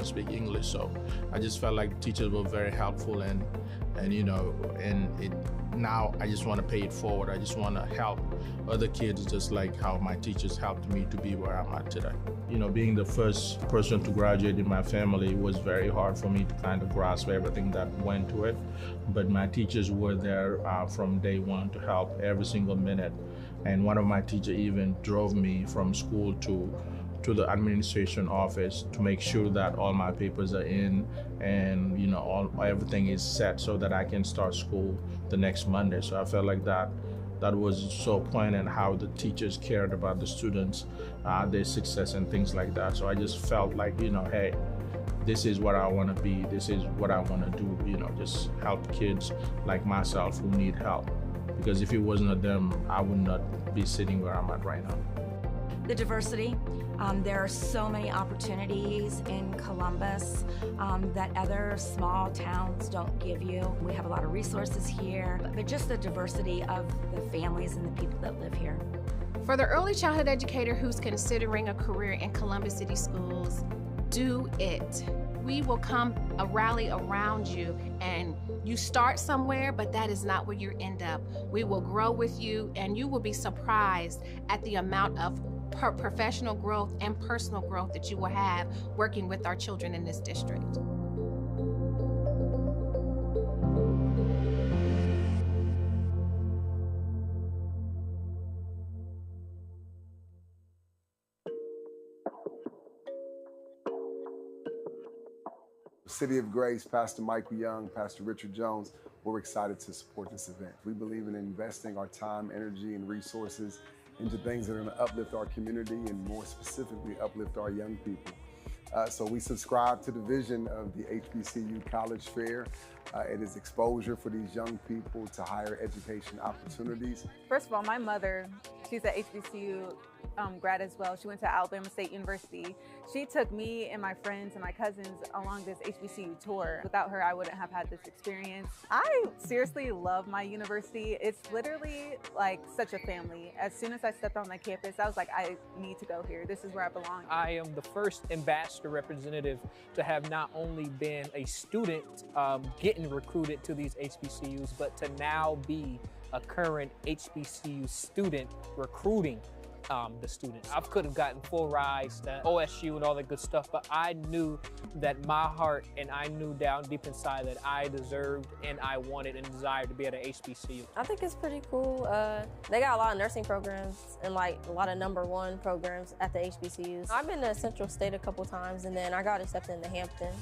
don't speak English. So I just felt like the teachers were very helpful, and now I just want to pay it forward. I just want to help other kids just like how my teachers helped me to be where I'm at today. Being the first person to graduate in my family was very hard for me to kind of grasp everything that went to it. But my teachers were there from day one to help every single minute. And one of my teachers even drove me from school to the administration office to make sure that all my papers are in and everything is set so that I can start school the next Monday. So I felt like that was so poignant, how the teachers cared about the students, their success and things like that. So I just felt like, hey, this is what I want to be. This is what I want to do, just help kids like myself who need help. Because if it wasn't them, I would not be sitting where I'm at right now. The diversity. There are so many opportunities in Columbus that other small towns don't give you. We have a lot of resources here, but just the diversity of the families and the people that live here. For the early childhood educator who's considering a career in Columbus City Schools, do it. We will come rally around you, and you start somewhere, but that is not where you end up. We will grow with you, and you will be surprised at the amount of professional growth and personal growth that you will have working with our children in this district. City of Grace, Pastor Michael Young, Pastor Richard Jones, we're excited to support this event. We believe in investing our time, energy, and resources into things that are going to uplift our community and more specifically uplift our young people. So we subscribe to the vision of the HBCU College Fair. It is exposure for these young people to higher education opportunities. First of all, my mother, she's an HBCU grad as well. She went to Alabama State University. She took me and my friends and my cousins along this HBCU tour. Without her, I wouldn't have had this experience. I seriously love my university. It's literally like such a family. As soon as I stepped on the campus, I was like, I need to go here. This is where I belong. I am the first ambassador representative to have not only been a student getting recruited to these HBCUs, but to now be a current HBCU student recruiting the students. I could have gotten full rides to OSU and all that good stuff, but I knew that my heart and I knew down deep inside that I deserved and I wanted and desired to be at a HBCU. I think it's pretty cool. They got a lot of nursing programs and like a lot of #1 programs at the HBCUs. I've been to Central State a couple times, and then I got accepted into Hampton.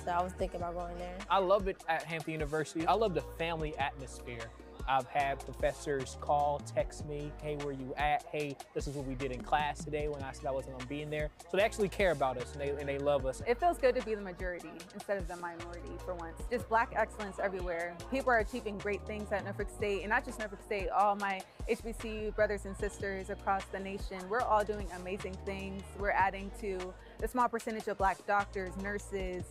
So I was thinking about going there. I love it at Hampton University. I love the family atmosphere. I've had professors call, text me, hey, where you at? Hey, this is what we did in class today when I said I wasn't gonna be in there. So they actually care about us and they love us. It feels good to be the majority instead of the minority for once. Just Black excellence everywhere. People are achieving great things at Norfolk State, and not just Norfolk State, all my HBCU brothers and sisters across the nation. We're all doing amazing things. We're adding to the small percentage of Black doctors, nurses,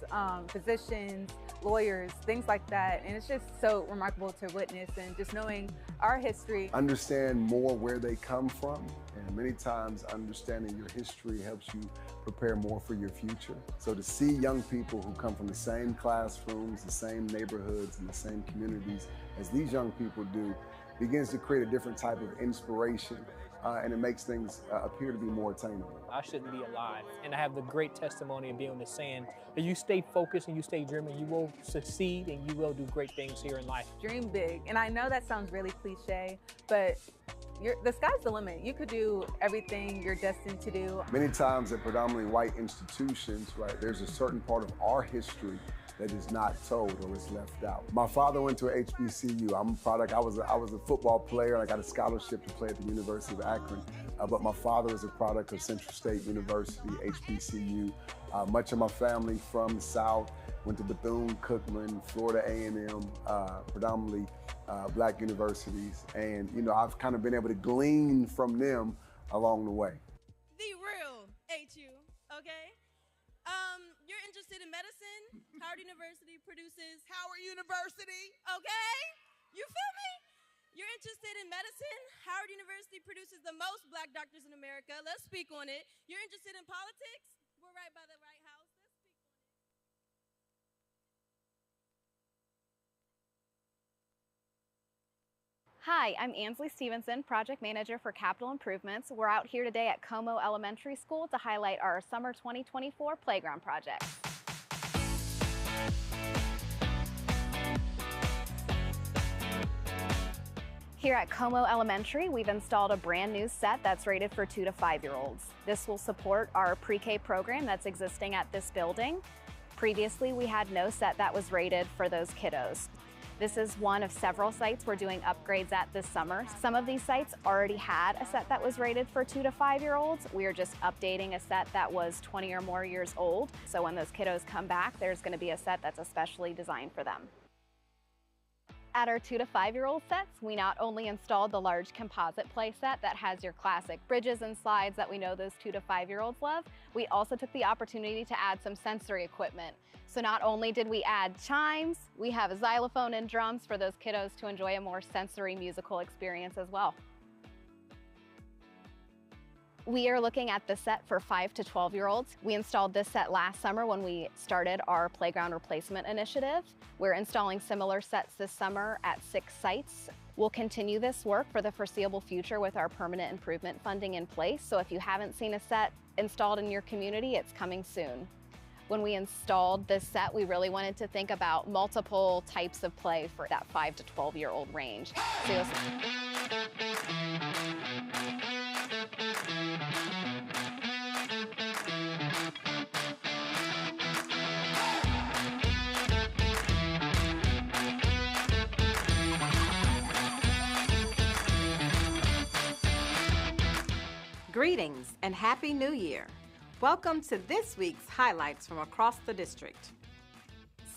physicians, lawyers, things like that. And it's just so remarkable to witness, and just knowing our history. Understand more where they come from, and many times understanding your history helps you prepare more for your future. So to see young people who come from the same classrooms, the same neighborhoods, and the same communities as these young people do begins to create a different type of inspiration, and it makes things appear to be more attainable. I shouldn't be alive. And I have the great testimony of being able to saying that you stay focused and you stay dreaming, you will succeed and you will do great things here in life. Dream big. And I know that sounds really cliche, but the sky's the limit. You could do everything you're destined to do. Many times at predominantly white institutions, right, there's a certain part of our history that is not told or is left out. My father went to a HBCU. I'm a product, I was a football player, and I got a scholarship to play at the University of Akron. But my father is a product of Central State University, HBCU. Much of my family from the South went to Bethune-Cookman, Florida A&M, predominantly Black universities. And, you know, I've kind of been able to glean from them along the way. The real HU, okay? You're interested in medicine? Howard University produces Howard University, okay? You feel me? You're interested in medicine? Howard University produces the most Black doctors in America. Let's speak on it. You're interested in politics? We're right by the White House. Let's speak on it. Hi, I'm Ansley Stevenson, Project Manager for Capital Improvements. We're out here today at Como Elementary School to highlight our Summer 2024 playground project. Here at Como Elementary, we've installed a brand new set that's rated for 2 to 5-year-olds. This will support our pre-K program that's existing at this building. Previously, we had no set that was rated for those kiddos. This is one of several sites we're doing upgrades at this summer. Some of these sites already had a set that was rated for 2 to 5-year-olds. We are just updating a set that was 20 or more years old. So when those kiddos come back, there's going to be a set that's especially designed for them. At our 2 to 5-year-old sets, we not only installed the large composite play set that has your classic bridges and slides that we know those 2 to 5-year-olds love, we also took the opportunity to add some sensory equipment. So not only did we add chimes, we have a xylophone and drums for those kiddos to enjoy a more sensory musical experience as well. We are looking at the set for 5 to 12-year-olds. We installed this set last summer when we started our playground replacement initiative. We're installing similar sets this summer at 6 sites. We'll continue this work for the foreseeable future with our permanent improvement funding in place. So if you haven't seen a set installed in your community, it's coming soon. When we installed this set, we really wanted to think about multiple types of play for that 5 to 12-year-old range. So Greetings and Happy New Year. Welcome to this week's highlights from across the district.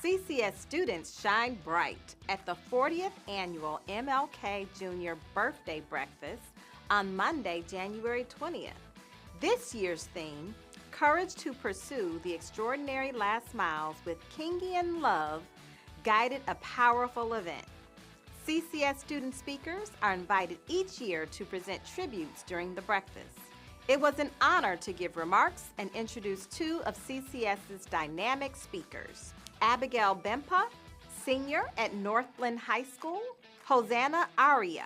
CCS students shine bright at the 40th annual MLK Jr. Birthday Breakfast on Monday, January 20th. This year's theme, Courage to Pursue the Extraordinary Last Miles with Kingian Love, guided a powerful event. CCS student speakers are invited each year to present tributes during the breakfast. It was an honor to give remarks and introduce 2 of CCS's dynamic speakers, Abigail Bempa, senior at Northland High School, Hosanna Aria,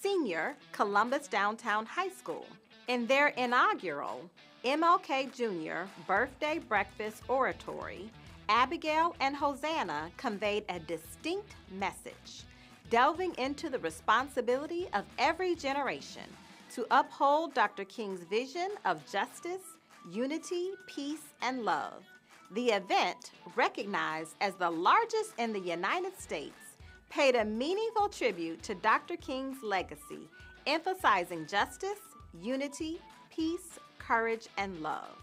senior, Columbus Downtown High School. In their inaugural MLK Jr. Birthday Breakfast Oratory, Abigail and Hosanna conveyed a distinct message, delving into the responsibility of every generation to uphold Dr. King's vision of justice, unity, peace, and love. The event, recognized as the largest in the United States, paid a meaningful tribute to Dr. King's legacy, emphasizing justice, unity, peace, courage, and love.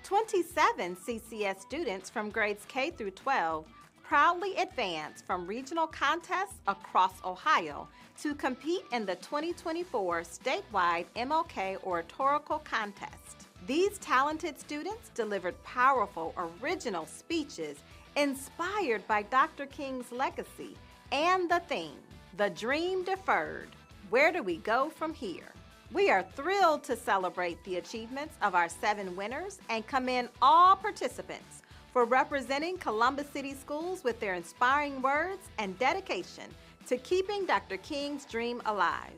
27 CCS students from grades K through 12 proudly advanced from regional contests across Ohio to compete in the 2024 statewide MLK Oratorical Contest. These talented students delivered powerful, original speeches inspired by Dr. King's legacy and the theme, The Dream Deferred, Where Do We Go From Here? We are thrilled to celebrate the achievements of our 7 winners and commend all participants for representing Columbus City Schools with their inspiring words and dedication to keeping Dr. King's dream alive.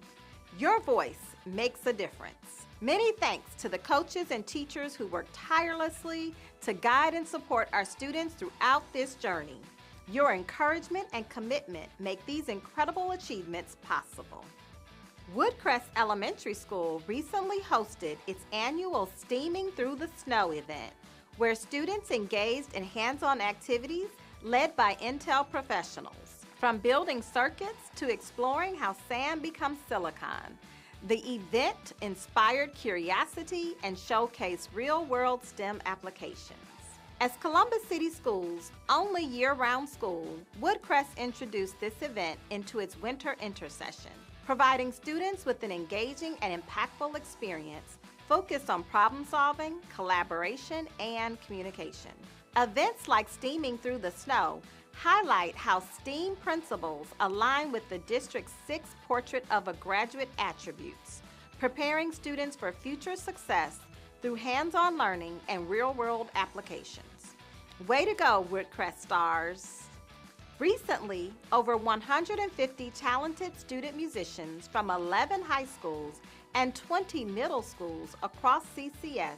Your voice makes a difference. Many thanks to the coaches and teachers who work tirelessly to guide and support our students throughout this journey. Your encouragement and commitment make these incredible achievements possible. Woodcrest Elementary School recently hosted its annual Steaming Through the Snow event, where students engaged in hands-on activities led by Intel professionals. From building circuits to exploring how sand becomes silicon, the event inspired curiosity and showcased real-world STEM applications. As Columbus City Schools' only year-round school, Woodcrest introduced this event into its winter intersession, providing students with an engaging and impactful experience focused on problem solving, collaboration, and communication. Events like Steaming Through the Snow highlight how STEAM principles align with the district's 6 Portrait of a Graduate attributes, preparing students for future success through hands-on learning and real-world applications. Way to go, Woodcrest stars! Recently, over 150 talented student musicians from 11 high schools and 20 middle schools across CCS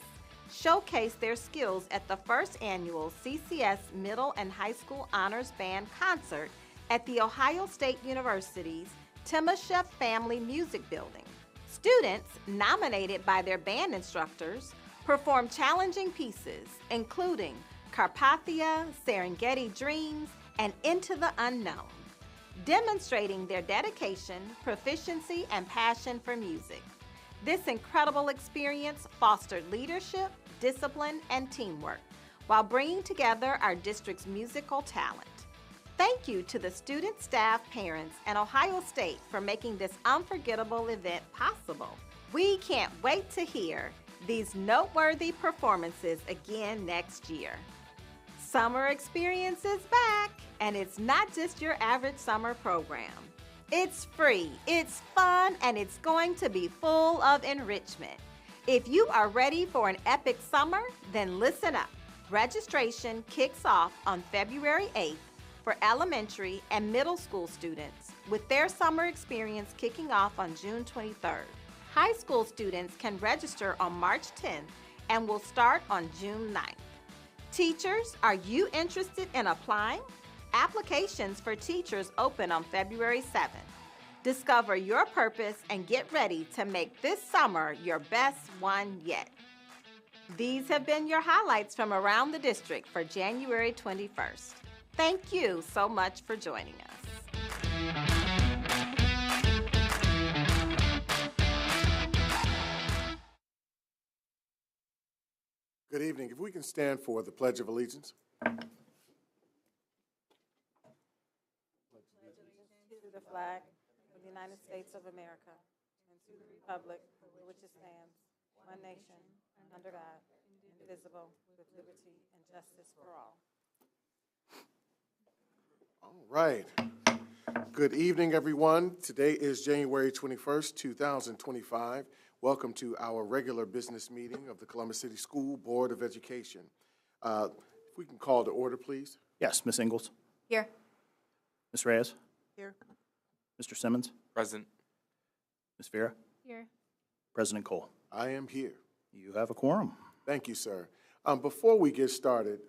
showcased their skills at the first annual CCS Middle and High School Honors Band concert at the Ohio State University's Timosheff Family Music Building. Students, nominated by their band instructors, performed challenging pieces, including Carpathia, Serengeti Dreams, and Into the Unknown, demonstrating their dedication, proficiency, and passion for music. This incredible experience fostered leadership, discipline, and teamwork while bringing together our district's musical talent. Thank you to the student, staff, parents, and Ohio State for making this unforgettable event possible. We can't wait to hear these noteworthy performances again next year. Summer Experience is back, and it's not just your average summer program. It's free, it's fun, and it's going to be full of enrichment. If you are ready for an epic summer, then listen up. Registration kicks off on February 8th for elementary and middle school students, with their summer experience kicking off on June 23rd. High school students can register on March 10th and will start on June 9th. Teachers, are you interested in applying? Applications for teachers open on February 7th. Discover your purpose and get ready to make this summer your best one yet. These have been your highlights from around the district for January 21st. Thank you so much for joining us. Good evening. If we can stand for the Pledge of Allegiance. To the flag of the United States of America and to the republic for which it stands, one nation, under God, indivisible, with liberty and justice for all. All right. Good evening, everyone. Today is January 21st, 2025. Welcome to our regular business meeting of the Columbus City School Board of Education. If we can call to order, please. Yes, Ms. Ingalls. Here. Ms. Reyes. Here. Mr. Simmons. Present. Ms. Vera. Here. President Cole. I am here. You have a quorum. Thank you, sir. Before we get started,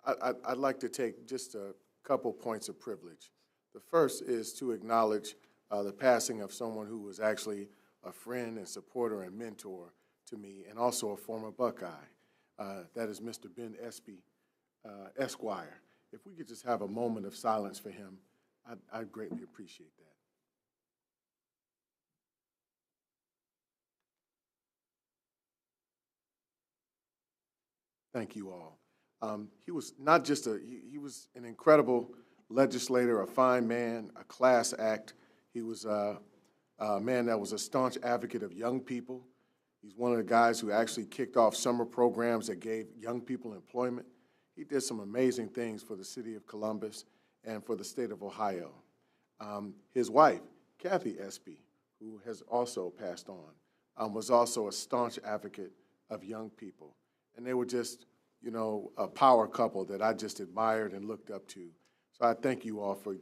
I'd like to take just a couple points of privilege. The first is to acknowledge the passing of someone who was actually a friend and supporter and mentor to me, and also a former Buckeye. That is Mr. Ben Espy, Esquire. If we could just have a moment of silence for him, I'd greatly appreciate that. Thank you all. He was not just he was an incredible legislator, a fine man, a class act. He was a man that was a staunch advocate of young people. He's one of the guys who actually kicked off summer programs that gave young people employment. He did some amazing things for the city of Columbus and for the state of Ohio. His wife, Kathy Espy, who has also passed on, was also a staunch advocate of young people. And they were just, you know, a power couple that I just admired and looked up to. So I thank you all for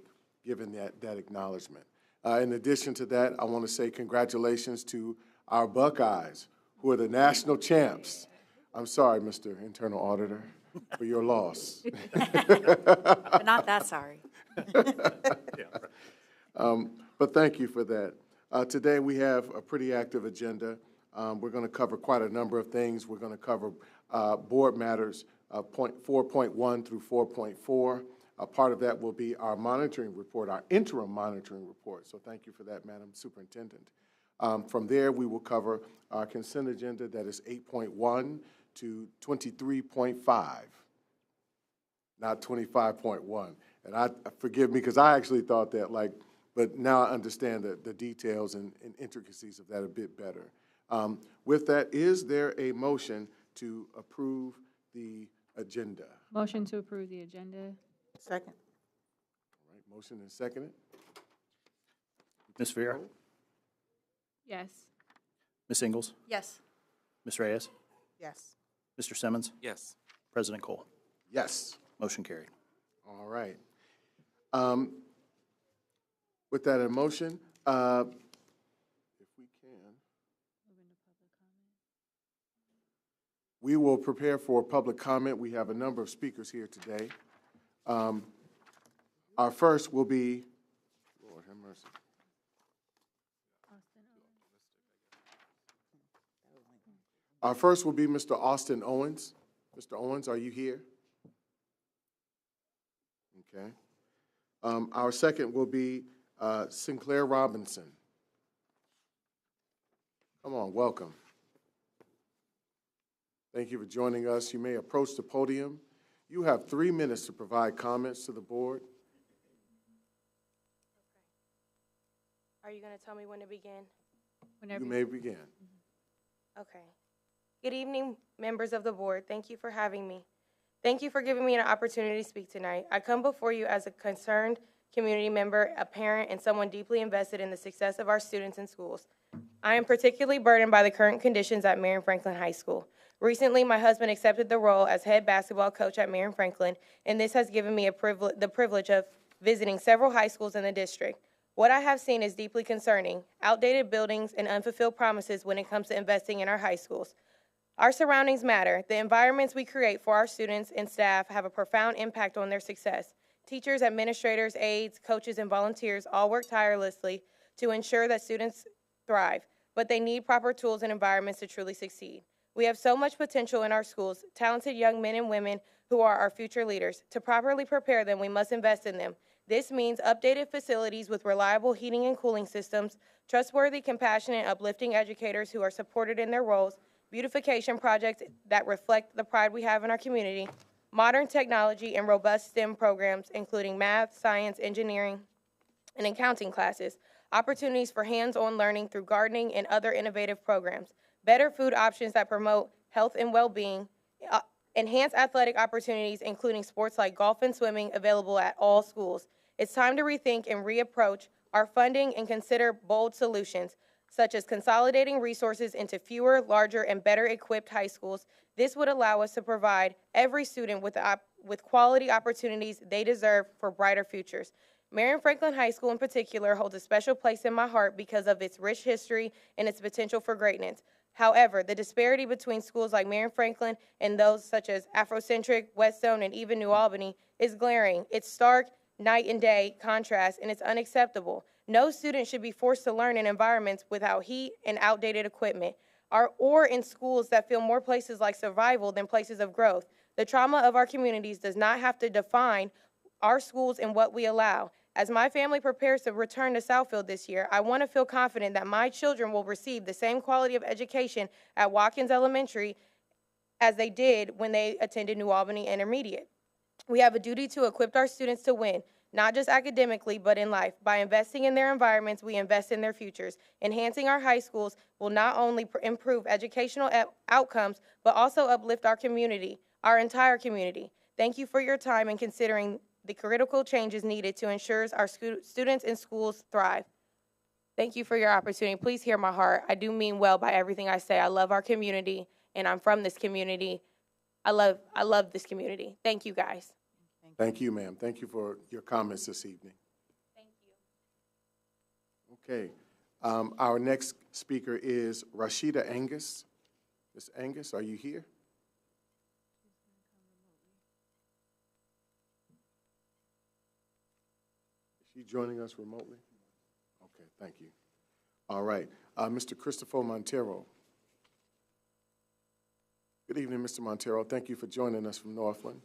giving that acknowledgement. In addition to that, I want to say congratulations to our Buckeyes, who are the national champs. I'm sorry, Mr. Internal Auditor, for your loss. But not that sorry. But thank you for that. Today we have a pretty active agenda. We're going to cover quite a number of things. We're going to cover board matters 4.1 through 4.4. A part of that will be our monitoring report, our interim monitoring report. So thank you for that, Madam Superintendent. From there, we will cover our consent agenda, that is 8.1 to 23.5, not 25.1. And forgive me, because I actually thought that, but now I understand the details and intricacies of that a bit better. With that, is there a motion to approve the agenda? Motion to approve the agenda. Second. All right, motion and seconded. Ms. Vera. Yes. Ms. Ingalls. Yes. Ms. Reyes. Yes. Mr. Simmons. Yes. President Cole. Yes. Motion carried. All right. With that in motion, if we can, we will prepare for public comment. We have a number of speakers here today. Our first will be, Lord have mercy. Our first will be Mr. Austin Owens. Mr. Owens, are you here? Okay. Our second will be Sinclair Robinson. Come on, welcome. Thank you for joining us. You may approach the podium. You have 3 minutes to provide comments to the board. Are you going to tell me when to begin? You may begin. Okay. Good evening, members of the board. Thank you for having me. Thank you for giving me an opportunity to speak tonight. I come before you as a concerned community member, a parent, and someone deeply invested in the success of our students in schools. I am particularly burdened by the current conditions at Marion Franklin High School. Recently, my husband accepted the role as head basketball coach at Marion Franklin, and this has given me the privilege of visiting several high schools in the district. What I have seen is deeply concerning: outdated buildings and unfulfilled promises when it comes to investing in our high schools. Our surroundings matter. The environments we create for our students and staff have a profound impact on their success. Teachers, administrators, aides, coaches, and volunteers all work tirelessly to ensure that students thrive, but they need proper tools and environments to truly succeed. We have so much potential in our schools, talented young men and women who are our future leaders. To properly prepare them, we must invest in them. This means updated facilities with reliable heating and cooling systems, trustworthy, compassionate, uplifting educators who are supported in their roles, beautification projects that reflect the pride we have in our community, modern technology, and robust STEM programs, including math, science, engineering, and accounting classes, opportunities for hands-on learning through gardening and other innovative programs, better food options that promote health and well-being, enhanced athletic opportunities, including sports like golf and swimming, available at all schools. It's time to rethink and reapproach our funding and consider bold solutions, such as consolidating resources into fewer, larger, and better equipped high schools. This would allow us to provide every student with quality opportunities they deserve for brighter futures. Marion Franklin High School in particular holds a special place in my heart because of its rich history and its potential for greatness. However, the disparity between schools like Marion Franklin and those such as Afrocentric, Whetstone, and even New Albany is glaring. It's stark, night and day contrast, and it's unacceptable. No student should be forced to learn in environments without heat and outdated equipment, or in schools that feel more places like survival than places of growth. The trauma of our communities does not have to define our schools and what we allow. As my family prepares to return to Southfield this year, I want to feel confident that my children will receive the same quality of education at Watkins Elementary as they did when they attended New Albany Intermediate. We have a duty to equip our students to win, not just academically, but in life. By investing in their environments, we invest in their futures. Enhancing our high schools will not only improve educational outcomes, but also uplift our community, our entire community. Thank you for your time and considering the critical changes needed to ensure our students and schools thrive. Thank you for your opportunity. Please hear my heart. I do mean well by everything I say. I love our community, and I'm from this community. I love this community. Thank you, guys. Thank you, ma'am. Thank you for your comments this evening. Thank you. Okay. Our next speaker is Rashida Angus. Ms. Angus, are you here? Is she joining us remotely? Okay, thank you. All right. Mr. Christopher Montero. Good evening, Mr. Montero. Thank you for joining us from Northland.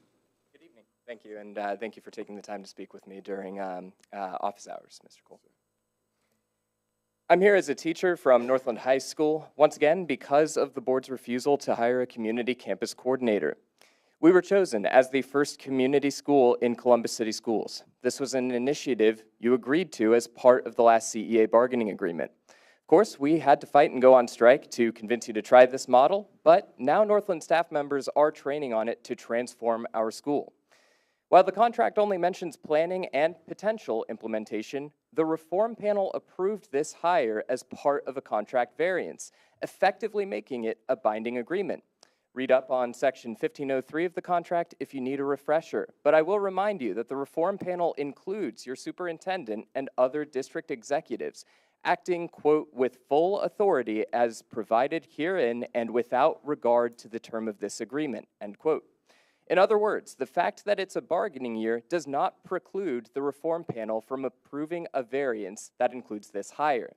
Thank you, and thank you for taking the time to speak with me during office hours, Mr. Cole. I'm here as a teacher from Northland High School, once again because of the board's refusal to hire a community campus coordinator. We were chosen as the first community school in Columbus City Schools. This was an initiative you agreed to as part of the last CEA bargaining agreement. Of course, we had to fight and go on strike to convince you to try this model, but now Northland staff members are training on it to transform our school. While the contract only mentions planning and potential implementation, the reform panel approved this hire as part of a contract variance, effectively making it a binding agreement. Read up on Section 1503 of the contract if you need a refresher, but I will remind you that the reform panel includes your superintendent and other district executives acting, quote, with full authority as provided herein and without regard to the term of this agreement, end quote. In other words, the fact that it's a bargaining year does not preclude the reform panel from approving a variance that includes this hire.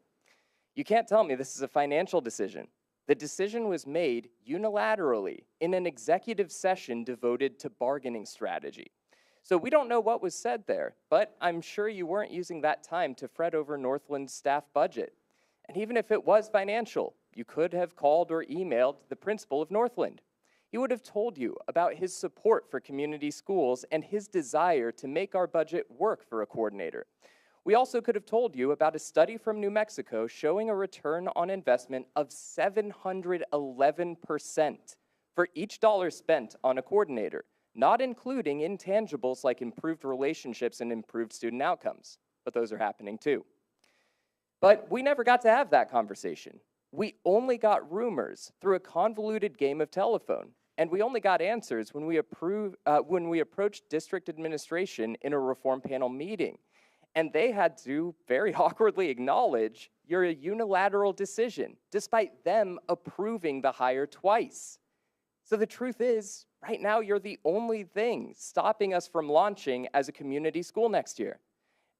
You can't tell me this is a financial decision. The decision was made unilaterally in an executive session devoted to bargaining strategy. So we don't know what was said there, but I'm sure you weren't using that time to fret over Northland's staff budget. And even if it was financial, you could have called or emailed the principal of Northland. He would have told you about his support for community schools and his desire to make our budget work for a coordinator. We also could have told you about a study from New Mexico showing a return on investment of 711% for each dollar spent on a coordinator, not including intangibles like improved relationships and improved student outcomes, but those are happening too. But we never got to have that conversation. We only got rumors through a convoluted game of telephone, and we only got answers when we approached district administration in a reform panel meeting. And they had to very awkwardly acknowledge your unilateral decision, despite them approving the hire twice. So the truth is, right now you're the only thing stopping us from launching as a community school next year.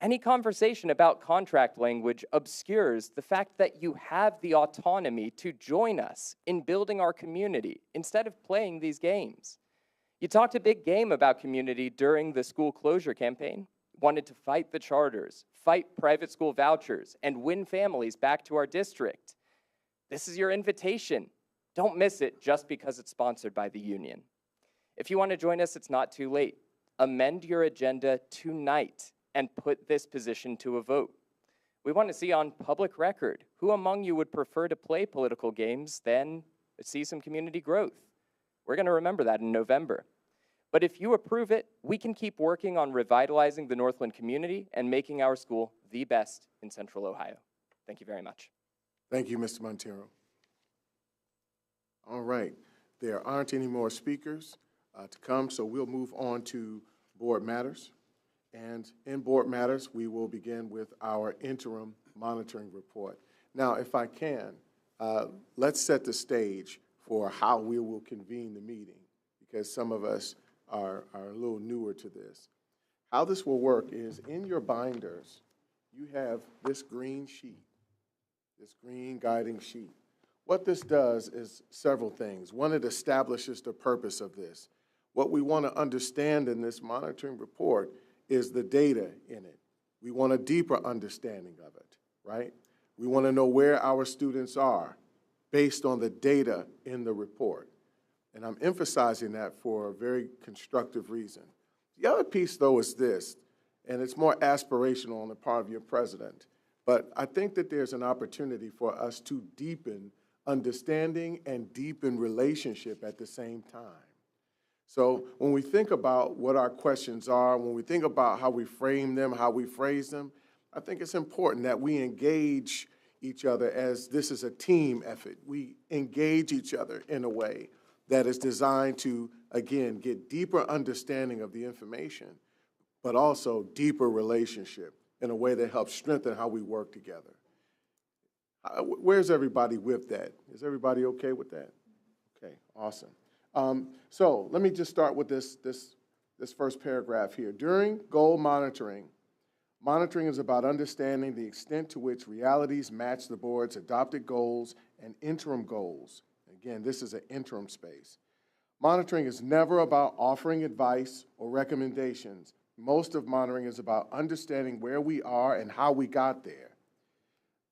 Any conversation about contract language obscures the fact that you have the autonomy to join us in building our community instead of playing these games. You talked a big game about community during the school closure campaign. Wanted to fight the charters, fight private school vouchers, and win families back to our district. This is your invitation. Don't miss it just because it's sponsored by the union. If you want to join us, it's not too late. Amend your agenda tonight and put this position to a vote. We want to see on public record who among you would prefer to play political games than see some community growth. We're going to remember that in November. But if you approve it, we can keep working on revitalizing the Northland community and making our school the best in Central Ohio. Thank you very much. Thank you, Mr. Montero. All right, there aren't any more speakers to come, so we'll move on to Board Matters. And in Board Matters, we will begin with our interim monitoring report. Now, if I can, let's set the stage for how we will convene the meeting, because some of us are a little newer to this. How this will work is in your binders, you have this green sheet, this green guiding sheet. What this does is several things. One, it establishes the purpose of this. What we want to understand in this monitoring report is the data in it. We want a deeper understanding of it, right? We want to know where our students are based on the data in the report. And I'm emphasizing that for a very constructive reason. The other piece, though, is this, and it's more aspirational on the part of your president, but I think that there's an opportunity for us to deepen understanding and deepen relationship at the same time. So when we think about what our questions are, when we think about how we frame them, how we phrase them, I think it's important that we engage each other as this is a team effort. We engage each other in a way that is designed to, again, get deeper understanding of the information, but also deeper relationship in a way that helps strengthen how we work together. Where's everybody with that? Is everybody okay with that? Okay, awesome. So let me just start with this first paragraph here. During goal monitoring, monitoring is about understanding the extent to which realities match the board's adopted goals and interim goals. Again, this is an interim space. Monitoring is never about offering advice or recommendations. Most of monitoring is about understanding where we are and how we got there.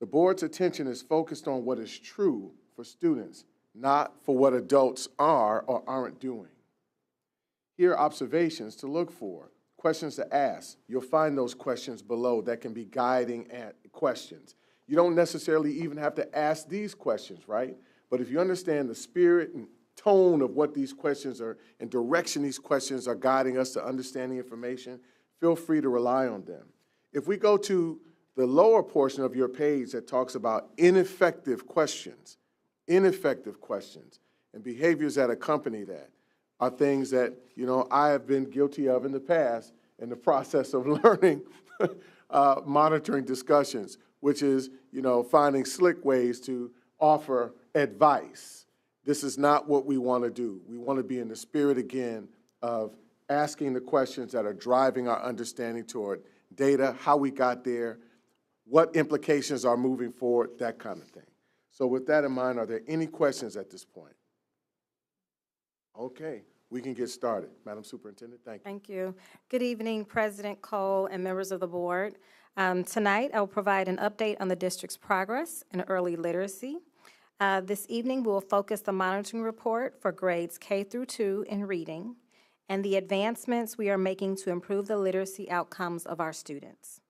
The board's attention is focused on what is true for students, not for what adults are or aren't doing. Here are observations to look for, questions to ask. You'll find those questions below that can be guiding questions. You don't necessarily even have to ask these questions, right? But if you understand the spirit and tone of what these questions are and direction these questions are guiding us to understanding information, feel free to rely on them. If we go to the lower portion of your page that talks about ineffective questions, and behaviors that accompany that are things that, you know, I have been guilty of in the past in the process of learning monitoring discussions, which is, you know, finding slick ways to offer advice. This is not what we want to do. We want to be in the spirit, again, of asking the questions that are driving our understanding toward data, how we got there, what implications are moving forward, that kind of thing. So with that in mind, are there any questions at this point? Okay, we can get started. Madam Superintendent, thank you. Thank you. Good evening, President Cole and members of the board. Tonight, I will provide an update on the district's progress in early literacy. This evening, we will focus the monitoring report for grades K through 2 in reading and the advancements we are making to improve the literacy outcomes of our students.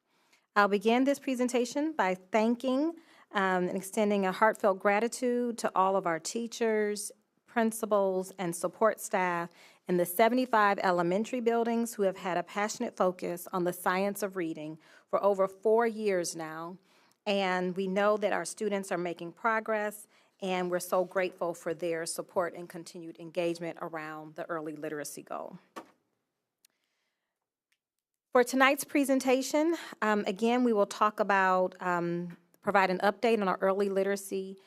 I'll begin this presentation by thanking and extending a heartfelt gratitude to all of our teachers, principals, and support staff in the 75 elementary buildings who have had a passionate focus on the science of reading for over 4 years now. And we know that our students are making progress, and we're so grateful for their support and continued engagement around the early literacy goal. For tonight's presentation, again, we will talk about, provide an update on our early literacy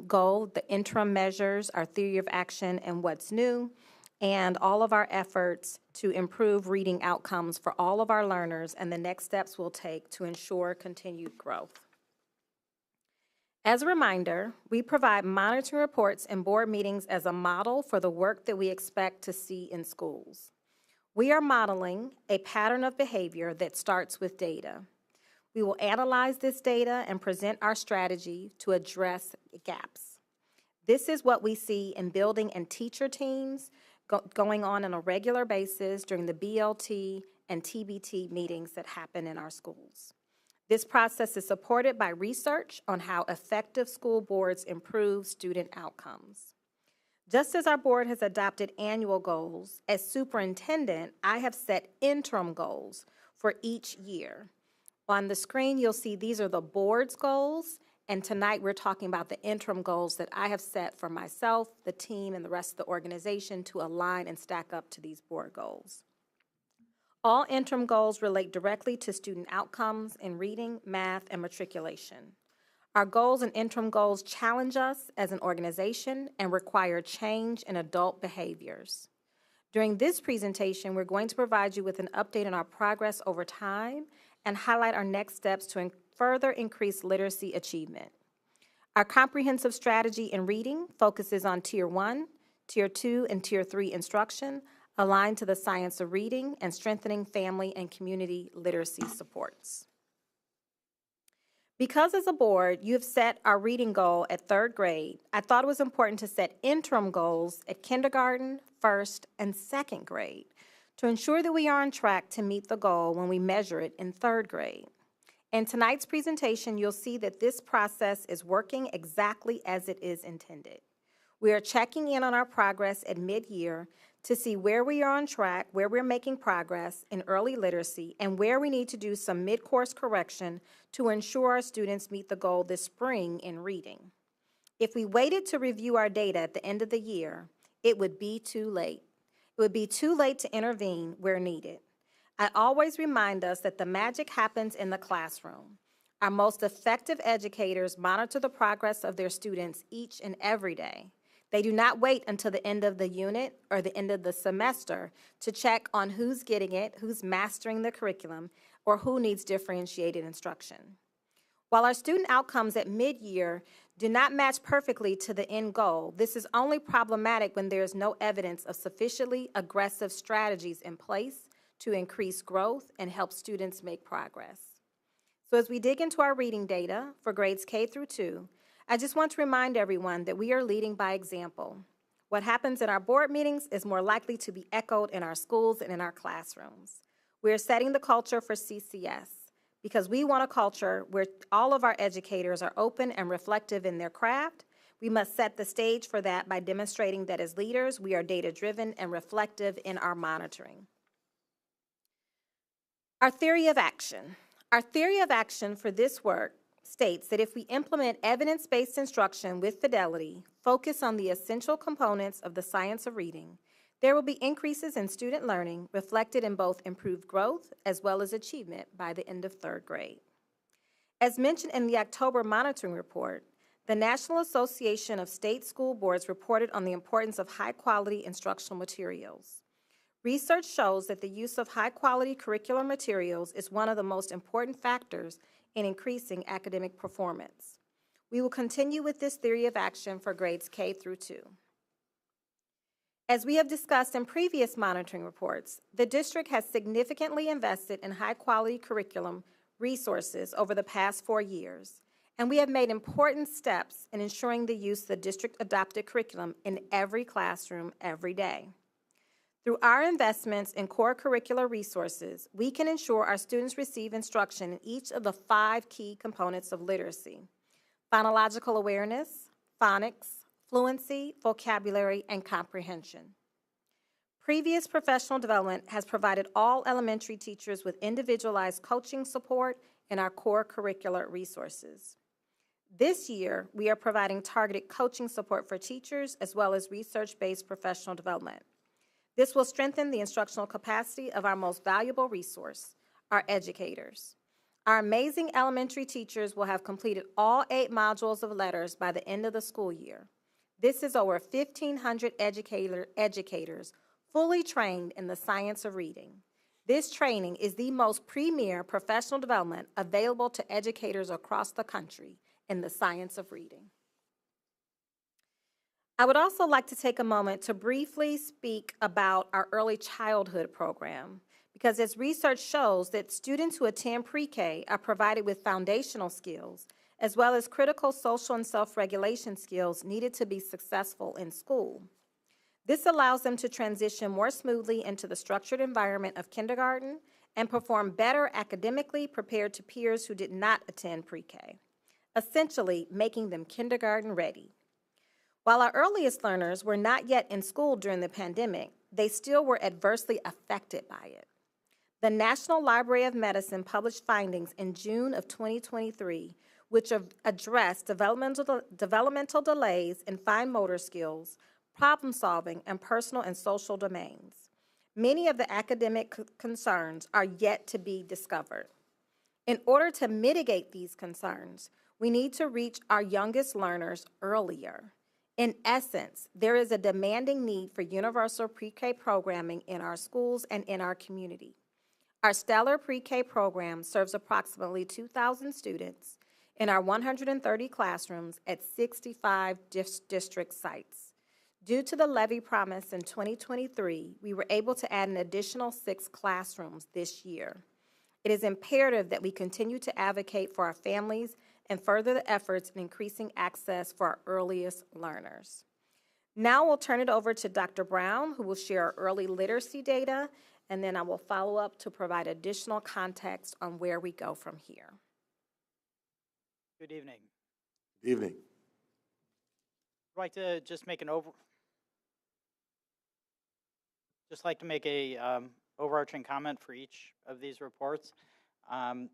goal, the interim measures, our theory of action, and what's new, and all of our efforts to improve reading outcomes for all of our learners and the next steps we'll take to ensure continued growth. As a reminder, we provide monitoring reports and board meetings as a model for the work that we expect to see in schools. We are modeling a pattern of behavior that starts with data. We will analyze this data and present our strategy to address gaps. This is what we see in building and teacher teams going on a regular basis during the BLT and TBT meetings that happen in our schools. This process is supported by research on how effective school boards improve student outcomes. Just as our board has adopted annual goals, as superintendent, I have set interim goals for each year. On the screen, you'll see these are the board's goals, and tonight we're talking about the interim goals that I have set for myself, the team, and the rest of the organization to align and stack up to these board goals. All interim goals relate directly to student outcomes in reading, math, and matriculation. Our goals and interim goals challenge us as an organization and require change in adult behaviors. During this presentation, we're going to provide you with an update on our progress over time and highlight our next steps to further increase literacy achievement. Our comprehensive strategy in reading focuses on Tier 1, Tier 2, and Tier 3 instruction, aligned to the science of reading and strengthening family and community literacy supports. Because as a board, you have set our reading goal at 3rd grade, I thought it was important to set interim goals at kindergarten, 1st, and 2nd grade to ensure that we are on track to meet the goal when we measure it in 3rd grade. In tonight's presentation, you'll see that this process is working exactly as it is intended. We are checking in on our progress at mid-year to see where we are on track, where we're making progress in early literacy, and where we need to do some mid-course correction to ensure our students meet the goal this spring in reading. If we waited to review our data at the end of the year, it would be too late. It would be too late to intervene where needed. I always remind us that the magic happens in the classroom. Our most effective educators monitor the progress of their students each and every day. They do not wait until the end of the unit or the end of the semester to check on who's getting it, who's mastering the curriculum, or who needs differentiated instruction. While our student outcomes at mid-year do not match perfectly to the end goal, this is only problematic when there is no evidence of sufficiently aggressive strategies in place to increase growth and help students make progress. So as we dig into our reading data for grades K through 2, I just want to remind everyone that we are leading by example. What happens in our board meetings is more likely to be echoed in our schools and in our classrooms. We are setting the culture for CCS because we want a culture where all of our educators are open and reflective in their craft. We must set the stage for that by demonstrating that as leaders, we are data-driven and reflective in our monitoring. Our theory of action. Our theory of action for this work states that if we implement evidence-based instruction with fidelity, focus on the essential components of the science of reading, there will be increases in student learning reflected in both improved growth as well as achievement by the end of third grade. As mentioned in the October monitoring report, the National Association of State School Boards reported on the importance of high-quality instructional materials. Research shows that the use of high-quality curricular materials is one of the most important factors in increasing academic performance. We will continue with this theory of action for grades K through 2. As we have discussed in previous monitoring reports, the district has significantly invested in high-quality curriculum resources over the past 4 years, and we have made important steps in ensuring the use of the district-adopted curriculum in every classroom every day. Through our investments in core curricular resources, we can ensure our students receive instruction in each of the 5 key components of literacy: phonological awareness, phonics, fluency, vocabulary, and comprehension. Previous professional development has provided all elementary teachers with individualized coaching support in our core curricular resources. This year, we are providing targeted coaching support for teachers as well as research-based professional development. This will strengthen the instructional capacity of our most valuable resource, our educators. Our amazing elementary teachers will have completed all 8 modules of letters by the end of the school year. This is over 1,500 educators fully trained in the science of reading. This training is the most premier professional development available to educators across the country in the science of reading. I would also like to take a moment to briefly speak about our early childhood program, because as research shows that students who attend pre-K are provided with foundational skills as well as critical social and self-regulation skills needed to be successful in school. This allows them to transition more smoothly into the structured environment of kindergarten and perform better academically compared to peers who did not attend pre-K, essentially making them kindergarten ready. While our earliest learners were not yet in school during the pandemic, they still were adversely affected by it. The National Library of Medicine published findings in June of 2023, which addressed developmental delays in fine motor skills, problem solving, and personal and social domains. Many of the academic concerns are yet to be discovered. In order to mitigate these concerns, we need to reach our youngest learners earlier. In essence, there is a demanding need for universal pre-K programming in our schools and in our community. Our Stellar Pre-K program serves approximately 2,000 students in our 130 classrooms at 65 district sites. Due to the levy promise in 2023, we were able to add an additional 6 classrooms this year. It is imperative that we continue to advocate for our families and further the efforts in increasing access for our earliest learners. Now we'll turn it over to Dr. Brown, who will share our early literacy data, and then I will follow up to provide additional context on where we go from here. Good evening. Good evening. I'd like to just make an overarching comment for each of these reports.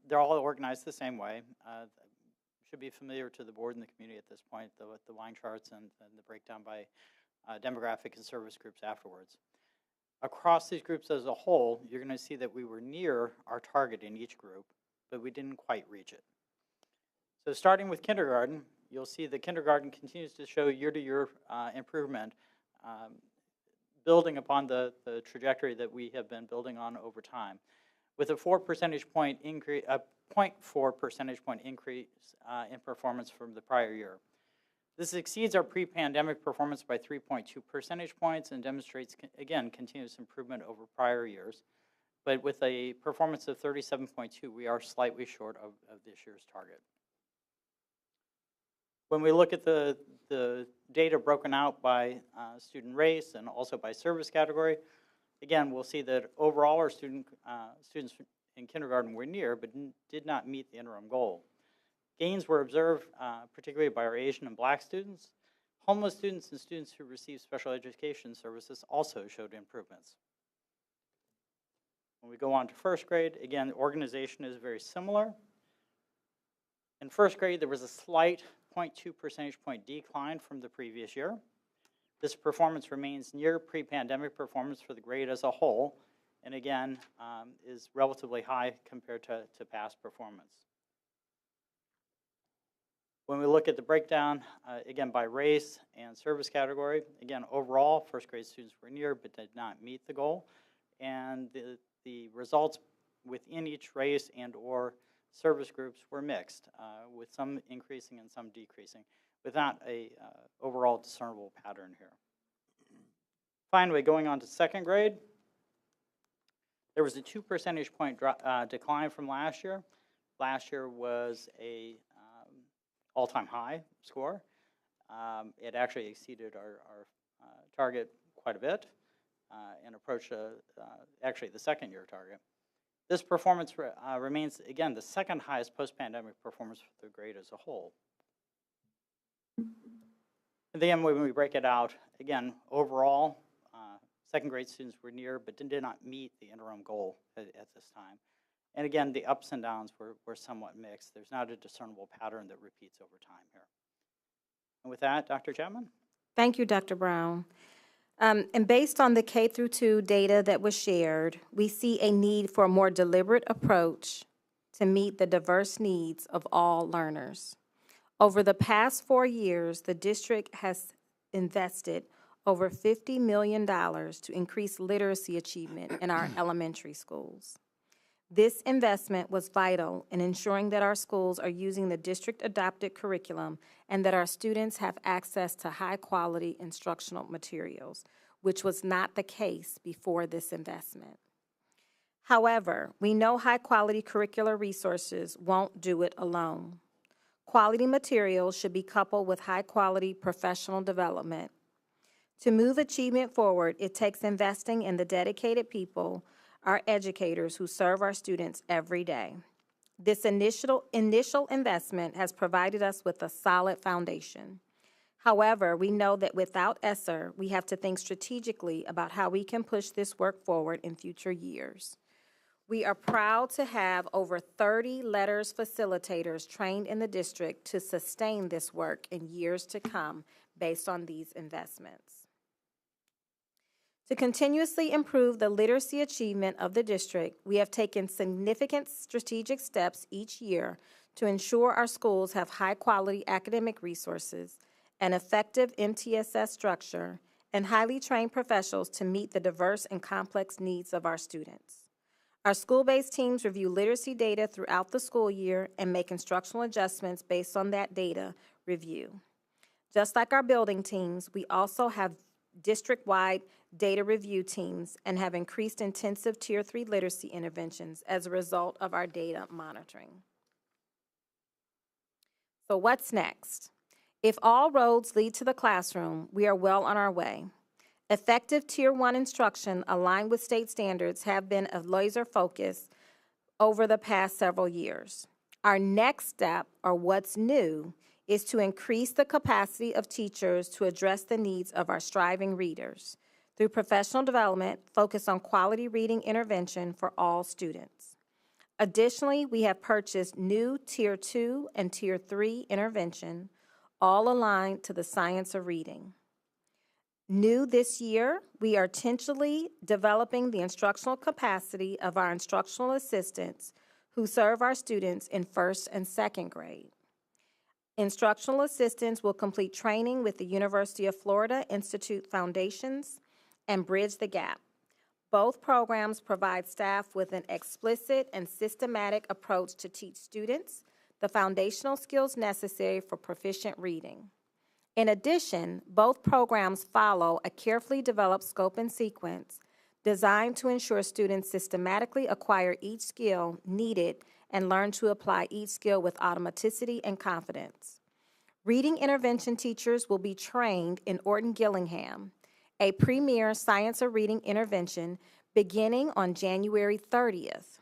They're all organized the same way. Should be familiar to the board and the community at this point, the line charts and the breakdown by demographic and service groups afterwards. Across these groups as a whole, you're going to see that we were near our target in each group, but we didn't quite reach it. So starting with kindergarten, you'll see that kindergarten continues to show year-to-year improvement, building upon the trajectory that we have been building on over time, with a 0.4 percentage point increase in performance from the prior year. This exceeds our pre-pandemic performance by 3.2 percentage points and demonstrates, again, continuous improvement over prior years. But with a performance of 37.2, we are slightly short of this year's target. When we look at the data broken out by student race and also by service category, again, we'll see that overall our students in kindergarten were near, but did not meet the interim goal. Gains were observed particularly by our Asian and Black students. Homeless students and students who receive special education services also showed improvements. When we go on to first grade, again, the organization is very similar. In first grade, there was a slight 0.2 percentage point decline from the previous year. This performance remains near pre-pandemic performance for the grade as a whole, and again, is relatively high compared to past performance. When we look at the breakdown, again, by race and service category, again, overall, first grade students were near but did not meet the goal. And the results within each race and or service groups were mixed, with some increasing and some decreasing, without a overall discernible pattern here. Finally, going on to second grade, there was a 2 percentage point decline from last year. Last year was a all-time high score. It actually exceeded our target quite a bit and approached actually the second-year target. This performance remains, again, the second highest post-pandemic performance for the grade as a whole. And then when we break it out, again, overall, second grade students were near but did not meet the interim goal at this time. And again, the ups and downs were somewhat mixed. There's not a discernible pattern that repeats over time here. And with that, Dr. Chapman? Thank you, Dr. Brown. And based on the K-2 data that was shared, we see a need for a more deliberate approach to meet the diverse needs of all learners. Over the past 4 years, the district has invested over $50 million to increase literacy achievement in our elementary schools. This investment was vital in ensuring that our schools are using the district-adopted curriculum and that our students have access to high-quality instructional materials, which was not the case before this investment. However, we know high-quality curricular resources won't do it alone. Quality materials should be coupled with high-quality professional development. To move achievement forward, it takes investing in the dedicated people, our educators who serve our students every day. This initial investment has provided us with a solid foundation. However, we know that without ESSER, we have to think strategically about how we can push this work forward in future years. We are proud to have over 30 LETRS facilitators trained in the district to sustain this work in years to come based on these investments. To continuously improve the literacy achievement of the district, we have taken significant strategic steps each year to ensure our schools have high-quality academic resources, an effective MTSS structure, and highly trained professionals to meet the diverse and complex needs of our students. Our school-based teams review literacy data throughout the school year and make instructional adjustments based on that data review. Just like our building teams, we also have district-wide data review teams and have increased intensive Tier 3 literacy interventions as a result of our data monitoring. So what's next? If all roads lead to the classroom, we are well on our way. Effective Tier 1 instruction aligned with state standards have been a laser focus over the past several years. Our next step, or what's new, is to increase the capacity of teachers to address the needs of our striving readers. Through professional development, focus on quality reading intervention for all students. Additionally, we have purchased new Tier 2 and Tier 3 intervention, all aligned to the science of reading. New this year, we are intentionally developing the instructional capacity of our instructional assistants who serve our students in first and second grade. Instructional assistants will complete training with the University of Florida Institute Foundations and Bridge the Gap. Both programs provide staff with an explicit and systematic approach to teach students the foundational skills necessary for proficient reading. In addition, both programs follow a carefully developed scope and sequence designed to ensure students systematically acquire each skill needed and learn to apply each skill with automaticity and confidence. Reading intervention teachers will be trained in Orton Gillingham, a premier science of reading intervention beginning on January 30th.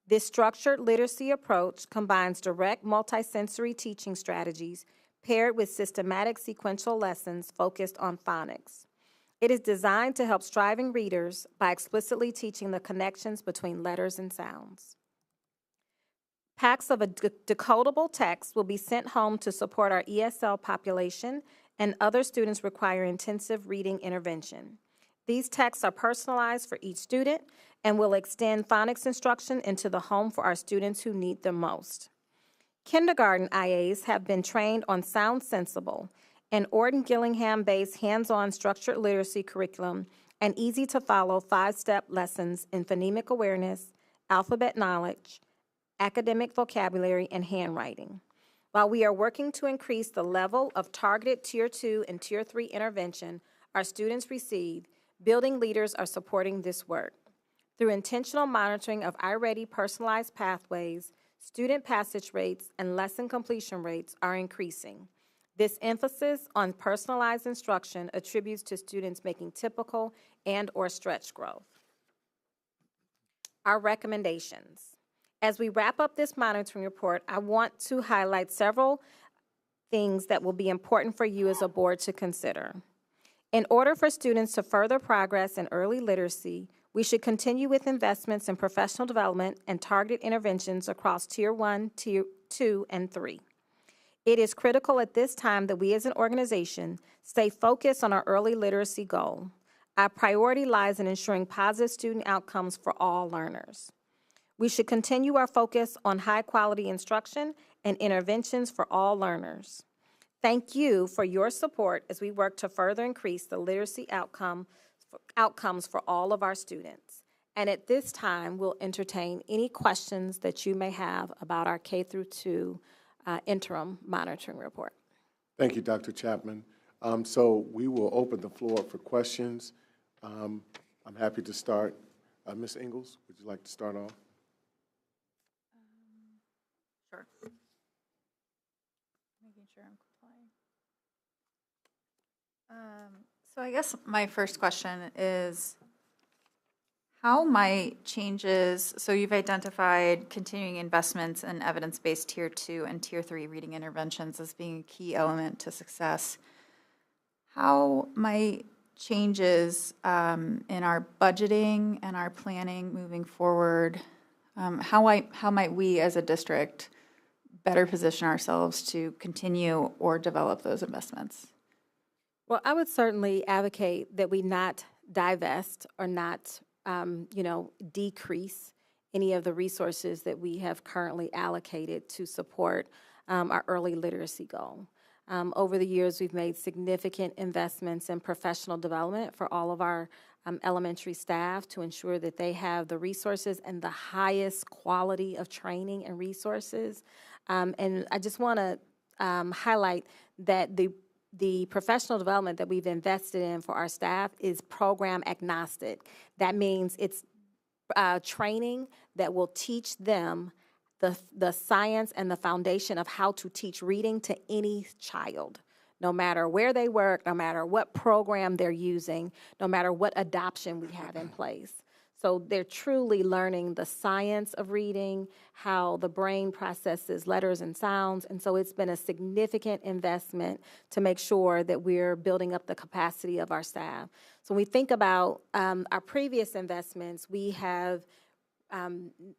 This structured literacy approach combines direct multisensory teaching strategies paired with systematic sequential lessons focused on phonics. It is designed to help striving readers by explicitly teaching the connections between letters and sounds. Packs of a decodable text will be sent home to support our ESL population and other students require intensive reading intervention. These texts are personalized for each student and will extend phonics instruction into the home for our students who need them most. Kindergarten IAs have been trained on Sound Sensible, an Orton Gillingham-based hands-on structured literacy curriculum and easy-to-follow 5-step lessons in phonemic awareness, alphabet knowledge, academic vocabulary, and handwriting. While we are working to increase the level of targeted Tier 2 and Tier 3 intervention our students receive, building leaders are supporting this work. Through intentional monitoring of iReady personalized pathways, student passage rates and lesson completion rates are increasing. This emphasis on personalized instruction attributes to students making typical and/or stretch growth. Our recommendations. As we wrap up this monitoring report, I want to highlight several things that will be important for you as a board to consider. In order for students to further progress in early literacy, we should continue with investments in professional development and targeted interventions across Tier 1, Tier 2, and 3. It is critical at this time that we as an organization stay focused on our early literacy goal. Our priority lies in ensuring positive student outcomes for all learners. We should continue our focus on high-quality instruction and interventions for all learners. Thank you for your support as we work to further increase the literacy outcomes for all of our students. And at this time, we'll entertain any questions that you may have about our K-2 interim monitoring report. Thank you, Dr. Chapman. So we will open the floor for questions. I'm happy to start. Ms. Ingalls, would you like to start off? Sure. Making sure I'm complying. So I guess my first question is, how might changes, so you've identified continuing investments in evidence-based Tier 2 and Tier 3 reading interventions as being a key element to success. How might changes in our budgeting and our planning moving forward, how might we as a district better position ourselves to continue or develop those investments? Well, I would certainly advocate that we not divest or not, decrease any of the resources that we have currently allocated to support our early literacy goal. Over the years, we've made significant investments in professional development for all of our elementary staff to ensure that they have the resources and the highest quality of training and resources. And I just want to highlight that the professional development that we've invested in for our staff is program agnostic. That means it's training that will teach them the science and the foundation of how to teach reading to any child, no matter where they work, no matter what program they're using, no matter what adoption we have in place. So they're truly learning the science of reading, how the brain processes letters and sounds, and so it's been a significant investment to make sure that we're building up the capacity of our staff. So when we think about our previous investments, we have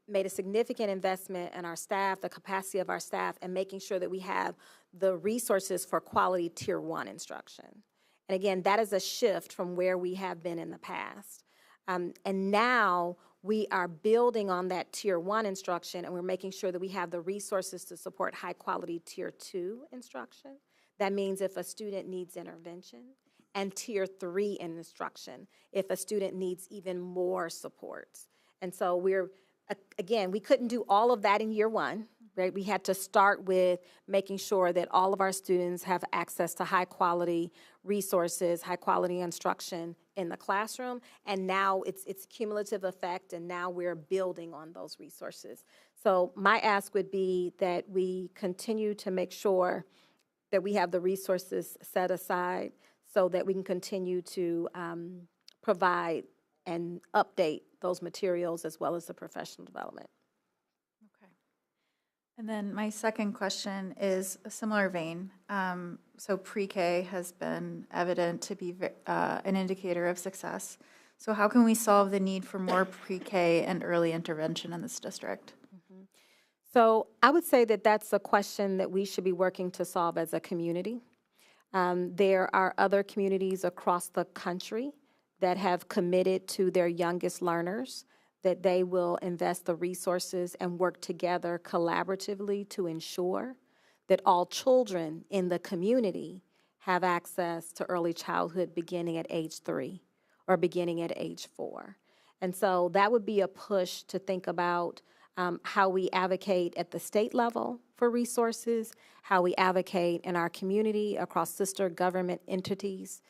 made a significant investment in our staff, the capacity of our staff, and making sure that we have the resources for quality Tier 1 instruction. And again, that is a shift from where we have been in the past. And now we are building on that Tier 1 instruction, and we're making sure that we have the resources to support high-quality Tier 2 instruction. That means if a student needs intervention, and Tier 3 instruction if a student needs even more supports. And so we couldn't do all of that in year one, right? We had to start with making sure that all of our students have access to high-quality resources, high-quality instruction in the classroom, and now it's cumulative effect, and now we're building on those resources. So my ask would be that we continue to make sure that we have the resources set aside so that we can continue to provide and update those materials as well as the professional development. Okay. And then my second question is a similar vein. So pre-K has been evident to be an indicator of success. So how can we solve the need for more pre-K and early intervention in this district? So I would say that that's a question that we should be working to solve as a community. There are other communities across the country that have committed to their youngest learners that they will invest the resources and work together collaboratively to ensure that all children in the community have access to early childhood beginning at age 3 or beginning at age 4. And so that would be a push to think about how we advocate at the state level for resources, how we advocate in our community across sister government entities,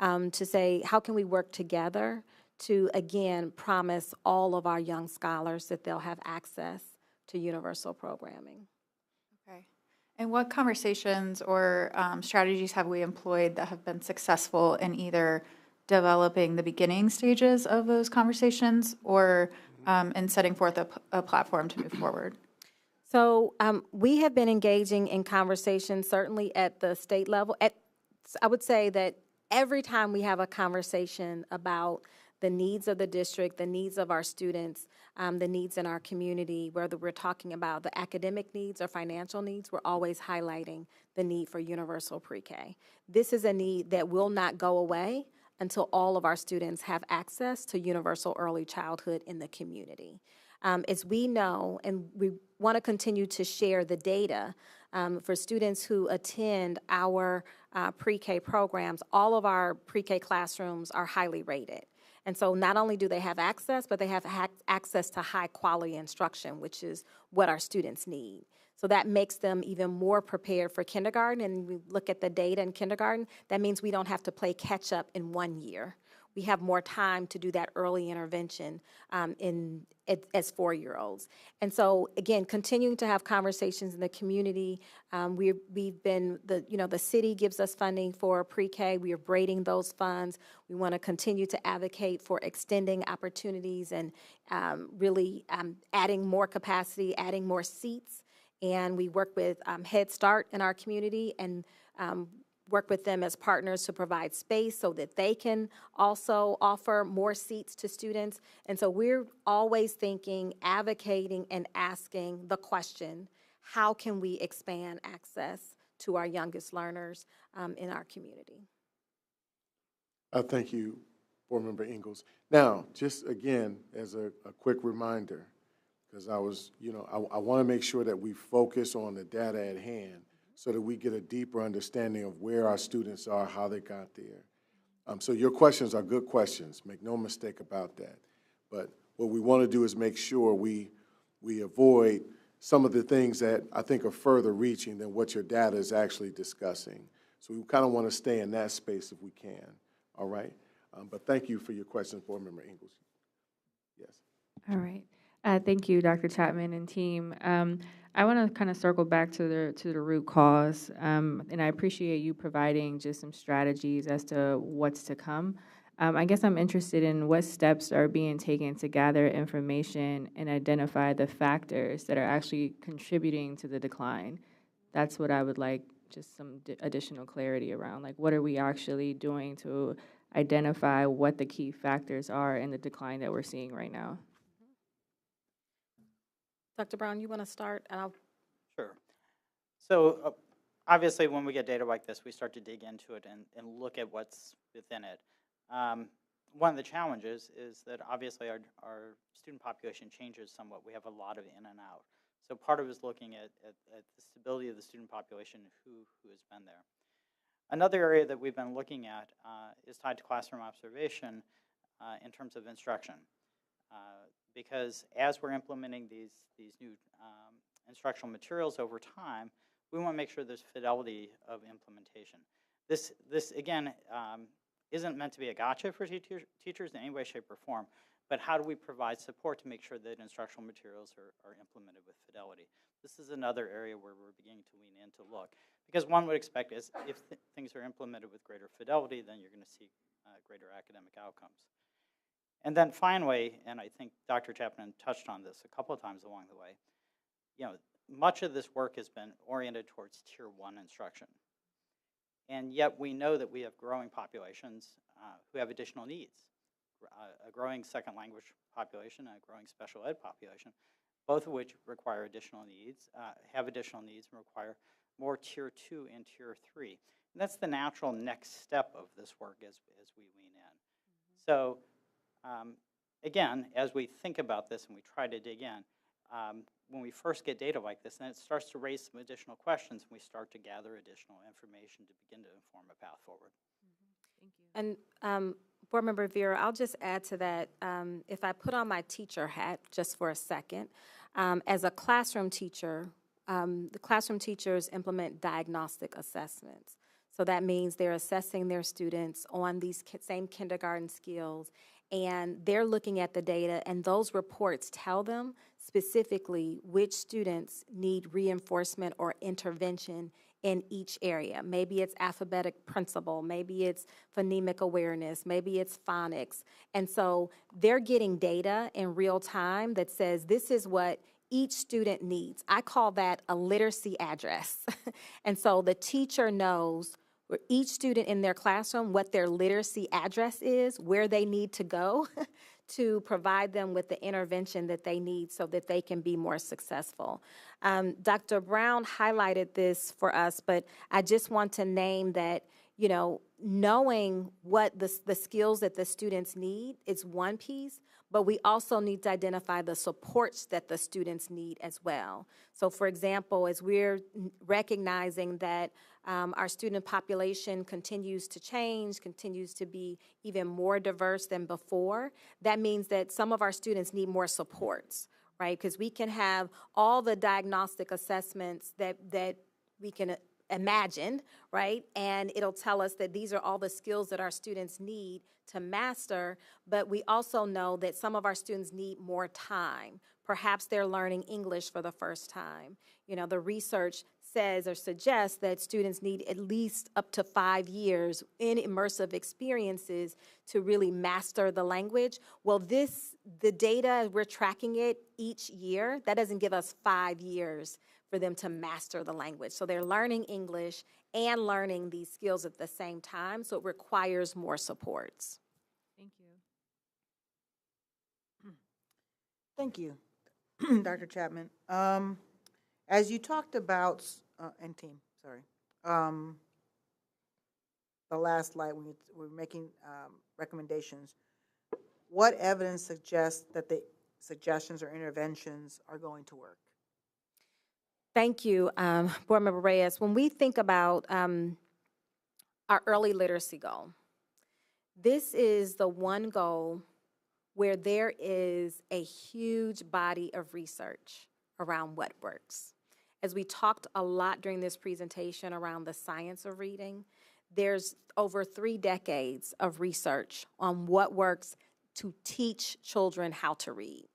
to say, how can we work together to, again, promise all of our young scholars that they'll have access to universal programming. Okay. And what conversations or strategies have we employed that have been successful in either developing the beginning stages of those conversations or in setting forth a platform to move forward? So we have been engaging in conversations, certainly at the state level. I would say that every time we have a conversation about the needs of the district, the needs of our students, the needs in our community, whether we're talking about the academic needs or financial needs, we're always highlighting the need for universal pre-K. This is a need that will not go away until all of our students have access to universal early childhood in the community. As we know, and we want to continue to share the data for students who attend our pre-K programs, all of our pre-K classrooms are highly rated. And so not only do they have access, but they have access to high quality instruction, which is what our students need. So that makes them even more prepared for kindergarten. And we look at the data in kindergarten, that means we don't have to play catch up in 1 year. We have more time to do that early intervention as 4-year-olds. And so, again, continuing to have conversations in the community. We've been, the city gives us funding for pre-K. We are braiding those funds. We want to continue to advocate for extending opportunities and really adding more capacity, adding more seats. And we work with Head Start in our community and work with them as partners to provide space so that they can also offer more seats to students. And so we're always thinking, advocating, and asking the question, how can we expand access to our youngest learners in our community? Thank you, Board Member Ingalls. Now, just again, as a quick reminder, because I want to make sure that we focus on the data at hand so that we get a deeper understanding of where our students are, how they got there. So your questions are good questions, make no mistake about that. But what we want to do is make sure we avoid some of the things that I think are further reaching than what your data is actually discussing. So we kind of want to stay in that space if we can, all right? But thank you for your questions, Board Member Ingalls. Yes. All right. Thank you, Dr. Chapman and team. I want to kind of circle back to the root cause, and I appreciate you providing just some strategies as to what's to come. I guess I'm interested in what steps are being taken to gather information and identify the factors that are actually contributing to the decline. That's what I would like just some additional clarity around. Like, what are we actually doing to identify what the key factors are in the decline that we're seeing right now? Dr. Brown, you want to start? And Sure. So obviously when we get data like this, we start to dig into it and look at what's within it. One of the challenges is that obviously our student population changes somewhat. We have a lot of in and out. So part of it is looking at the stability of the student population, who has been there. Another area that we've been looking at is tied to classroom observation in terms of instruction. Because as we're implementing these new instructional materials over time, we want to make sure there's fidelity of implementation. This again, isn't meant to be a gotcha for teachers in any way, shape, or form, but how do we provide support to make sure that instructional materials are implemented with fidelity? This is another area where we're beginning to lean in to look. Because one would expect is if things are implemented with greater fidelity, then you're going to see greater academic outcomes. And then finally, and I think Dr. Chapman touched on this a couple of times along the way, much of this work has been oriented towards Tier 1 instruction. And yet we know that we have growing populations who have additional needs, a growing second language population, a growing special ed population both of which require additional needs, have additional needs and require more Tier 2 and Tier 3. And that's the natural next step of this work as we lean in. So again, as we think about this and we try to dig in, when we first get data like this, then it starts to raise some additional questions, and we start to gather additional information to begin to inform a path forward. And Board Member Vera, I'll just add to that, if I put on my teacher hat just for a second, as a classroom teacher, the classroom teachers implement diagnostic assessments. So that means they're assessing their students on these same kindergarten skills, and they're looking at the data, and those reports tell them specifically which students need reinforcement or intervention in each area. Maybe it's alphabetic principle, maybe it's phonemic awareness, maybe it's phonics. And so they're getting data in real time that says this is what each student needs. I call that a literacy address. And so the teacher knows for each student in their classroom what their literacy address is, where they need to go to provide them with the intervention that they need so that they can be more successful. Dr. Brown highlighted this for us, but I just want to name that, you know, knowing what the skills that the students need is one piece, but we also need to identify the supports that the students need as well. So for example, as we're recognizing that our student population continues to change, continues to be even more diverse than before, that means that some of our students need more supports, right? Because we can have all the diagnostic assessments that we can imagine, right? And it'll tell us that these are all the skills that our students need to master, but we also know that some of our students need more time. Perhaps they're learning English for the first time. You know, the research says or suggests that students need at least up to 5 years in immersive experiences to really master the language. Well, the data, we're tracking it each year. That doesn't give us 5 years for them to master the language. So they're learning English and learning these skills at the same time, so it requires more supports. Thank you. Thank you, Dr. Chapman. As you talked about, and team, sorry, the last slide when you were making recommendations, what evidence suggests that the suggestions or interventions are going to work? Thank you, Board Member Reyes. When we think about our early literacy goal, this is the one goal where there is a huge body of research around what works. As we talked a lot during this presentation around the science of reading, there's over 3 decades of research on what works to teach children how to read.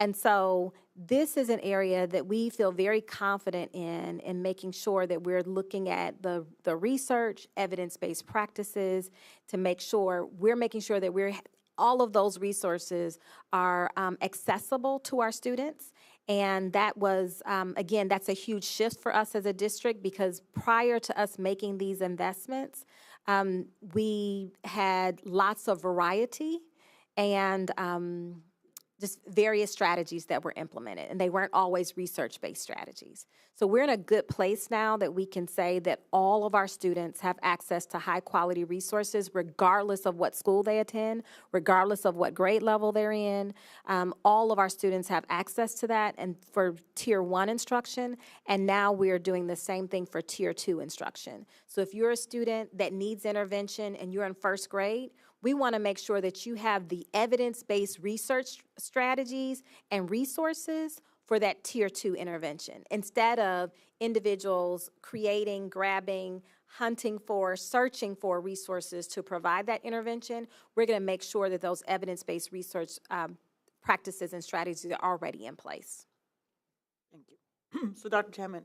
And so this is an area that we feel very confident in making sure that we're looking at the research, evidence-based practices to make sure we're making sure that all of those resources are accessible to our students. And that was, again, that's a huge shift for us as a district, because prior to us making these investments, we had lots of variety and just various strategies that were implemented, and they weren't always research-based strategies. So we're in a good place now that we can say that all of our students have access to high-quality resources regardless of what school they attend, regardless of what grade level they're in. All of our students have access to that, and for Tier 1 instruction, and now we're doing the same thing for Tier 2 instruction. So if you're a student that needs intervention and you're in first grade, we want to make sure that you have the evidence-based research strategies and resources for that Tier 2 intervention, instead of individuals creating, grabbing, hunting for, searching for resources to provide that intervention. We're going to make sure that those evidence-based research practices and strategies are already in place. Thank you. So, Dr. Chapman,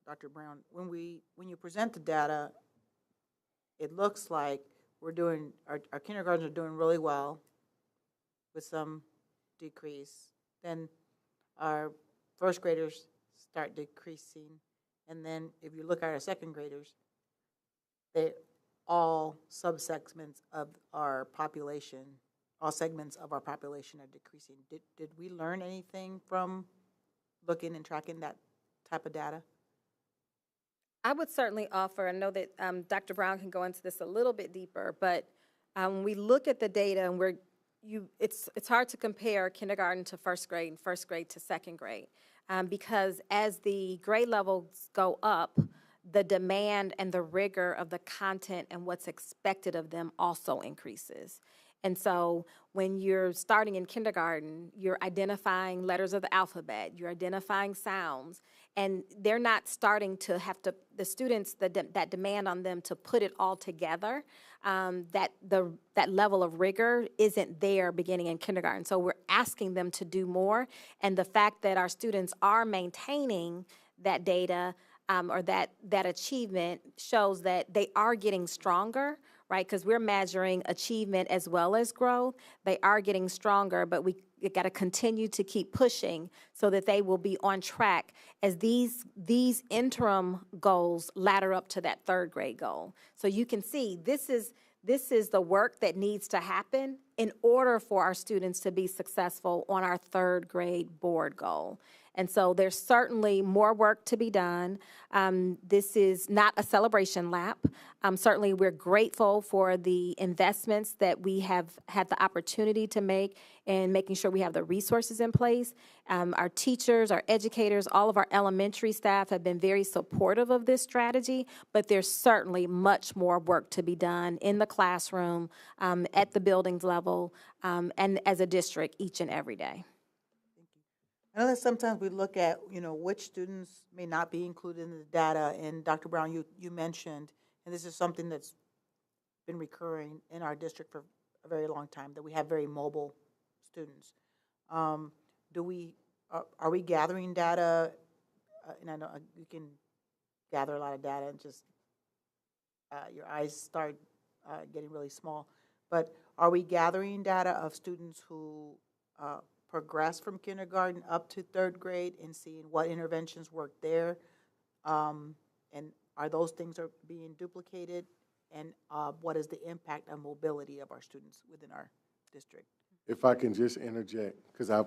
Dr. Brown, when you present the data, it looks like we're doing, our kindergartens are doing really well with some decrease. Then our first graders start decreasing. And then if you look at our second graders, all subsegments of our population all segments of our population are decreasing. Did we learn anything from looking and tracking that type of data? I would certainly offer, I know that Dr. Brown can go into this a little bit deeper, but when we look at the data and it's hard to compare kindergarten to first grade and first grade to second grade because as the grade levels go up, the demand and the rigor of the content and what's expected of them also increases. And so when you're starting in kindergarten, you're identifying letters of the alphabet, you're identifying sounds, and they're not starting to have to, the students, that demand on them to put it all together, that level of rigor isn't there beginning in kindergarten. So we're asking them to do more, and the fact that our students are maintaining that data or that achievement shows that they are getting stronger, right? Because we're measuring achievement as well as growth. They are getting stronger, but we got to continue to keep pushing so that they will be on track as these interim goals ladder up to that third grade goal. So you can see this is the work that needs to happen in order for our students to be successful on our third grade board goal. And so there's certainly more work to be done. This is not a celebration lap. Certainly we're grateful for the investments that we have had the opportunity to make in making sure we have the resources in place. Our teachers, our educators, all of our elementary staff have been very supportive of this strategy, but there's certainly much more work to be done in the classroom, at the buildings level, and as a district each and every day. I know that sometimes we look at, which students may not be included in the data, and Dr. Brown, you mentioned, and this is something that's been recurring in our district for a very long time, that we have very mobile students. Are we gathering data, and I know you can gather a lot of data and just, your eyes start getting really small, but are we gathering data of students who progress from kindergarten up to third grade and seeing what interventions work there, and are those things are being duplicated, and what is the impact on mobility of our students within our district? If I can just interject, because I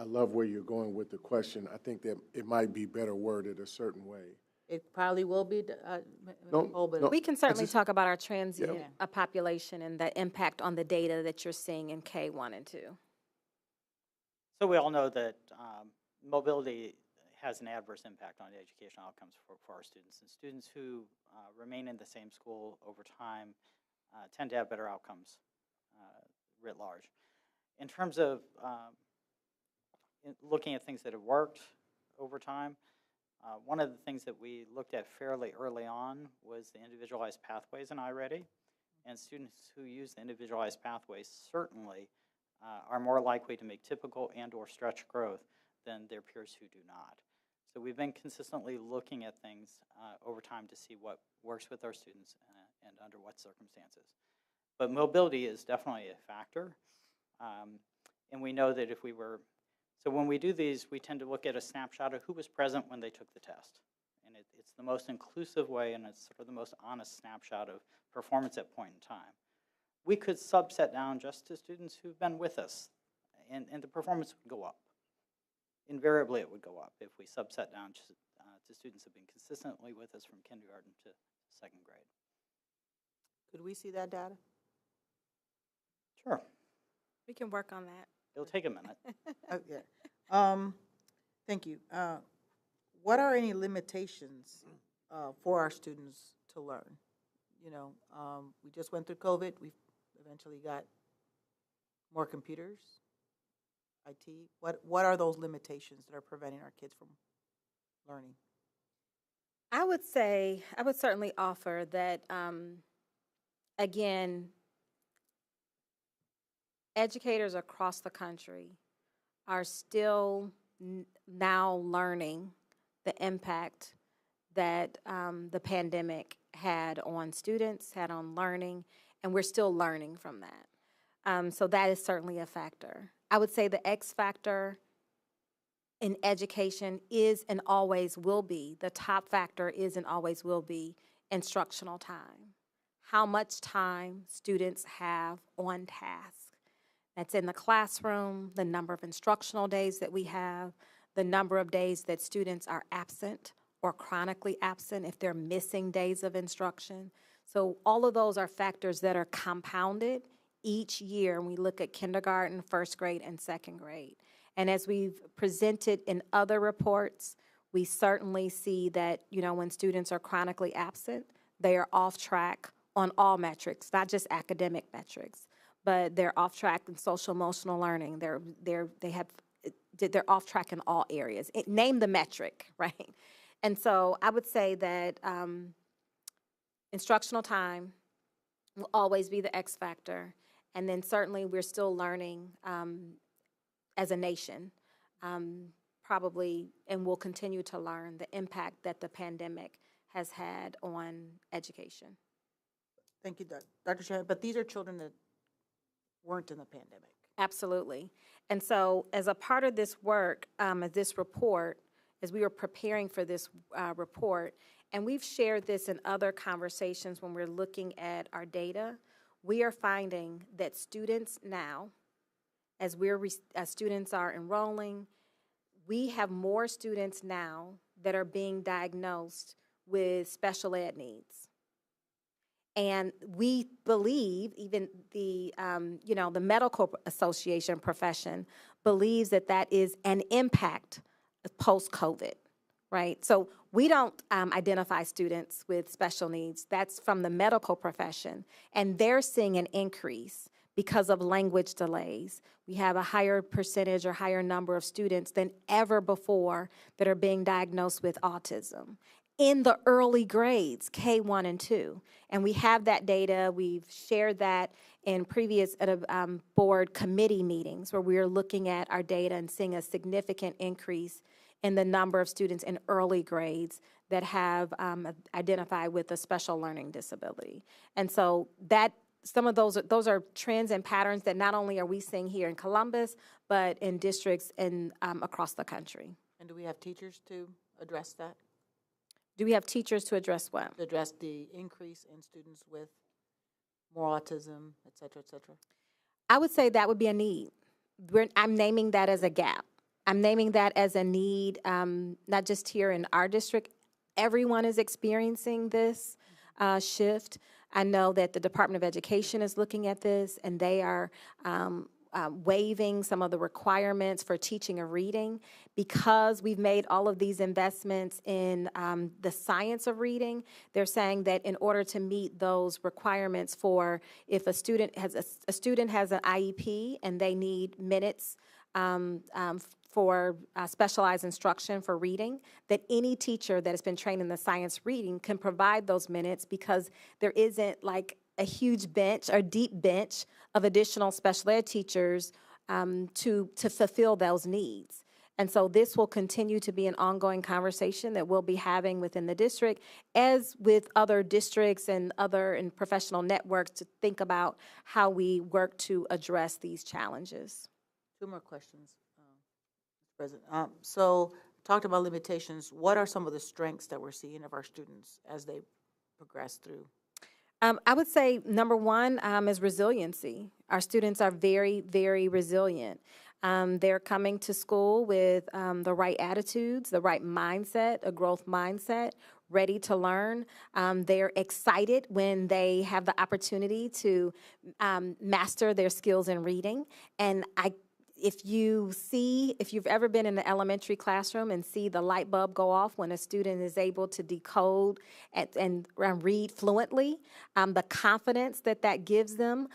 love where you're going with the question. I think that it might be better worded a certain way. It probably will be. We can certainly talk about our transient population and the impact on the data that you're seeing in K1 and 2. So we all know that mobility has an adverse impact on the educational outcomes for our students. And students who remain in the same school over time tend to have better outcomes writ large. In terms of looking at things that have worked over time, one of the things that we looked at fairly early on was the individualized pathways in iReady. And students who use the individualized pathways certainly are more likely to make typical and or stretch growth than their peers who do not. So we've been consistently looking at things over time to see what works with our students and under what circumstances. But mobility is definitely a factor. And we know that if we were, so when we do these, we tend to look at a snapshot of who was present when they took the test. And it's the most inclusive way, and it's sort of the most honest snapshot of performance at point in time. We could subset down just to students who've been with us, and the performance would go up. Invariably, it would go up if we subset down to students who have been consistently with us from kindergarten to second grade. Could we see that data? Sure. We can work on that. It'll take a minute. Okay. Thank you. What are any limitations for our students to learn? We just went through COVID. We eventually got more computers, IT. What are those limitations that are preventing our kids from learning? I would certainly offer that, again, educators across the country are still now learning the impact that the pandemic had on students, had on learning, and we're still learning from that. So that is certainly a factor. I would say the X factor in education is and always will be, the top factor is and always will be instructional time. How much time students have on task. that's in the classroom, the number of instructional days that we have, the number of days that students are absent or chronically absent if they're missing days of instruction. So all of those are factors that are compounded each year when we look at kindergarten, first grade, and second grade. And as we've presented in other reports, we certainly see that, when students are chronically absent, they are off track on all metrics, not just academic metrics, but they're off track in social emotional learning. They're off track in all areas. Name the metric, right? And so I would say that instructional time will always be the X factor. And then certainly we're still learning as a nation, probably, and will continue to learn the impact that the pandemic has had on education. Thank you, Dr. Shahid. But these are children that weren't in the pandemic. Absolutely. And so as a part of this work, this report, as we were preparing for this report, and we've shared this in other conversations when we're looking at our data, we are finding that students now, as students are enrolling, we have more students now that are being diagnosed with special ed needs. And we believe, even the medical association profession believes that is an impact post-COVID, right? So we don't identify students with special needs. That's from the medical profession. And they're seeing an increase because of language delays. We have a higher percentage or higher number of students than ever before that are being diagnosed with autism in the early grades, K1 and 2. And we have that data. We've shared that in previous board committee meetings where we're looking at our data and seeing a significant increase in the number of students in early grades that have identified with a special learning disability. And so some of those are trends and patterns that not only are we seeing here in Columbus, but in districts across the country. And do we have teachers to address that? Do we have teachers to address what? To address the increase in students with more autism, et cetera, et cetera? I would say that would be a need. I'm naming that as a gap. I'm naming that as a need, not just here in our district. Everyone is experiencing this shift. I know that the Department of Education is looking at this, and they are waiving some of the requirements for teaching of reading because we've made all of these investments in the science of reading. They're saying that in order to meet those requirements for if a student has an IEP and they need minutes for specialized instruction for reading, that any teacher that has been trained in the science reading can provide those minutes because there isn't like a huge bench or deep bench of additional special ed teachers to fulfill those needs. And so this will continue to be an ongoing conversation that we'll be having within the district, as with other districts and professional networks, to think about how we work to address these challenges. Two more questions, Mr. President. So talked about limitations. What are some of the strengths that we're seeing of our students as they progress through? I would say number one is resiliency. Our students are very, very resilient. They're coming to school with the right attitudes, the right mindset, a growth mindset, ready to learn. They're excited when they have the opportunity to master their skills in reading. And if you've ever been in the elementary classroom and see the light bulb go off when a student is able to decode and read fluently, the confidence that gives them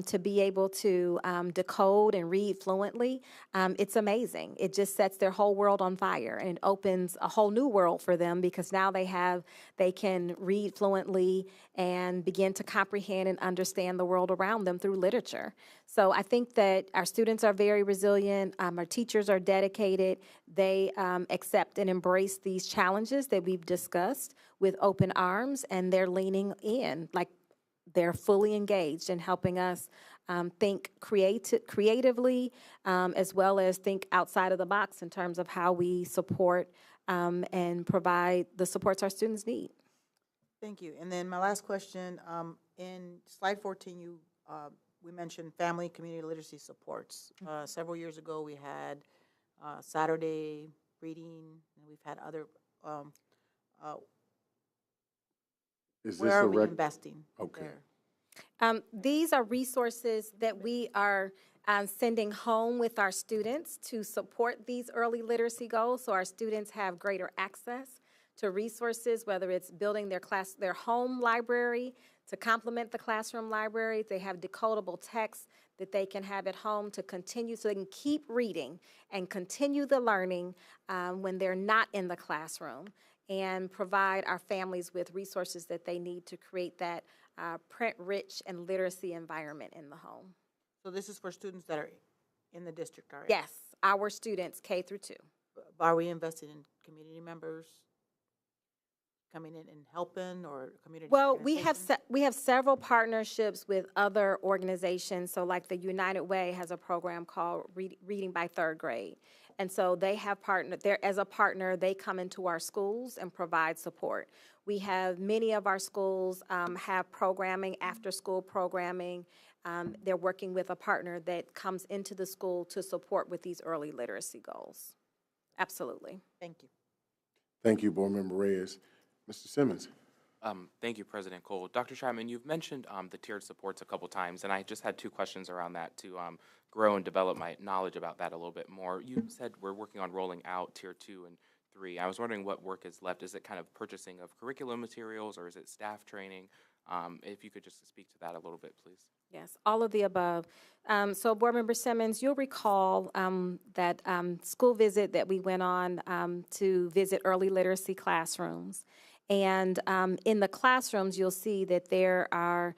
to be able to decode and read fluently, it's amazing. It just sets their whole world on fire and opens a whole new world for them because now they can read fluently and begin to comprehend and understand the world around them through literature. So I think that our students are very resilient. Our teachers are dedicated. They accept and embrace these challenges that we've discussed with open arms, and they're leaning in, like they're fully engaged in helping us think creatively as well as think outside of the box in terms of how we support and provide the supports our students need. Thank you. And then my last question, in slide 14, you we mentioned family community literacy supports. Several years ago, we had Saturday reading, and we've had other. Is this Where are a we investing? Okay. There? These are resources that we are sending home with our students to support these early literacy goals, so our students have greater access to resources, whether it's building their home library to complement the classroom library. They have decodable text that they can have at home to continue, so they can keep reading and continue the learning when they're not in the classroom, and provide our families with resources that they need to create that print-rich and literacy environment in the home. So this is for students that are in the district already? Yes, our students K through 2. Are we investing in community members coming in and helping, or community? Well, we have several partnerships with other organizations. So like the United Way has a program called Reading by Third Grade. And so they have partnered, as a partner, they come into our schools and provide support. We have many of our schools have programming, after school programming. They're working with a partner that comes into the school to support with these early literacy goals. Absolutely. Thank you. Thank you, Board Member Reyes. Mr. Simmons. Thank you, President Cole. Dr. Chapman, you've mentioned the tiered supports a couple times, and I just had 2 questions around that to grow and develop my knowledge about that a little bit more. You said we're working on rolling out Tier 2 and 3. I was wondering what work is left. Is it kind of purchasing of curriculum materials, or is it staff training? If you could just speak to that a little bit, please. Yes, all of the above. So Board Member Simmons, you'll recall that school visit that we went on to visit early literacy classrooms. And in the classrooms, you'll see that there are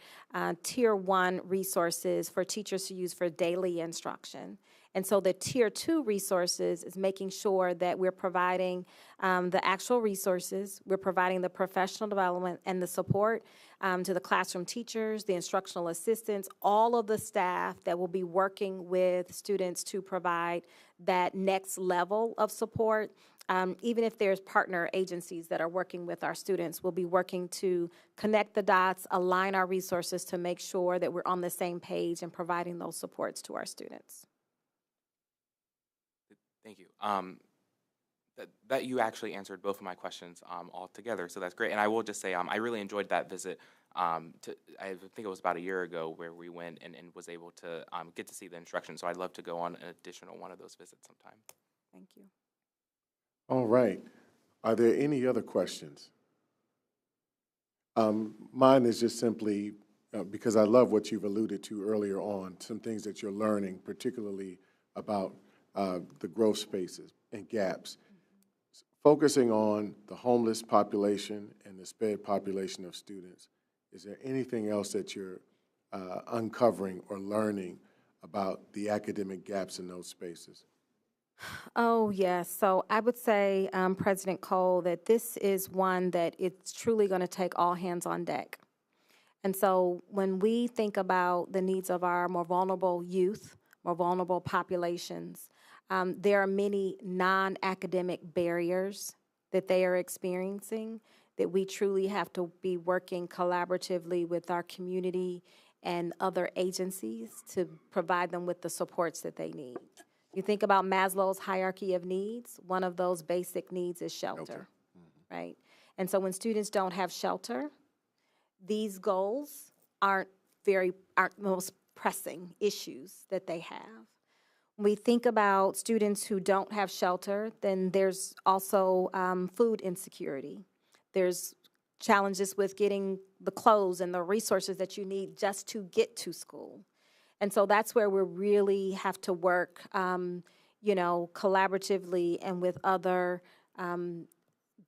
Tier 1 resources for teachers to use for daily instruction. And so the Tier 2 resources is making sure that we're providing the actual resources, we're providing the professional development and the support to the classroom teachers, the instructional assistants, all of the staff that will be working with students to provide that next level of support. Even if there's partner agencies that are working with our students, we'll be working to connect the dots, align our resources to make sure that we're on the same page and providing those supports to our students. Thank you. That you actually answered both of my questions altogether, so that's great. And I will just say I really enjoyed that visit. I think it was about a year ago where we went and was able to get to see the instruction. So I'd love to go on an additional one of those visits sometime. Thank you. All right. Are there any other questions? Mine is just simply because I love what you've alluded to earlier on, some things that you're learning, particularly about the growth spaces and gaps. Focusing on the homeless population and the SPED population of students, is there anything else that you're uncovering or learning about the academic gaps in those spaces? Oh, yes. So I would say, President Cole, that this is one that it's truly going to take all hands on deck. And so when we think about the needs of our more vulnerable youth, more vulnerable populations, there are many non-academic barriers that they are experiencing that we truly have to be working collaboratively with our community and other agencies to provide them with the supports that they need. You think about Maslow's hierarchy of needs, one of those basic needs is shelter, right? And so when students don't have shelter, these goals aren't the most pressing issues that they have. When we think about students who don't have shelter, then there's also food insecurity. There's challenges with getting the clothes and the resources that you need just to get to school. And so that's where we really have to work, collaboratively and with other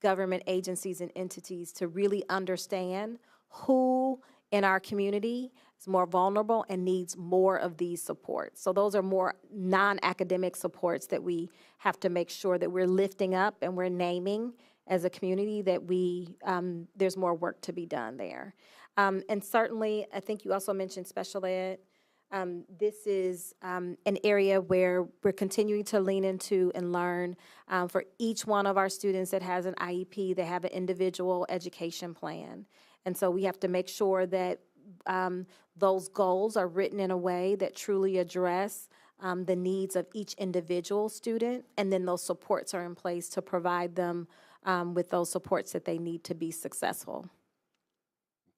government agencies and entities to really understand who in our community is more vulnerable and needs more of these supports. So those are more non-academic supports that we have to make sure that we're lifting up and we're naming as a community that there's more work to be done there. And certainly, I think you also mentioned special ed. This is an area where we're continuing to lean into and learn. For each one of our students that has an IEP, they have an individual education plan. And so we have to make sure that those goals are written in a way that truly address the needs of each individual student, and then those supports are in place to provide them with those supports that they need to be successful.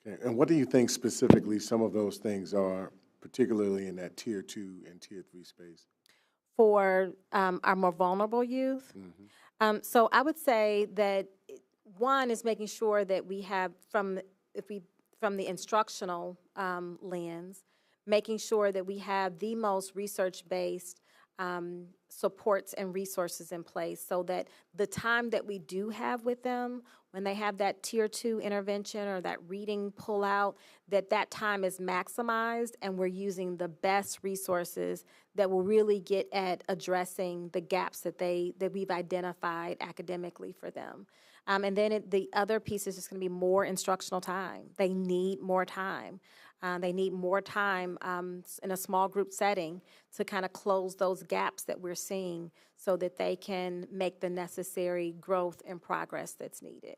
Okay. And what do you think specifically some of those things are, particularly in that Tier 2 and Tier 3 space? For our more vulnerable youth? So I would say that one is making sure that we have, from the instructional lens, making sure that we have the most research-based supports and resources in place so that the time that we do have with them, when they have that Tier 2 intervention or that reading pullout, that time is maximized and we're using the best resources that will really get at addressing the gaps that we've identified academically for them. And then the other piece is just going to be more instructional time. They need more time. They need more time in a small group setting to kind of close those gaps that we're seeing so that they can make the necessary growth and progress that's needed.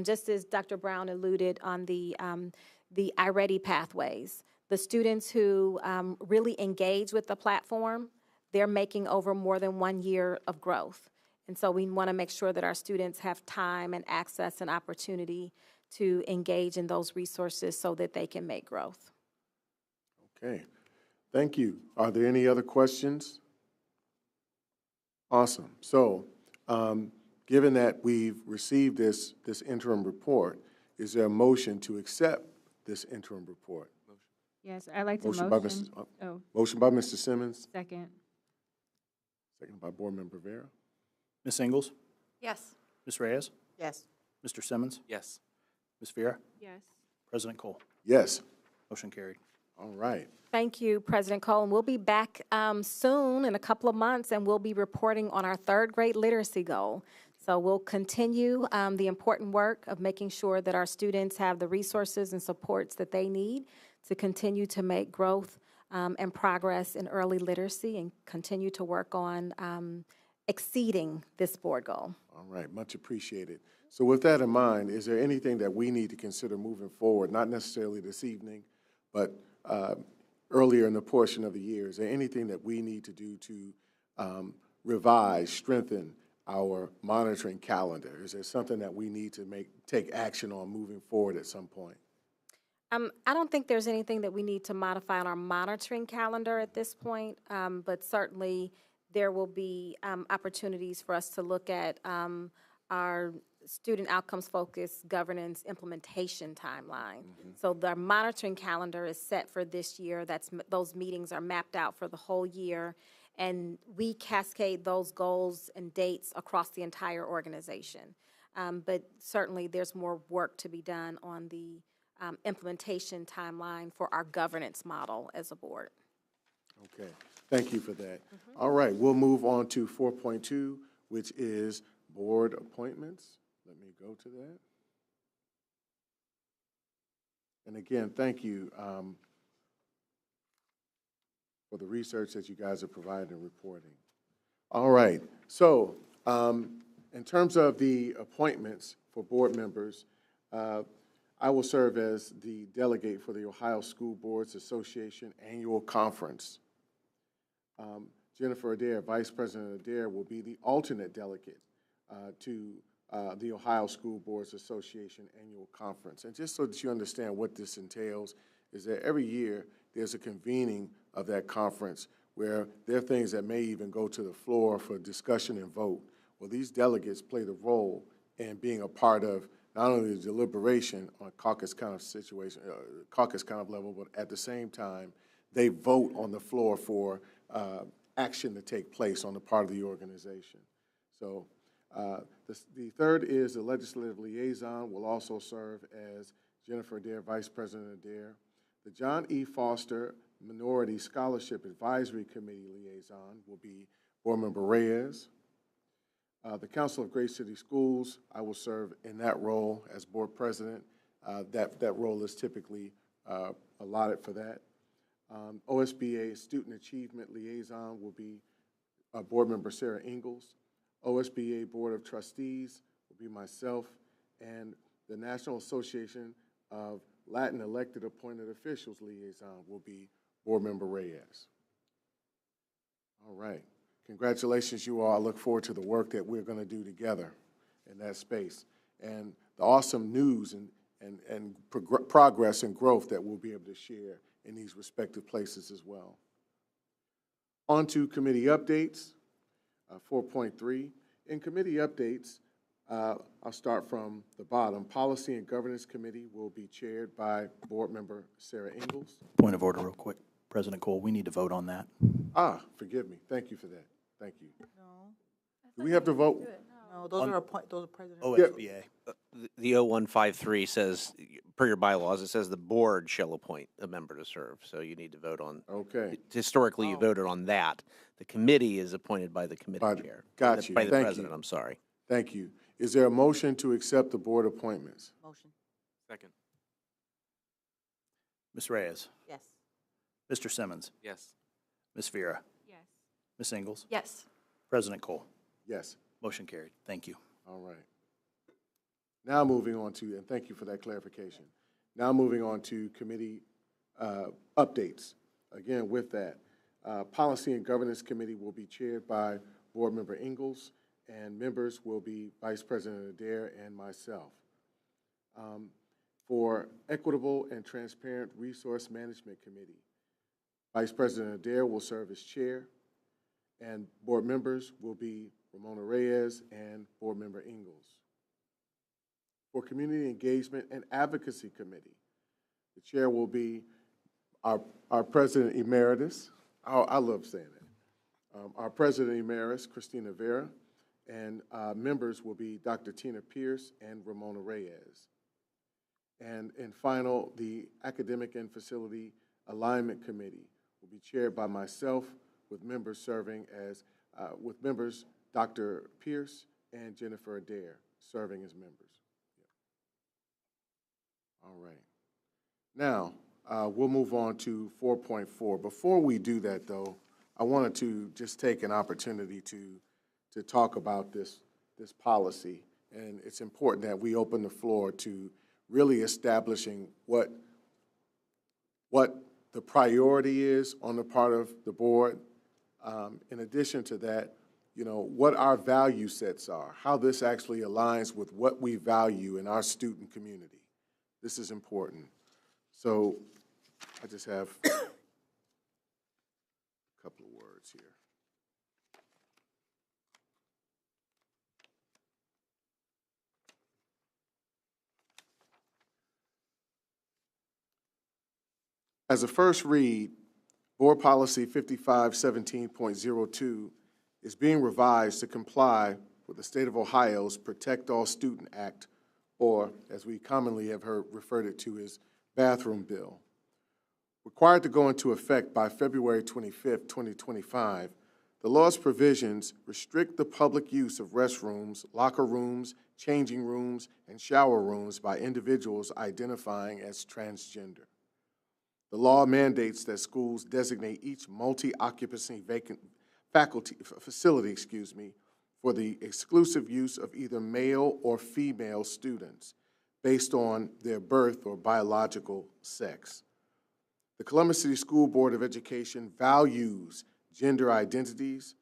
Just as Dr. Brown alluded on the iReady pathways, the students who really engage with the platform, they're making over more than 1 year of growth. And so we want to make sure that our students have time and access and opportunity to engage in those resources so that they can make growth. Okay, thank you. Are there any other questions? Awesome. So, given that we've received this interim report, is there a motion to accept this interim report? Yes, I'd like to Motion by Mr. Simmons. Second. Second by Board Member Vera. Ms. Ingles? Yes. Ms. Reyes? Yes. Mr. Simmons? Yes. Ms. Vera? Yes. President Cole? Yes. Motion carried. All right. Thank you, President Cole. And we'll be back soon in a couple of months, and we'll be reporting on our third grade literacy goal. So we'll continue the important work of making sure that our students have the resources and supports that they need to continue to make growth and progress in early literacy and continue to work on exceeding this board goal. All right, much appreciated. So with that in mind, is there anything that we need to consider moving forward, not necessarily this evening, but earlier in the portion of the year? Is there anything that we need to do to revise, strengthen our monitoring calendar? Is there something that we need to take action on moving forward at some point? I don't think there's anything that we need to modify on our monitoring calendar at this point, but certainly there will be opportunities for us to look at our student outcomes focused governance implementation timeline. So the monitoring calendar is set for this year. Those meetings are mapped out for the whole year, and we cascade those goals and dates across the entire organization. But certainly there's more work to be done on the implementation timeline for our governance model as a board. Okay, thank you for that. All right, we'll move on to 4.2, which is board appointments. Let me go to that. And again, thank you for the research that you guys are providing and reporting. All right, so in terms of the appointments for board members, I will serve as the delegate for the Ohio School Boards Association Annual Conference. Jennifer Adair, Vice President Adair, will be the alternate delegate to the Ohio School Boards Association Annual Conference. And just so that you understand what this entails, is that every year there's a convening of that conference where there are things that may even go to the floor for discussion and vote. Well, these delegates play the role in being a part of not only the deliberation on caucus kind of situation, caucus kind of level, but at the same time, they vote on the floor for action to take place on the part of the organization. So the third is the legislative liaison will also serve as Jennifer Adair, Vice President Adair. The John E. Foster Minority Scholarship Advisory Committee liaison will be Board Member Reyes. The Council of Great City Schools, I will serve in that role as board president. That role is typically allotted for that. OSBA Student Achievement Liaison will be Board Member Sarah Ingles. OSBA Board of Trustees will be myself, and the National Association of Latin elected appointed officials liaison will be Board Member Reyes. All right. Congratulations, you all. I look forward to the work that we're going to do together in that space and the awesome news and progress and growth that we'll be able to share in these respective places as well. On to committee updates, 4.3. In committee updates, I'll start from the bottom. Policy and Governance Committee will be chaired by Board Member Sarah Ingalls. Point of order real quick. President Cole, we need to vote on that. Forgive me. Thank you for that. Thank you. No. Do we have to vote? No, those are president. OSBA. The 0153 says, per your bylaws, it says the board shall appoint a member to serve. So you need to vote on. Okay. Historically, you voted on that. The committee is appointed by the committee chair. Got you. By the Thank president, you. I'm sorry. Thank you. Is there a motion to accept the board appointments? Motion. Second. Ms. Reyes. Yes. Mr. Simmons. Yes. Ms. Vera. Yes. Ms. Ingalls. Yes. President Cole. Yes. Motion carried. Thank you. All right. Now moving on to, and thank you for that clarification. Now moving on to committee updates. Again, with that, Policy and Governance Committee will be chaired by Board Member Ingalls, and members will be Vice President Adair and myself. For Equitable and Transparent Resource Management Committee, Vice President Adair will serve as chair, and board members will be Ramona Reyes and Board Member Ingalls. For Community Engagement and Advocacy Committee, the chair will be our President Emeritus. I love saying that. Our President Emeritus, Christina Vera, and members will be Dr. Tina Pierce and Ramona Reyes. And in final, the Academic and Facility Alignment Committee will be chaired by myself, with members serving as, Dr. Pierce and Jennifer Adair serving as members. Yeah. All right. Now, we'll move on to 4.4. Before we do that, though, I wanted to just take an opportunity to talk about this policy, and it's important that we open the floor to really establishing what the priority is on the part of the board. In addition to that, what our value sets are, how this actually aligns with what we value in our student community. This is important. So I just have a couple of words here. As a first read, Board Policy 5517.02 is being revised to comply with the State of Ohio's Protect All Student Act, or as we commonly have referred to as Bathroom Bill. Required to go into effect by February 25, 2025, the law's provisions restrict the public use of restrooms, locker rooms, changing rooms, and shower rooms by individuals identifying as transgender. The law mandates that schools designate each multi-occupancy facility for the exclusive use of either male or female students based on their birth or biological sex. The Columbus City School Board of Education values gender identities,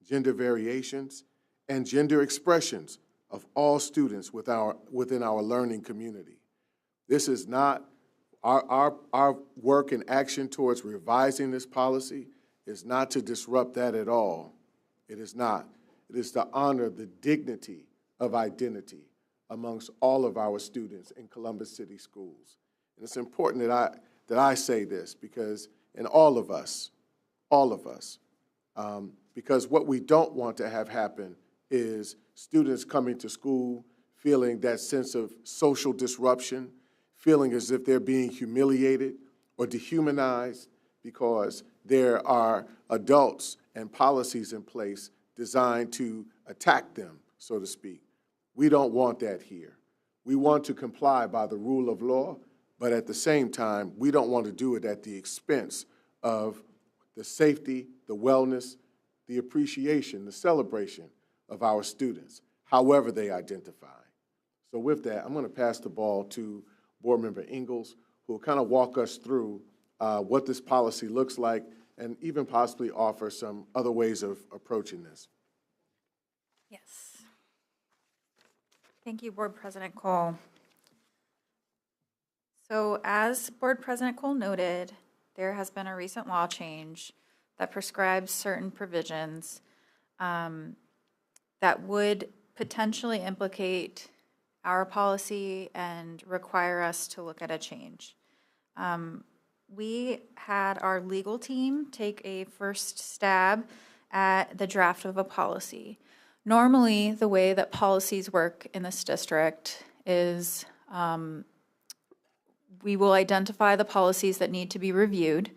gender variations, and gender expressions of all students within our learning community. This is not our work and action towards revising this policy is not to disrupt that at all. It is not. It is to honor the dignity of identity amongst all of our students in Columbus City schools. And it's important that I say this because in all of us, because what we don't want to have happen is students coming to school feeling that sense of social disruption, feeling as if they're being humiliated or dehumanized because there are adults and policies in place designed to attack them, so to speak. We don't want that here. We want to comply by the rule of law, but at the same time, we don't want to do it at the expense of the safety, the wellness, the appreciation, the celebration of our students, however they identify. So with that, I'm going to pass the ball to Board Member Ingalls, who will kind of walk us through what this policy looks like and even possibly offer some other ways of approaching this. Yes. Thank you, Board President Cole. So as Board President Cole noted, there has been a recent law change that prescribes certain provisions that would potentially implicate our policy and require us to look at a change. We had our legal team take a first stab at the draft of a policy. Normally, the way that policies work in this district is we will identify the policies that need to be reviewed,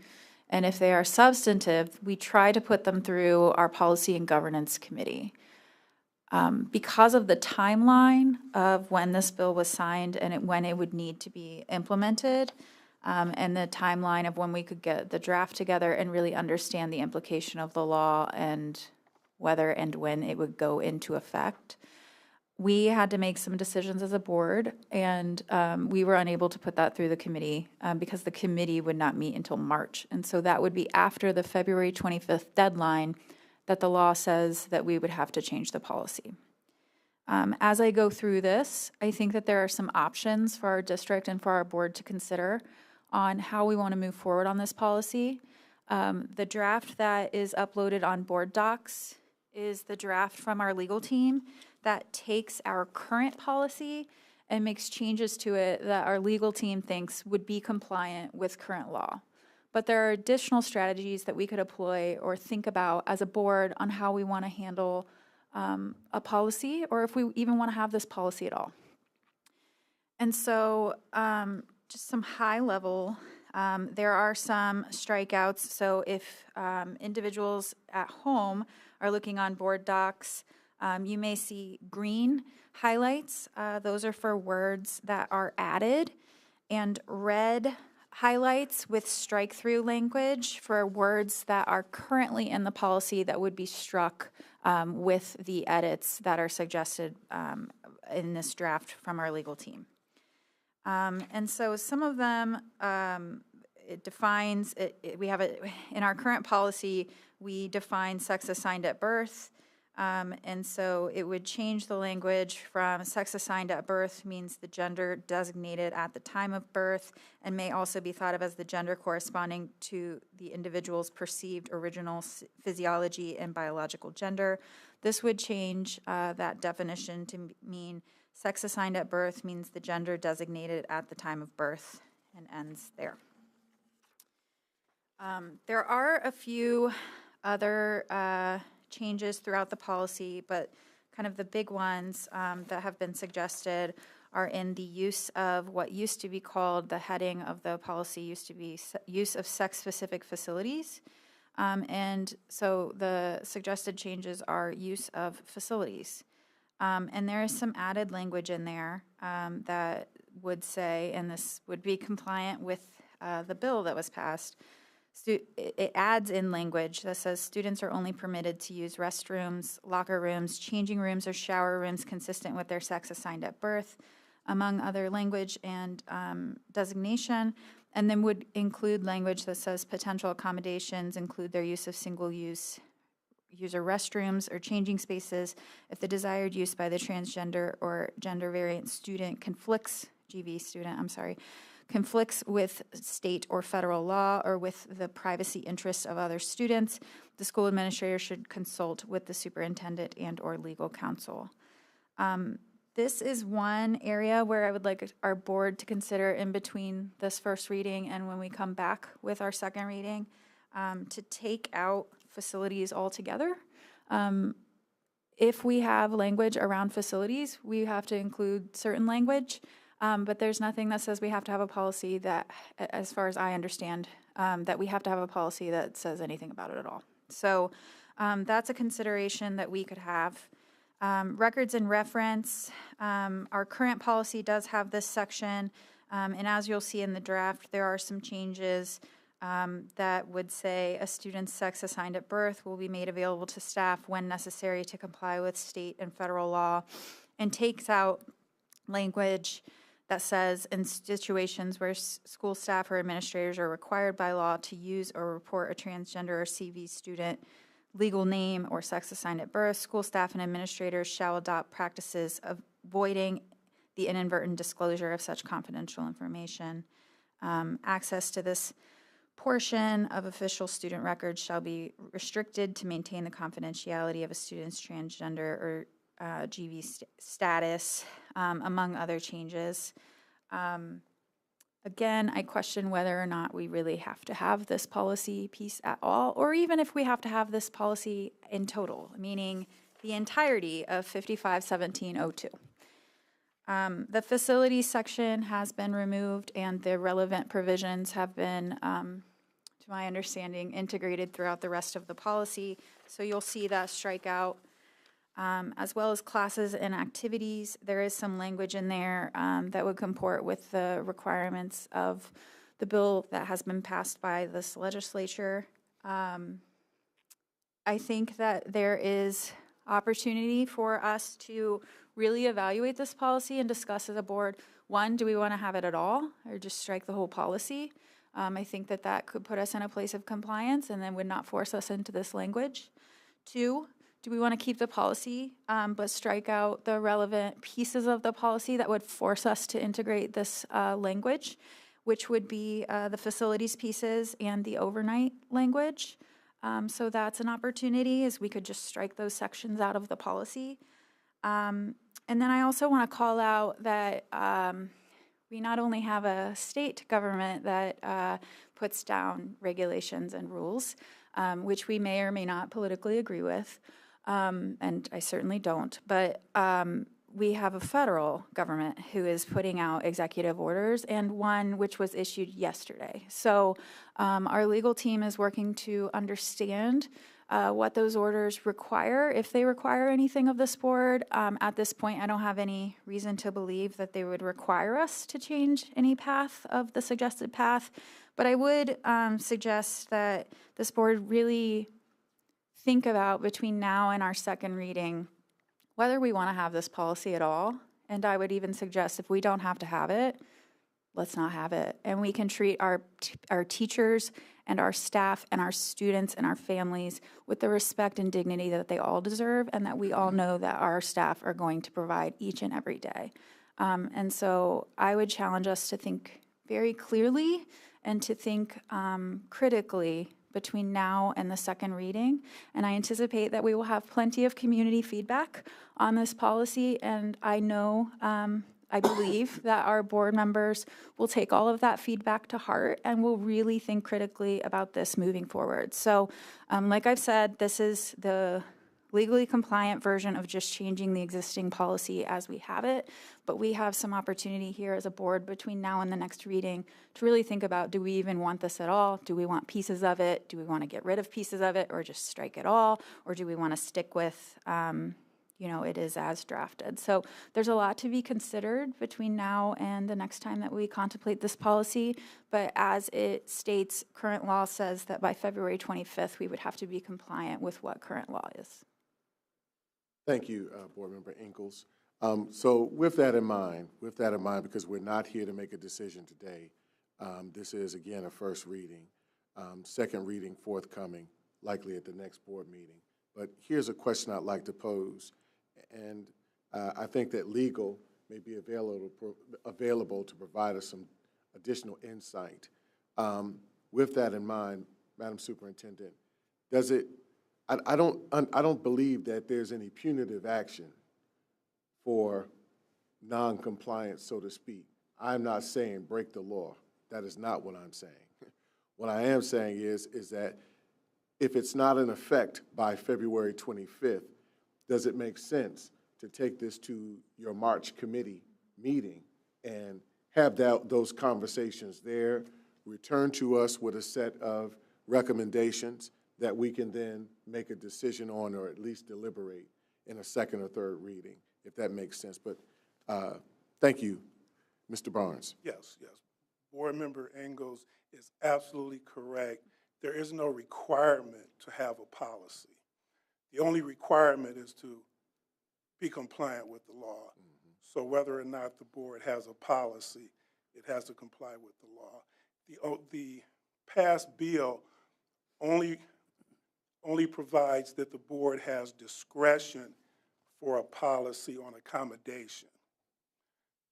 and if they are substantive, we try to put them through our Policy and Governance Committee. Because of the timeline of when this bill was signed and when it would need to be implemented, and the timeline of when we could get the draft together and really understand the implication of the law and whether and when it would go into effect, we had to make some decisions as a board, and we were unable to put that through the committee because the committee would not meet until March. And so that would be after the February 25th deadline that the law says that we would have to change the policy. As I go through this, I think that there are some options for our district and for our board to consider on how we want to move forward on this policy. The draft that is uploaded on board docs is the draft from our legal team that takes our current policy and makes changes to it that our legal team thinks would be compliant with current law. But there are additional strategies that we could employ or think about as a board on how we want to handle a policy, or if we even want to have this policy at all. And so just some high level, there are some strikeouts. So if individuals at home are looking on board docs, you may see green highlights. Those are for words that are added, and red highlights with strike-through language for words that are currently in the policy that would be struck with the edits that are suggested in this draft from our legal team. And so some of them, it defines, we have it in our current policy, we define sex assigned at birth. And so it would change the language from sex assigned at birth means the gender designated at the time of birth and may also be thought of as the gender corresponding to the individual's perceived original physiology and biological gender. This would change that definition to mean sex assigned at birth means the gender designated at the time of birth and ends there. There are a few other changes throughout the policy, but kind of the big ones that have been suggested are in the use of what used to be called, the heading of the policy used to be use of sex-specific facilities. And so the suggested changes are use of facilities. And there is some added language in there that would say, and this would be compliant with the bill that was passed, it adds in language that says students are only permitted to use restrooms, locker rooms, changing rooms, or shower rooms consistent with their sex assigned at birth, among other language and designation, and then would include language that says potential accommodations include their use of single-use user restrooms or changing spaces if the desired use by the transgender or gender variant student conflicts with state or federal law or with the privacy interests of other students. The school administrator should consult with the superintendent and or legal counsel. This is one area where I would like our board to consider in between this first reading and when we come back with our second reading to take out facilities altogether. If we have language around facilities, we have to include certain language. But there's nothing that says we have to have a policy that, as far as I understand, that we have to have a policy that says anything about it at all. So that's a consideration that we could have. Records and reference, our current policy does have this section, and as you'll see in the draft, there are some changes that would say a student's sex assigned at birth will be made available to staff when necessary to comply with state and federal law, and takes out language that says in situations where school staff or administrators are required by law to use or report a transgender or CV student legal name or sex assigned at birth, school staff and administrators shall adopt practices avoiding the inadvertent disclosure of such confidential information. Access to this portion of official student records shall be restricted to maintain the confidentiality of a student's transgender or GV status, among other changes. Again, I question whether or not we really have to have this policy piece at all, or even if we have to have this policy in total, meaning the entirety of 551702. The facilities section has been removed and the relevant provisions have been, to my understanding, integrated throughout the rest of the policy. So you'll see that strikeout, as well as classes and activities. There is some language in there that would comport with the requirements of the bill that has been passed by this legislature. I think that there is opportunity for us to really evaluate this policy and discuss as a board, one, do we want to have it at all or just strike the whole policy? I think that that could put us in a place of compliance and then would not force us into this language. Two, do we want to keep the policy but strike out the relevant pieces of the policy that would force us to integrate this language, which would be the facilities pieces and the overnight language. So that's an opportunity, is we could just strike those sections out of the policy. And then I also want to call out that we not only have a state government that puts down regulations and rules, which we may or may not politically agree with, and I certainly don't, but we have a federal government who is putting out executive orders, and one which was issued yesterday. So our legal team is working to understand what those orders require, if they require anything of this board. At this point, I don't have any reason to believe that they would require us to change any path of the suggested path, but I would suggest that this board really think about, between now and our second reading, whether we want to have this policy at all. And I would even suggest, if we don't have to have it, let's not have it. And we can treat our teachers and our staff and our students and our families with the respect and dignity that they all deserve, and that we all know that our staff are going to provide each and every day. And so I would challenge us to think very clearly and to think critically between now and the second reading. And I anticipate that we will have plenty of community feedback on this policy, and I know, I believe that our board members will take all of that feedback to heart and will really think critically about this moving forward. So like I've said, this is the legally compliant version of just changing the existing policy as we have it, but we have some opportunity here as a board between now and the next reading to really think about, do we even want this at all? Do we want pieces of it? Do we want to get rid of pieces of it or just strike it all? Or do we want to stick with, it is as drafted? So there's a lot to be considered between now and the next time that we contemplate this policy, but as it states, current law says that by February 25th, we would have to be compliant with what current law is. Thank you, Board Member Ingalls. So with that in mind, because we're not here to make a decision today, this is, again, a first reading, second reading forthcoming, likely at the next board meeting. But here's a question I'd like to pose, and I think that legal may be available to provide us some additional insight. With that in mind, Madam Superintendent, does it, I don't believe that there's any punitive action for non-compliance, so to speak. I'm not saying break the law. That is not what I'm saying. What I am saying is that if it's not in effect by February 25th, does it make sense to take this to your March committee meeting and have those conversations there, return to us with a set of recommendations that we can then make a decision on, or at least deliberate in a second or third reading, if that makes sense. But thank you, Mr. Barnes. Yes. Board Member Ingalls is absolutely correct. There is no requirement to have a policy. The only requirement is to be compliant with the law. So whether or not the board has a policy, it has to comply with the law. The past bill only provides that the board has discretion for a policy on accommodation.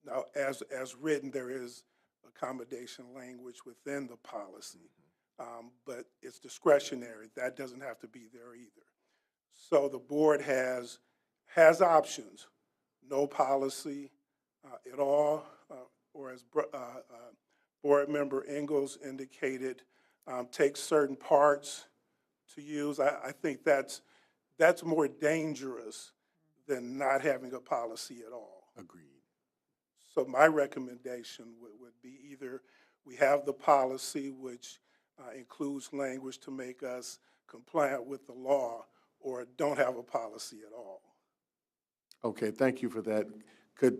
Now, as written, there is accommodation language within the policy, but it's discretionary. That doesn't have to be there either. So the board has options: no policy at all, or as board member Ingalls indicated, take certain parts to use. I think that's more dangerous than not having a policy at all. Agreed. So my recommendation would be either we have the policy, which includes language to make us compliant with the law, or don't have a policy at all. Okay, thank you for that. Could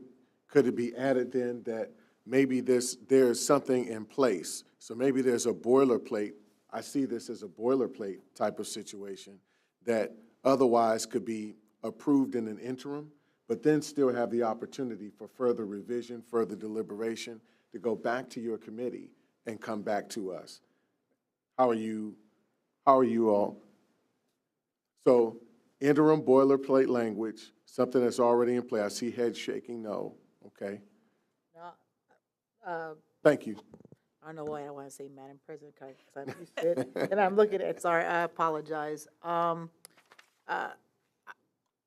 it be added then that maybe there's something in place? So maybe there's a boilerplate. I see this as a boilerplate type of situation that otherwise could be approved in an interim, but then still have the opportunity for further revision, further deliberation, to go back to your committee and come back to us. How are you all? So interim boilerplate language, something that's already in play. I see heads shaking no. Okay. No, Thank you. I don't know why I want to say Madam President, because I'm used to it. And I'm looking at, sorry, I apologize.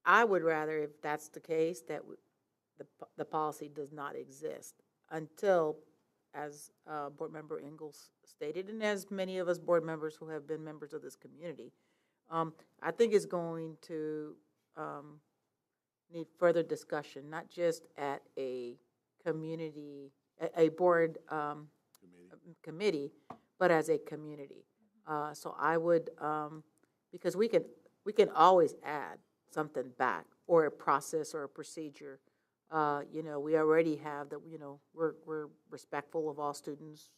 I would rather, if that's the case, that the policy does not exist until, as Board Member Ingalls stated, and as many of us board members who have been members of this community, I think it's going to need further discussion, not just at a board committee, but as a community. So I would, because we can always add something back, or a process or a procedure. We already have that. We're respectful of all students.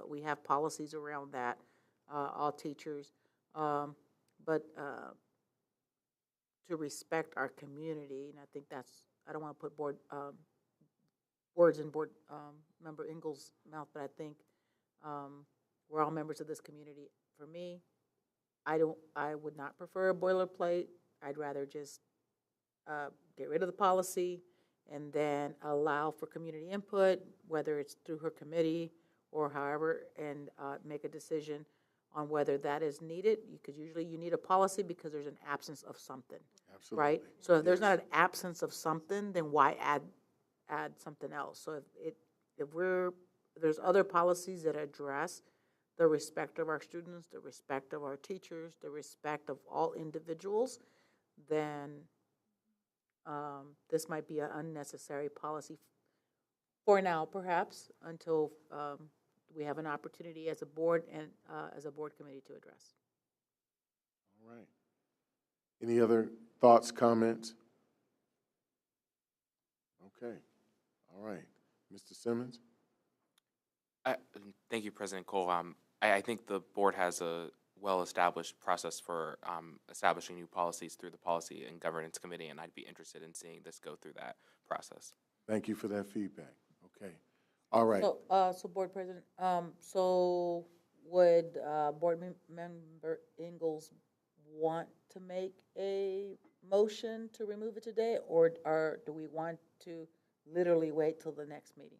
We have policies around that, all teachers, but to respect our community, and I think I don't want to put words in board member Ingalls' mouth, but I think we're all members of this community. For me, I would not prefer a boilerplate. I'd rather just get rid of the policy and then allow for community input, whether it's through her committee or however, and make a decision on whether that is needed. Because usually you need a policy because there's an absence of something. Absolutely. Right? So if there's not an absence of something, then why add something else? So if there's other policies that address the respect of our students, the respect of our teachers, the respect of all individuals, then this might be an unnecessary policy for now, perhaps, until we have an opportunity as a board and as a board committee to address. All right. Any other thoughts, comments? Okay. All right. Mr. Simmons? Thank you, President Cole. I think the board has a well-established process for establishing new policies through the Policy and Governance Committee, and I'd be interested in seeing this go through that process. Thank you for that feedback. Okay. All right. So Board President, so would Board Member Ingalls want to make a motion to remove it today, or do we want to literally wait till the next meeting?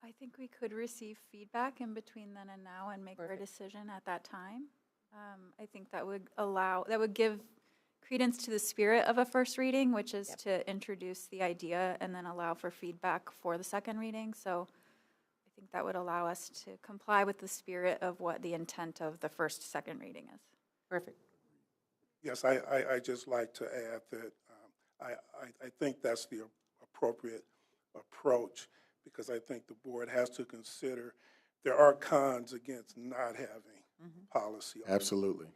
I think we could receive feedback in between then and now and make our decision at that time. I think that would give credence to the spirit of a first reading, which is to introduce the idea and then allow for feedback for the second reading. So I think that would allow us to comply with the spirit of what the intent of the second reading is. Perfect. Yes, I just like to add that I think that's the appropriate approach, because I think the board has to consider there are cons against not having policy. Absolutely.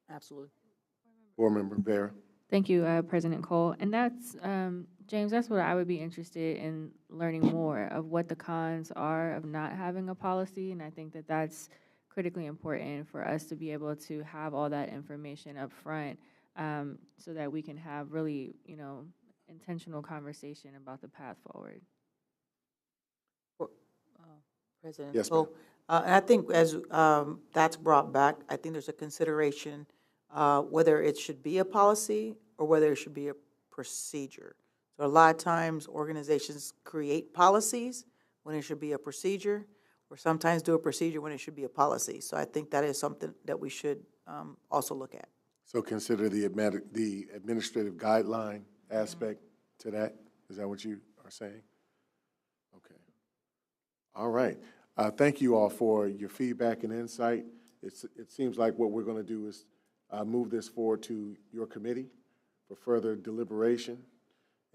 Absolutely. Board Member Vera. Thank you, President Cole. And that's, James, that's what I would be interested in learning more of, what the cons are of not having a policy. And I think that that's critically important for us to be able to have all that information up front so that we can have really, intentional conversation about the path forward. President. Yes, So, and I think as that's brought back, I think there's a consideration whether it should be a policy or whether it should be a procedure. So a lot of times organizations create policies when it should be a procedure, or sometimes do a procedure when it should be a policy. So I think that is something that we should also look at. So consider the administrative guideline aspect to that? Is that what you are saying? Okay. All right. Thank you all for your feedback and insight. It seems like what we're going to do is move this forward to your committee for further deliberation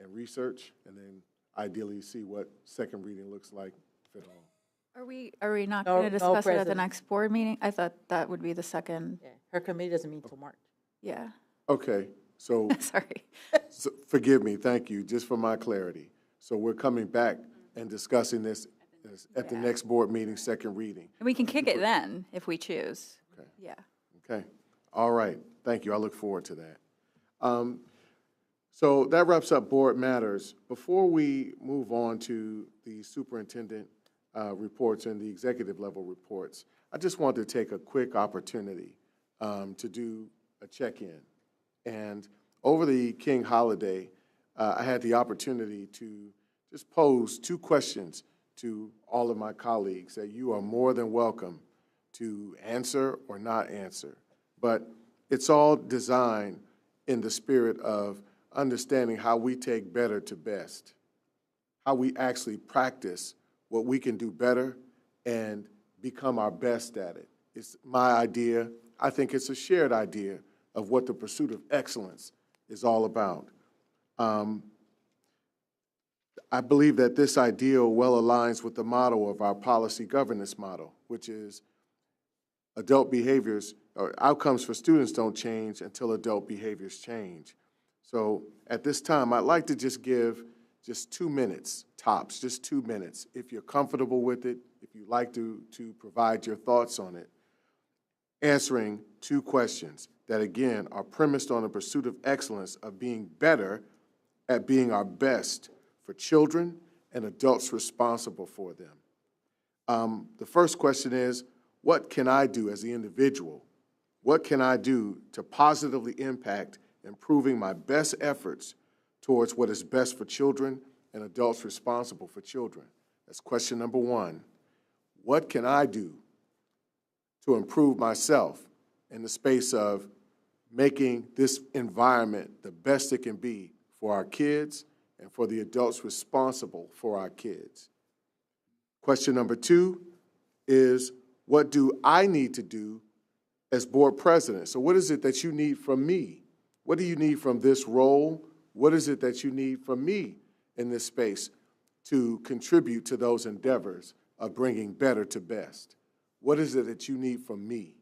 and research, and then ideally see what second reading looks like, if at all. Are we not No, going to no, discuss it at the President. next board meeting? I thought that would be the second. Yeah. Her committee doesn't meet till March. Yeah. Okay, so. Sorry. So, forgive me, thank you, just for my clarity. So we're coming back and discussing this at the next board meeting, second reading. And we can kick it then if we choose. Okay. Yeah. Okay, all right, thank you, I look forward to that. So that wraps up board matters. Before we move on to the superintendent reports and the executive level reports, I just want to take a quick opportunity to do a check-in. And over the King holiday, I had the opportunity to just pose 2 questions to all of my colleagues that you are more than welcome to answer or not answer. But it's all designed in the spirit of understanding how we take better to best, how we actually practice what we can do better and become our best at it. It's my idea. I think it's a shared idea of what the pursuit of excellence is all about. I believe that this ideal well aligns with the motto of our policy governance model, which is adult behaviors or outcomes for students don't change until adult behaviors change. So at this time, I'd like to just give just 2 minutes, tops, just 2 minutes. If you're comfortable with it, if you'd like to provide your thoughts on it, answering 2 questions that, again, are premised on the pursuit of excellence of being better at being our best for children and adults responsible for them. The first question is, what can I do as the individual? What can I do to positively impact improving my best efforts towards what is best for children and adults responsible for children? That's question number 1. What can I do to improve myself in the space of making this environment the best it can be for our kids and for the adults responsible for our kids? Question number 2 is, what do I need to do as board president? So what is it that you need from me? What do you need from this role? What is it that you need from me in this space to contribute to those endeavors of bringing better to best? What is it that you need from me?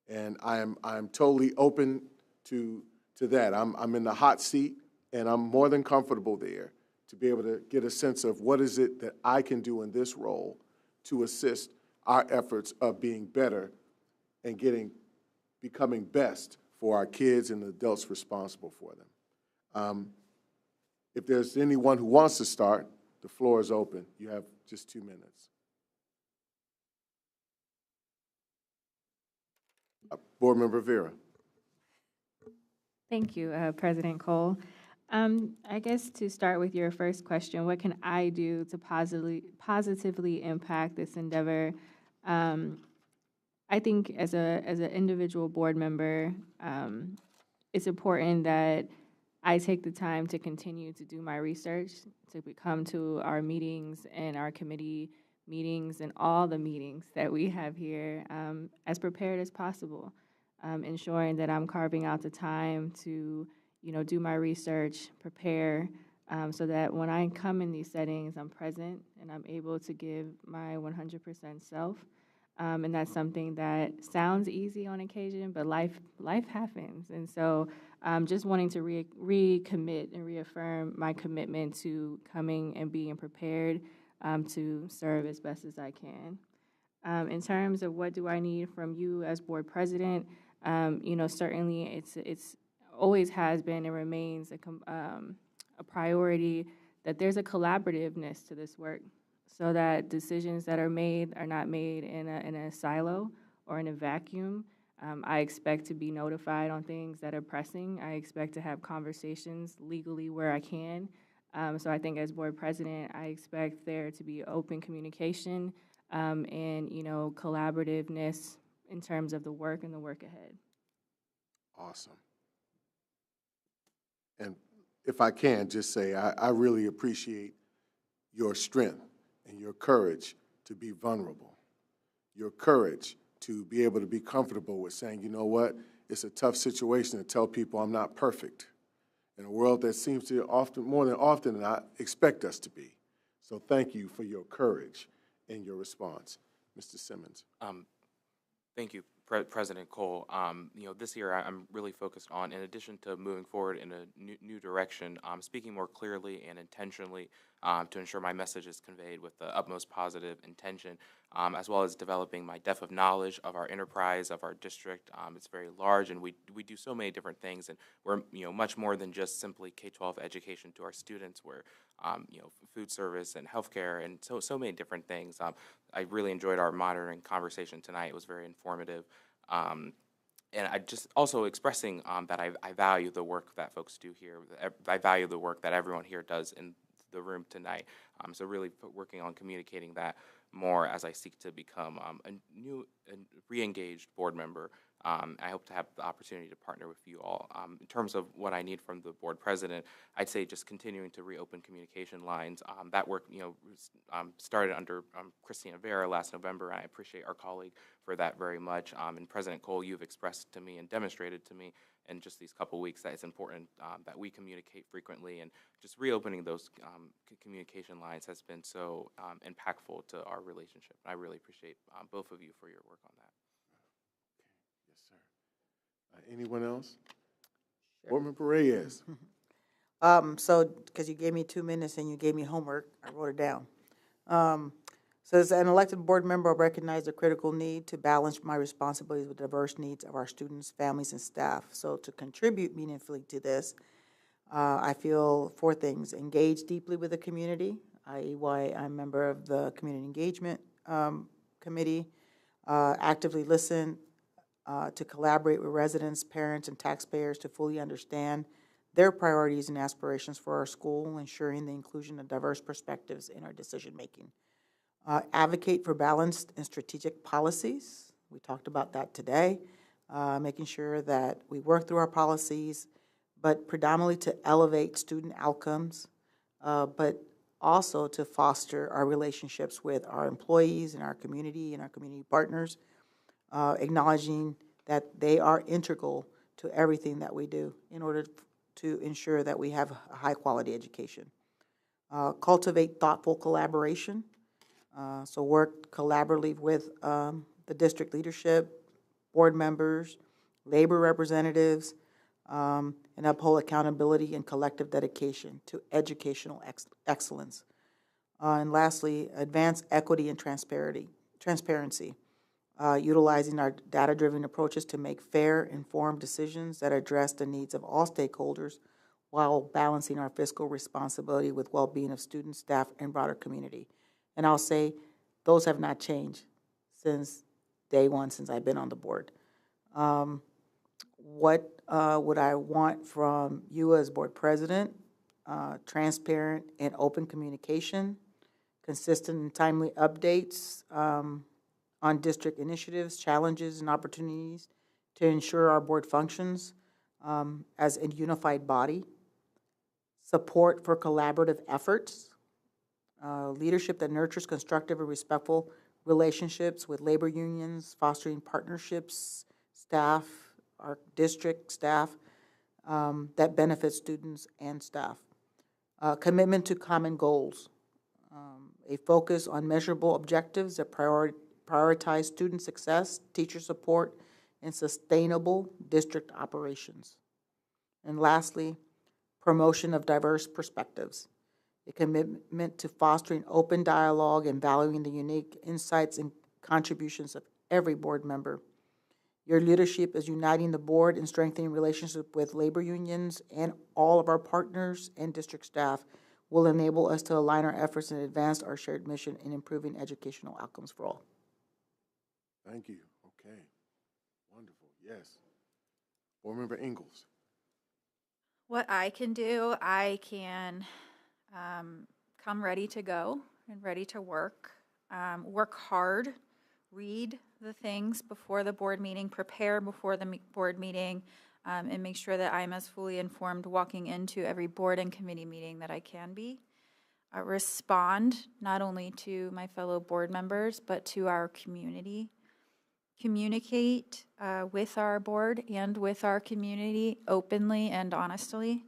And I'm totally open to that. I'm in the hot seat, and I'm more than comfortable there to be able to get a sense of what is it that I can do in this role to assist our efforts of being better and becoming best for our kids and the adults responsible for them. If there's anyone who wants to start, the floor is open. You have just 2 minutes. Board Member Vera. Thank you, President Cole. I guess to start with your first question, what can I do to positively impact this endeavor? I think as an individual board member, it's important that I take the time to continue to do my research, to come to our meetings and our committee meetings and all the meetings that we have here as prepared as possible, ensuring that I'm carving out the time to, do my research, prepare, so that when I come in these settings, I'm present and I'm able to give my 100% self. And that's something that sounds easy on occasion, but life happens. And so just wanting to recommit and reaffirm my commitment to coming and being prepared to serve as best as I can. In terms of what do I need from you as board president, certainly it's always has been and remains a priority, that there's a collaborativeness to this work, so that decisions that are not made in a silo or in a vacuum. I expect to be notified on things that are pressing. I expect to have conversations legally where I can. So I think as board president, I expect there to be open communication and, you know, collaborativeness in terms of the work and the work ahead. Awesome. And if I can just say, I really appreciate your strength and your courage to be vulnerable, your courage to be able to be comfortable with saying, you know what, it's a tough situation to tell people I'm not perfect in a world that seems to more than often not expect us to be. So thank you for your courage and your response. Mr. Simmons. Thank you, President Cole. You know, this year I'm really focused on, in addition to moving forward in a new direction, speaking more clearly and intentionally to ensure my message is conveyed with the utmost positive intention, as well as developing my depth of knowledge of our enterprise, of our district. It's very large, and we do so many different things, and we're, you know, much more than just simply K-12 education to our students. We're you know, food service and healthcare, and so many different things. I really enjoyed our monitoring conversation tonight. It was very informative. And I just also expressing that I value the work that folks do here. I value the work that everyone here does in the room tonight. So really working on communicating that more as I seek to become a new and re-engaged board member. I hope to have the opportunity to partner with you all. In terms of what I need from the board president, I'd say just continuing to reopen communication lines. That work, you know, started under Christina Vera last November, and I appreciate our colleague for that very much. And President Cole, you've expressed to me and demonstrated to me in just these couple weeks that it's important that we communicate frequently, and just reopening those communication lines has been so impactful to our relationship. I really appreciate both of you for your work on that. Anyone else? Board Member Reyes. So, because you gave me 2 minutes and you gave me homework, I wrote it down. So as an elected board member, I recognize the critical need to balance my responsibilities with the diverse needs of our students, families, and staff. So to contribute meaningfully to this, I feel 4 things: engage deeply with the community, i.e. why I'm a member of the Community Engagement Committee, actively listen, to collaborate with residents, parents, and taxpayers to fully understand their priorities and aspirations for our school, ensuring the inclusion of diverse perspectives in our decision-making. Advocate for balanced and strategic policies. We talked about that today, making sure that we work through our policies, but predominantly to elevate student outcomes, but also to foster our relationships with our employees and our community partners, acknowledging that they are integral to everything that we do in order to ensure that we have a high-quality education. Cultivate thoughtful collaboration, so work collaboratively with the district leadership, board members, labor representatives, and uphold accountability and collective dedication to educational excellence. And lastly, advance equity and transparency, utilizing our data-driven approaches to make fair, informed decisions that address the needs of all stakeholders while balancing our fiscal responsibility with well-being of students, staff, and broader community. And I'll say those have not changed since day one, since I've been on the board. What would I want from you as board president? Transparent and open communication, consistent and timely updates on district initiatives, challenges, and opportunities to ensure our board functions as a unified body. Support for collaborative efforts. Leadership that nurtures constructive and respectful relationships with labor unions, fostering partnerships, staff, our district staff, that benefit students and staff. Commitment to common goals. A focus on measurable objectives that prioritize student success, teacher support, and sustainable district operations. And lastly, promotion of diverse perspectives. A commitment to fostering open dialogue and valuing the unique insights and contributions of every board member. Your leadership is uniting the board and strengthening relationship with labor unions and all of our partners and district staff will enable us to align our efforts and advance our shared mission in improving educational outcomes for all. Thank you. Okay. Wonderful. Yes. Board Member Ingalls. What I can do, I can come ready to go and ready to work, work hard, read the things before the board meeting, prepare before the board meeting, and make sure that I'm as fully informed walking into every board and committee meeting that I can be. Respond not only to my fellow board members, but to our community. Communicate with our board and with our community openly and honestly.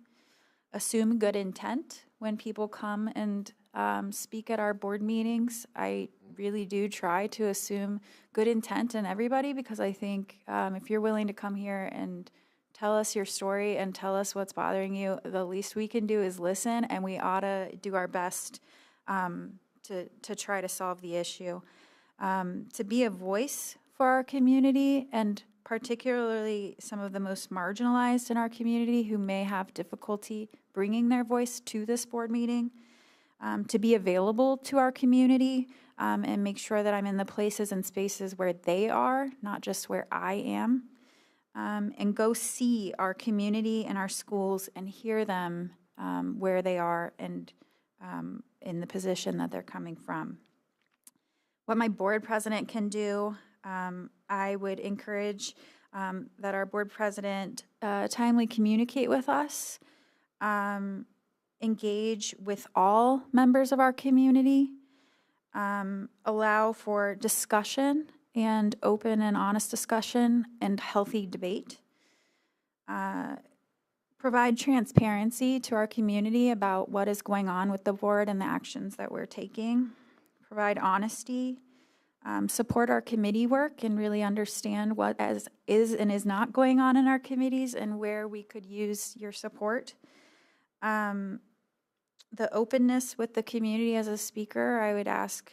Assume good intent when people come and speak at our board meetings. I really do try to assume good intent in everybody, because I think if you're willing to come here and tell us your story and tell us what's bothering you, the least we can do is listen, and we ought to do our best to try to solve the issue. To be a voice for our community, and particularly some of the most marginalized in our community who may have difficulty bringing their voice to this board meeting. To be available to our community and make sure that I'm in the places and spaces where they are, not just where I am. And go see our community and our schools and hear them where they are and in the position that they're coming from. What my board president can do, I would encourage that our board president timely communicate with us, engage with all members of our community, allow for discussion and open and honest discussion and healthy debate, provide transparency to our community about what is going on with the board and the actions that we're taking, provide honesty, support our committee work and really understand what is and is not going on in our committees and where we could use your support. The openness with the community as a speaker, I would ask,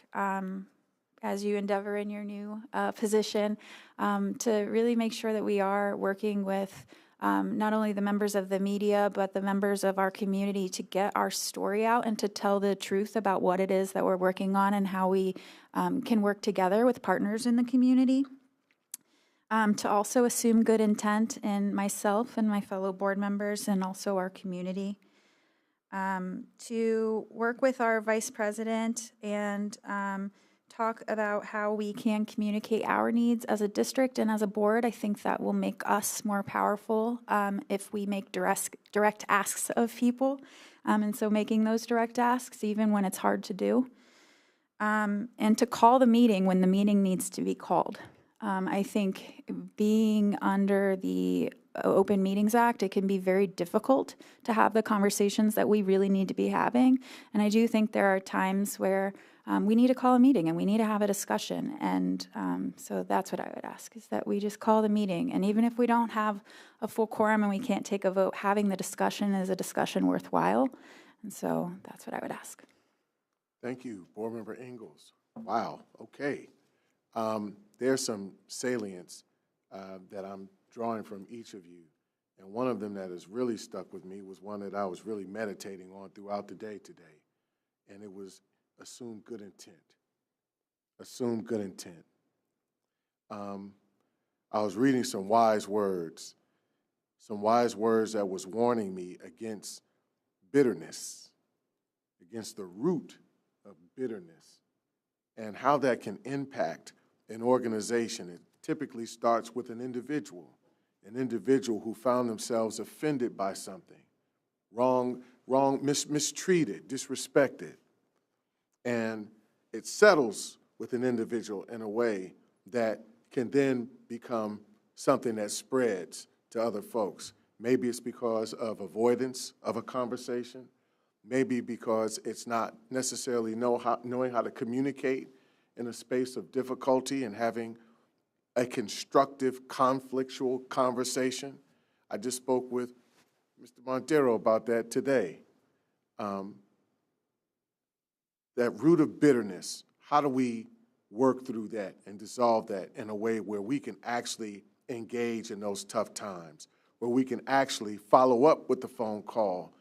as you endeavor in your new position, to really make sure that we are working with not only the members of the media, but the members of our community to get our story out and to tell the truth about what it is that we're working on and how we can work together with partners in the community. To also assume good intent in myself and my fellow board members and also our community. To work with our vice president and talk about how we can communicate our needs as a district and as a board. I think that will make us more powerful if we make direct asks of people. And so making those direct asks, even when it's hard to do. And to call the meeting when the meeting needs to be called. I think being under the Open Meetings Act, it can be very difficult to have the conversations that we really need to be having. And I do think there are times where we need to call a meeting and we need to have a discussion. And so that's what I would ask, is that we just call the meeting. And even if we don't have a full quorum and we can't take a vote, having the discussion is a discussion worthwhile. And so that's what I would ask. Thank you, Board Member Ingalls. Wow, okay. There's some salience that I'm drawing from each of you. And one of them that has really stuck with me was one that I was really meditating on throughout the day today. And it was assume good intent. Assume good intent. I was reading some wise words that was warning me against bitterness, against the root of bitterness, and how that can impact an organization. It typically starts with an individual who found themselves offended by something, mistreated, disrespected. And it settles with an individual in a way that can then become something that spreads to other folks. Maybe it's because of avoidance of a conversation. Maybe because it's not necessarily knowing how to communicate in a space of difficulty and having a constructive, conflictual conversation. I just spoke with Mr. Montero about that today. That root of bitterness, how do we work through that and dissolve that in a way where we can actually engage in those tough times, where we can actually follow up with the phone call,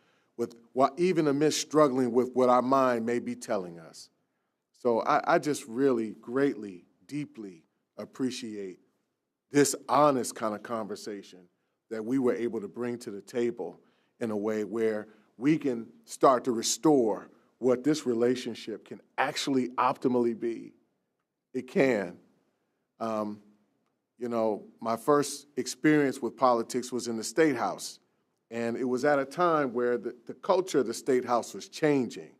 even amidst struggling with what our mind may be telling us. So I just really greatly, deeply appreciate this honest kind of conversation that we were able to bring to the table in a way where we can start to restore what this relationship can actually optimally be. It can. You know, my first experience with politics was in the State House, and it was at a time where the culture of the State House was changing.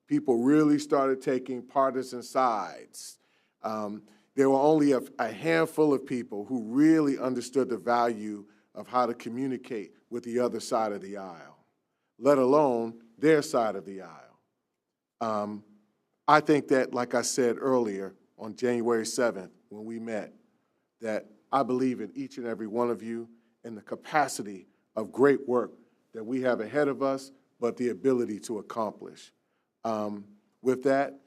People really started taking partisan sides. There were only a handful of people who really understood the value of how to communicate with the other side of the aisle, let alone their side of the aisle. I think that, like I said earlier, on January 7th, when we met, that I believe in each and every one of you and the capacity of great work that we have ahead of us, but the ability to accomplish. With that,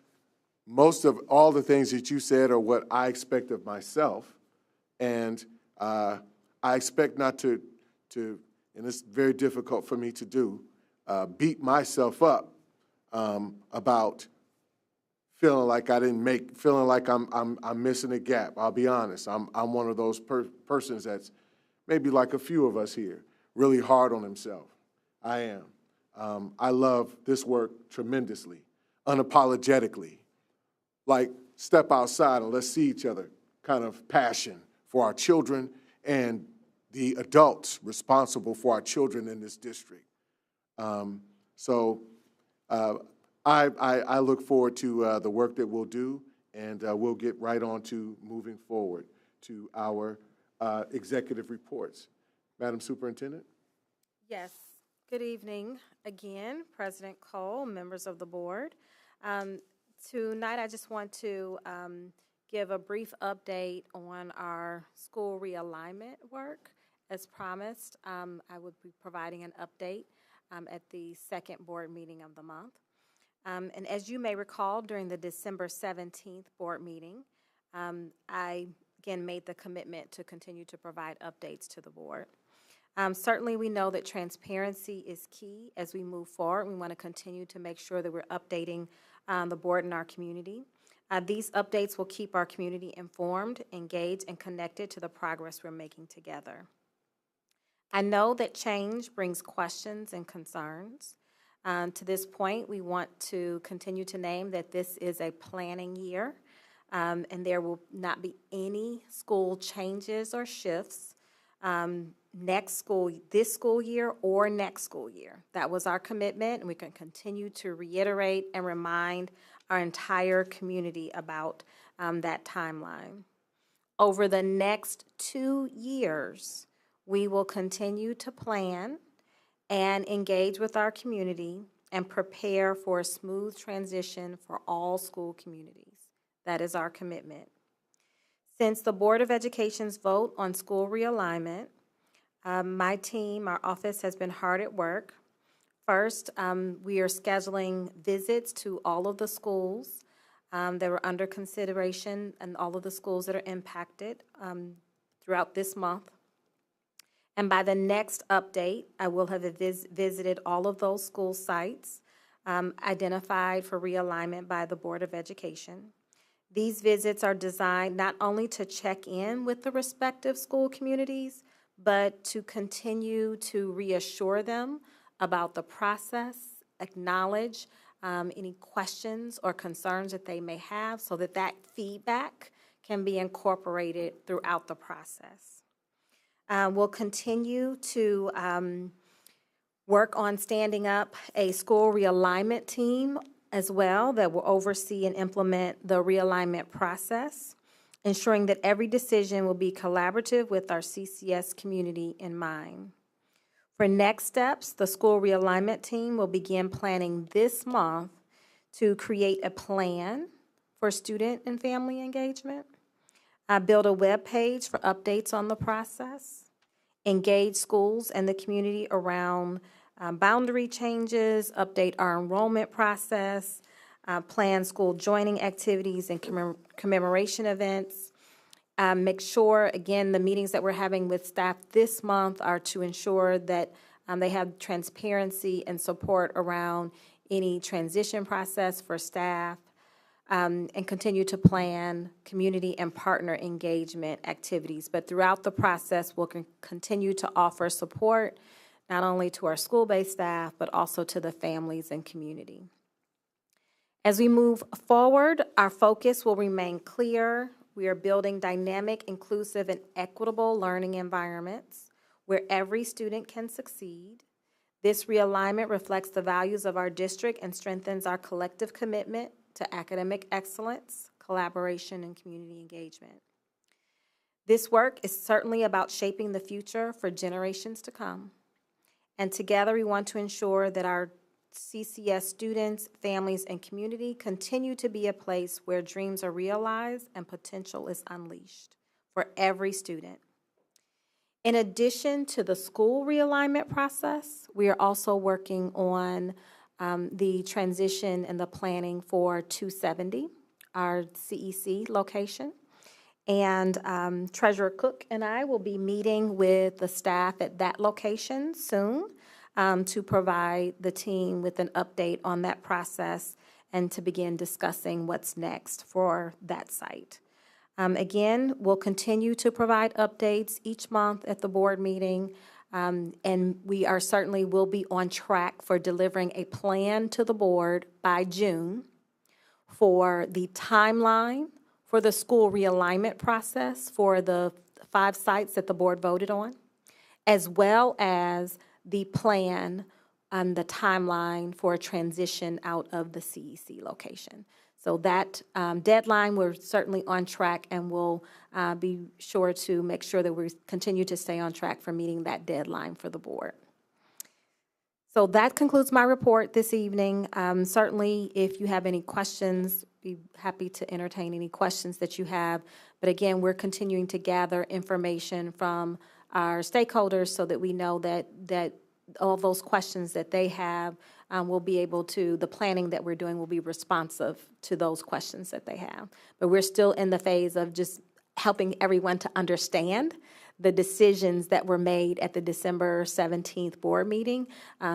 most of all the things that you said are what I expect of myself, and I expect not to, and it's very difficult for me to do, beat myself up about feeling like I didn't feeling like I'm missing a gap. I'll be honest. I'm one of those persons that's maybe like a few of us here, really hard on himself. I am. I love this work tremendously, unapologetically. Like, step outside and let's see each other kind of passion for our children and the adults responsible for our children in this district. I look forward to the work that we'll do, and we'll get right on to moving forward to our executive reports. Madam Superintendent? Yes. Good evening again, President Cole, members of the board. Tonight, I just want to give a brief update on our school realignment work. As promised, I would be providing an update at the second board meeting of the month. And as you may recall, during the December 17th board meeting, I again made the commitment to continue to provide updates to the board. Certainly, we know that transparency is key as we move forward. We want to continue to make sure that we're updating the board and our community. These updates will keep our community informed, engaged, and connected to the progress we're making together. I know that change brings questions and concerns. To this point, we want to continue to name that this is a planning year, and there will not be any school changes or shifts this school year or next school year. That was our commitment, and we can continue to reiterate and remind our entire community about that timeline. Over the next 2 years, we will continue to plan and engage with our community and prepare for a smooth transition for all school communities. That is our commitment. Since the Board of Education's vote on school realignment, my team, our office, has been hard at work. First, we are scheduling visits to all of the schools that were under consideration and all of the schools that are impacted throughout this month. And by the next update, I will have visited all of those school sites identified for realignment by the Board of Education. These visits are designed not only to check in with the respective school communities, but to continue to reassure them about the process, acknowledge any questions or concerns that they may have so that that feedback can be incorporated throughout the process. We'll continue to work on standing up a school realignment team as well that will oversee and implement the realignment process, ensuring that every decision will be collaborative with our CCS community in mind. For next steps, the school realignment team will begin planning this month to create a plan for student and family engagement, build a web page for updates on the process, engage schools and the community around boundary changes, update our enrollment process, plan school joining activities and commemoration events, Make sure, again, the meetings that we're having with staff this month are to ensure that they have transparency and support around any transition process for staff, and continue to plan community and partner engagement activities. But throughout the process, we'll continue to offer support not only to our school-based staff, but also to the families and community. As we move forward, our focus will remain clear. We are building dynamic, inclusive, and equitable learning environments where every student can succeed. This realignment reflects the values of our district and strengthens our collective commitment to academic excellence, collaboration, and community engagement. This work is certainly about shaping the future for generations to come. And together we want to ensure that our CCS students, families, and community continue to be a place where dreams are realized and potential is unleashed for every student. In addition to the school realignment process, we are also working on the transition and the planning for 270, our CEC location. And Treasurer Cook and I will be meeting with the staff at that location soon to provide the team with an update on that process and to begin discussing what's next for that site. Again, we'll continue to provide updates each month at the board meeting, and we are certainly will be on track for delivering a plan to the board by June for the timeline for the school realignment process for the 5 sites that the board voted on, as well as the plan and the timeline for a transition out of the CEC location. So that deadline, we're certainly on track, and we'll be sure to make sure that we continue to stay on track for meeting that deadline for the board. So that concludes my report this evening. Certainly, if you have any questions, be happy to entertain any questions that you have. But again, we're continuing to gather information from our stakeholders so that we know that all those questions that they have will be able to, the planning that we're doing will be responsive to those questions that they have. But we're still in the phase of just helping everyone to understand the decisions that were made at the December 17th board meeting.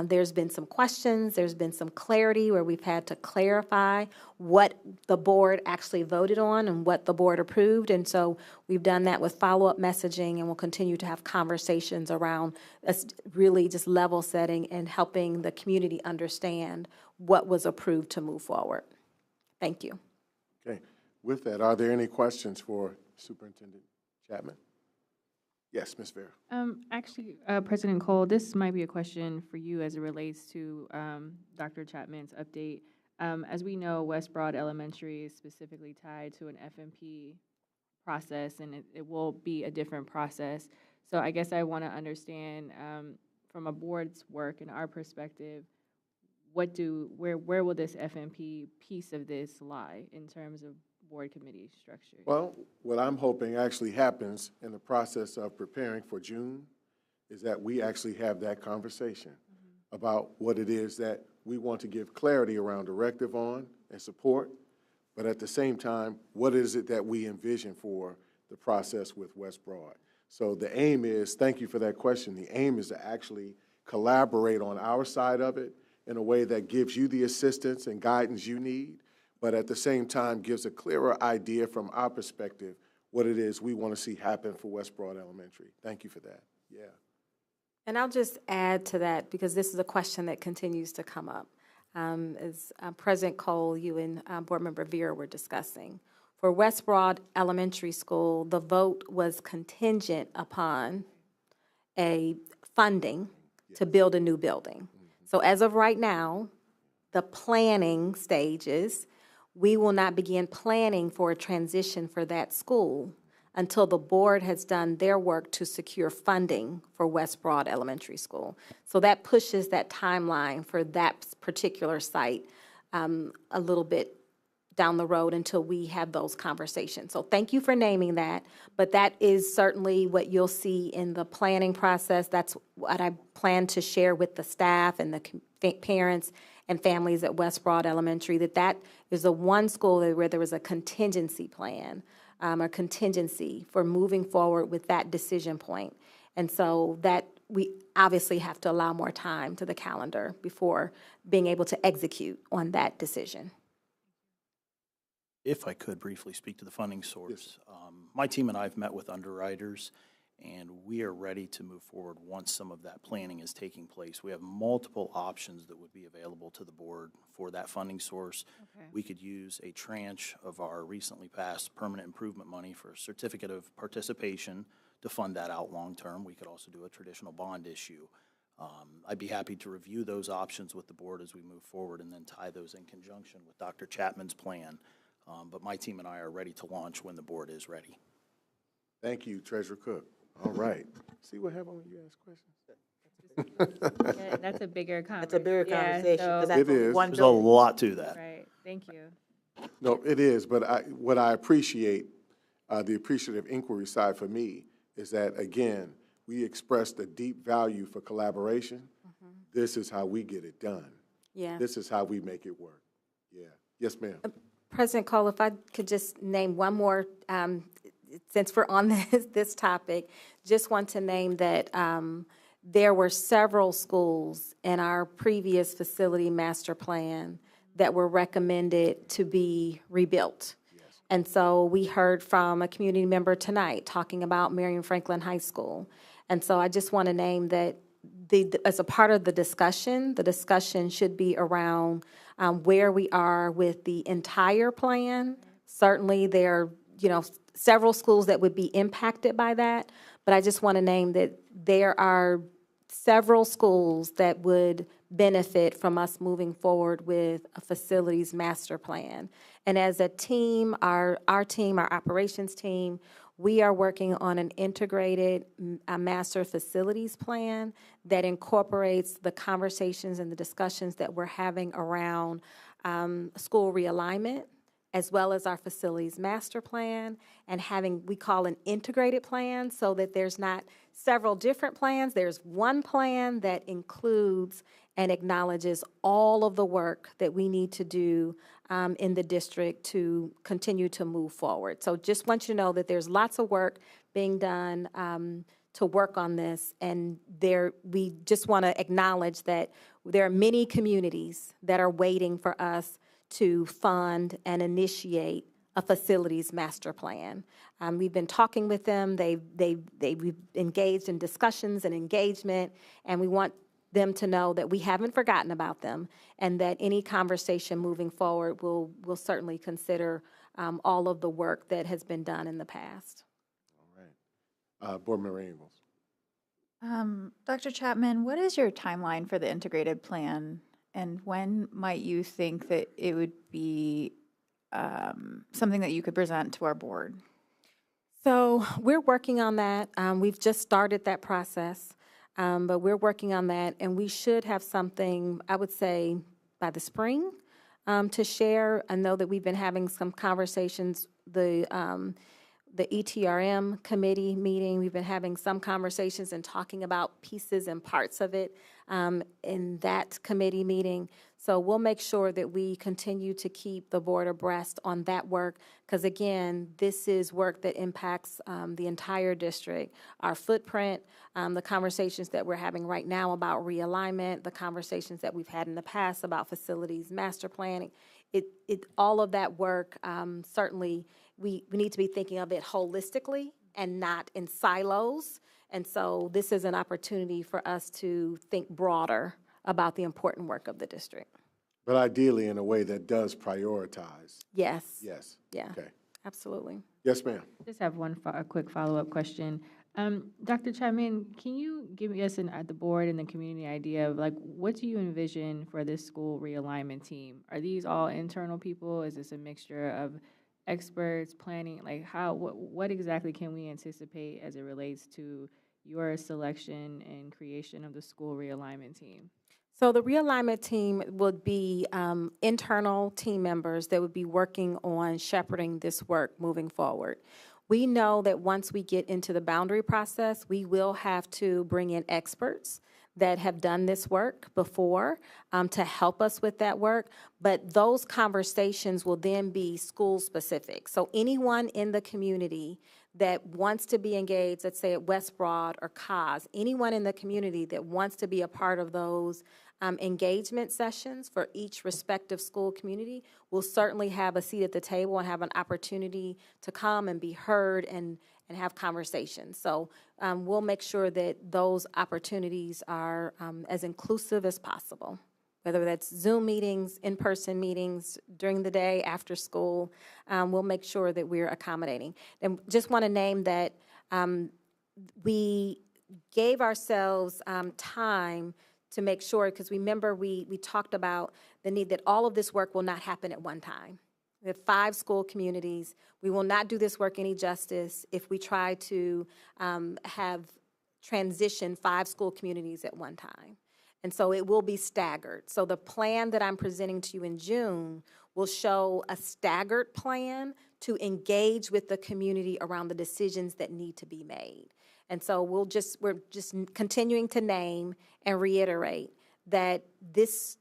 There's been some questions, there's been some clarity where we've had to clarify what the board actually voted on and what the board approved. And so we've done that with follow-up messaging, and we'll continue to have conversations around us really just level setting and helping the community understand what was approved to move forward. Thank you. Okay. With that, are there any questions for Superintendent Chapman? Yes, Ms. Vera. Actually, President Cole, this might be a question for you as it relates to Dr. Chapman's update. As we know, West Broad Elementary is specifically tied to an FMP process, and it will be a different process. So I guess I want to understand from a board's work and our perspective, where will this FMP piece of this lie in terms of board committee structure? Well, what I'm hoping actually happens in the process of preparing for June is that we actually have that conversation about what it is that we want to give clarity around directive on and support, but at the same time, what is it that we envision for the process with West Broad? So the aim is, thank you for that question, the aim is to actually collaborate on our side of it in a way that gives you the assistance and guidance you need, but at the same time gives a clearer idea from our perspective what it is we want to see happen for West Broad Elementary. Thank you for that. Yeah. And I'll just add to that, because this is a question that continues to come up. As President Cole, you and Board Member Vera were discussing. For West Broad Elementary School, the vote was contingent upon a funding to build a new building. So as of right now, the planning stages, we will not begin planning for a transition for that school until the board has done their work to secure funding for West Broad Elementary School. So that pushes that timeline for that particular site a little bit down the road until we have those conversations. So thank you for naming that, but that is certainly what you'll see in the planning process. That's what I plan to share with the staff and the parents and families at West Broad Elementary, that is the one school where there was a contingency plan a contingency for moving forward with that decision point. And so that we obviously have to allow more time to the calendar before being able to execute on that decision. If I could briefly speak to the funding source. My team and I have met with underwriters, and we are ready to move forward once some of that planning is taking place. We have multiple options that would be available to the board for that funding source. Okay. We could use a tranche of our recently passed permanent improvement money for a certificate of participation to fund that out long-term. We could also do a traditional bond issue. I'd be happy to review those options with the board as we move forward and then tie those in conjunction with Dr. Chapman's plan. But my team and I are ready to launch when the board is ready. Thank you, Treasurer Cook. All right. See what happens when you ask questions? Yeah, that's a bigger conversation. That's a bigger conversation, so- 'cause that's It only is. one There's a building. lot to that. Right, thank you. No, it is, but what I appreciate, the appreciative inquiry side for me, is that, again, we expressed a deep value for collaboration. This is how we get it done. Yeah. This is how we make it work. Yeah. Yes, ma'am. President Cole, if I could just name one more, since we're on this topic, just want to name that there were several schools in our previous facility master plan that were recommended to be rebuilt. And so we heard from a community member tonight talking about Marion Franklin High School. And so I just want to name that as a part of the discussion should be around where we are with the entire plan. Certainly there are, several schools that would be impacted by that, but I just want to name that there are several schools that would benefit from us moving forward with a facilities master plan. And as a team, our operations team, we are working on an integrated master facilities plan that incorporates the conversations and the discussions that we're having around school realignment, as well as our facilities master plan, and having, we call an integrated plan, so that there's not several different plans. There's one plan that includes and acknowledges all of the work that we need to do in the district to continue to move forward. So just want you to know that there's lots of work being done to work on this, and we just want to acknowledge that there are many communities that are waiting for us to fund and initiate a facilities master plan. We've been talking with them. We've engaged in discussions and engagement, and we want them to know that we haven't forgotten about them, and that any conversation moving forward will certainly consider all of the work that has been done in the past. All right. Board Member Ingalls. Dr. Chapman, what is your timeline for the integrated plan, and when might you think that it would be something that you could present to our board? So we're working on that. We've just started that process, but we're working on that, and we should have something, I would say, by the spring to share. I know that we've been having some conversations, the ETRM committee meeting, we've been having some conversations and talking about pieces and parts of it in that committee meeting. So we'll make sure that we continue to keep the board abreast on that work, because again, this is work that impacts the entire district, our footprint, the conversations that we're having right now about realignment, the conversations that we've had in the past about facilities master planning. All of that work, certainly we need to be thinking of it holistically and not in silos. And so this is an opportunity for us to think broader about the important work of the district. But ideally in a way that does prioritize. Yes. Yes. Yeah. Okay. Absolutely. Yes, ma'am. Just have a quick follow-up question. Dr. Chapman, can you give us at the board and the community idea of what do you envision for this school realignment team? Are these all internal people? Is this a mixture of experts, planning? What exactly can we anticipate as it relates to your selection and creation of the school realignment team? So the realignment team would be internal team members that would be working on shepherding this work moving forward. We know that once we get into the boundary process, we will have to bring in experts that have done this work before to help us with that work, but those conversations will then be school-specific. So anyone in the community that wants to be engaged, let's say at West Broad or COS, anyone in the community that wants to be a part of those engagement sessions for each respective school community will certainly have a seat at the table and have an opportunity to come and be heard and have conversations. So we'll make sure that those opportunities are as inclusive as possible, whether that's Zoom meetings, in-person meetings, during the day, after school. We'll make sure that we're accommodating. And just want to name that we gave ourselves time to make sure, because remember we talked about the need that all of this work will not happen at one time. We have 5 school communities. We will not do this work any justice if we try to have transition 5 school communities at one time. And so it will be staggered. So the plan that I'm presenting to you in June will show a staggered plan to engage with the community around the decisions that need to be made. And so we're just continuing to name and reiterate that this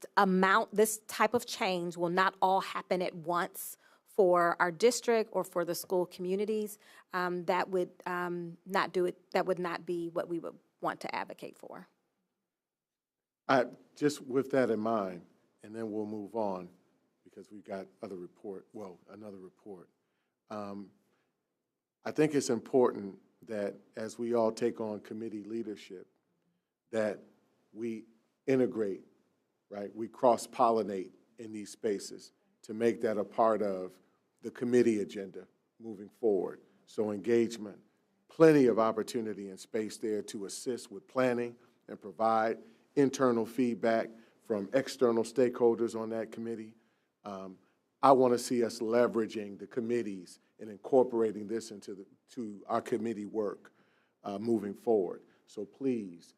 type of change will not all happen at once for our district or for the school communities. That would not do it. That would not be what we would want to advocate for. Just with that in mind, and then we'll move on because we've got another report. I think it's important that as we all take on committee leadership, that we integrate, right? We cross-pollinate in these spaces to make that a part of the committee agenda moving forward. So engagement, plenty of opportunity and space there to assist with planning and provide internal feedback from external stakeholders on that committee. I want to see us leveraging the committees and incorporating this into our committee work moving forward. So please,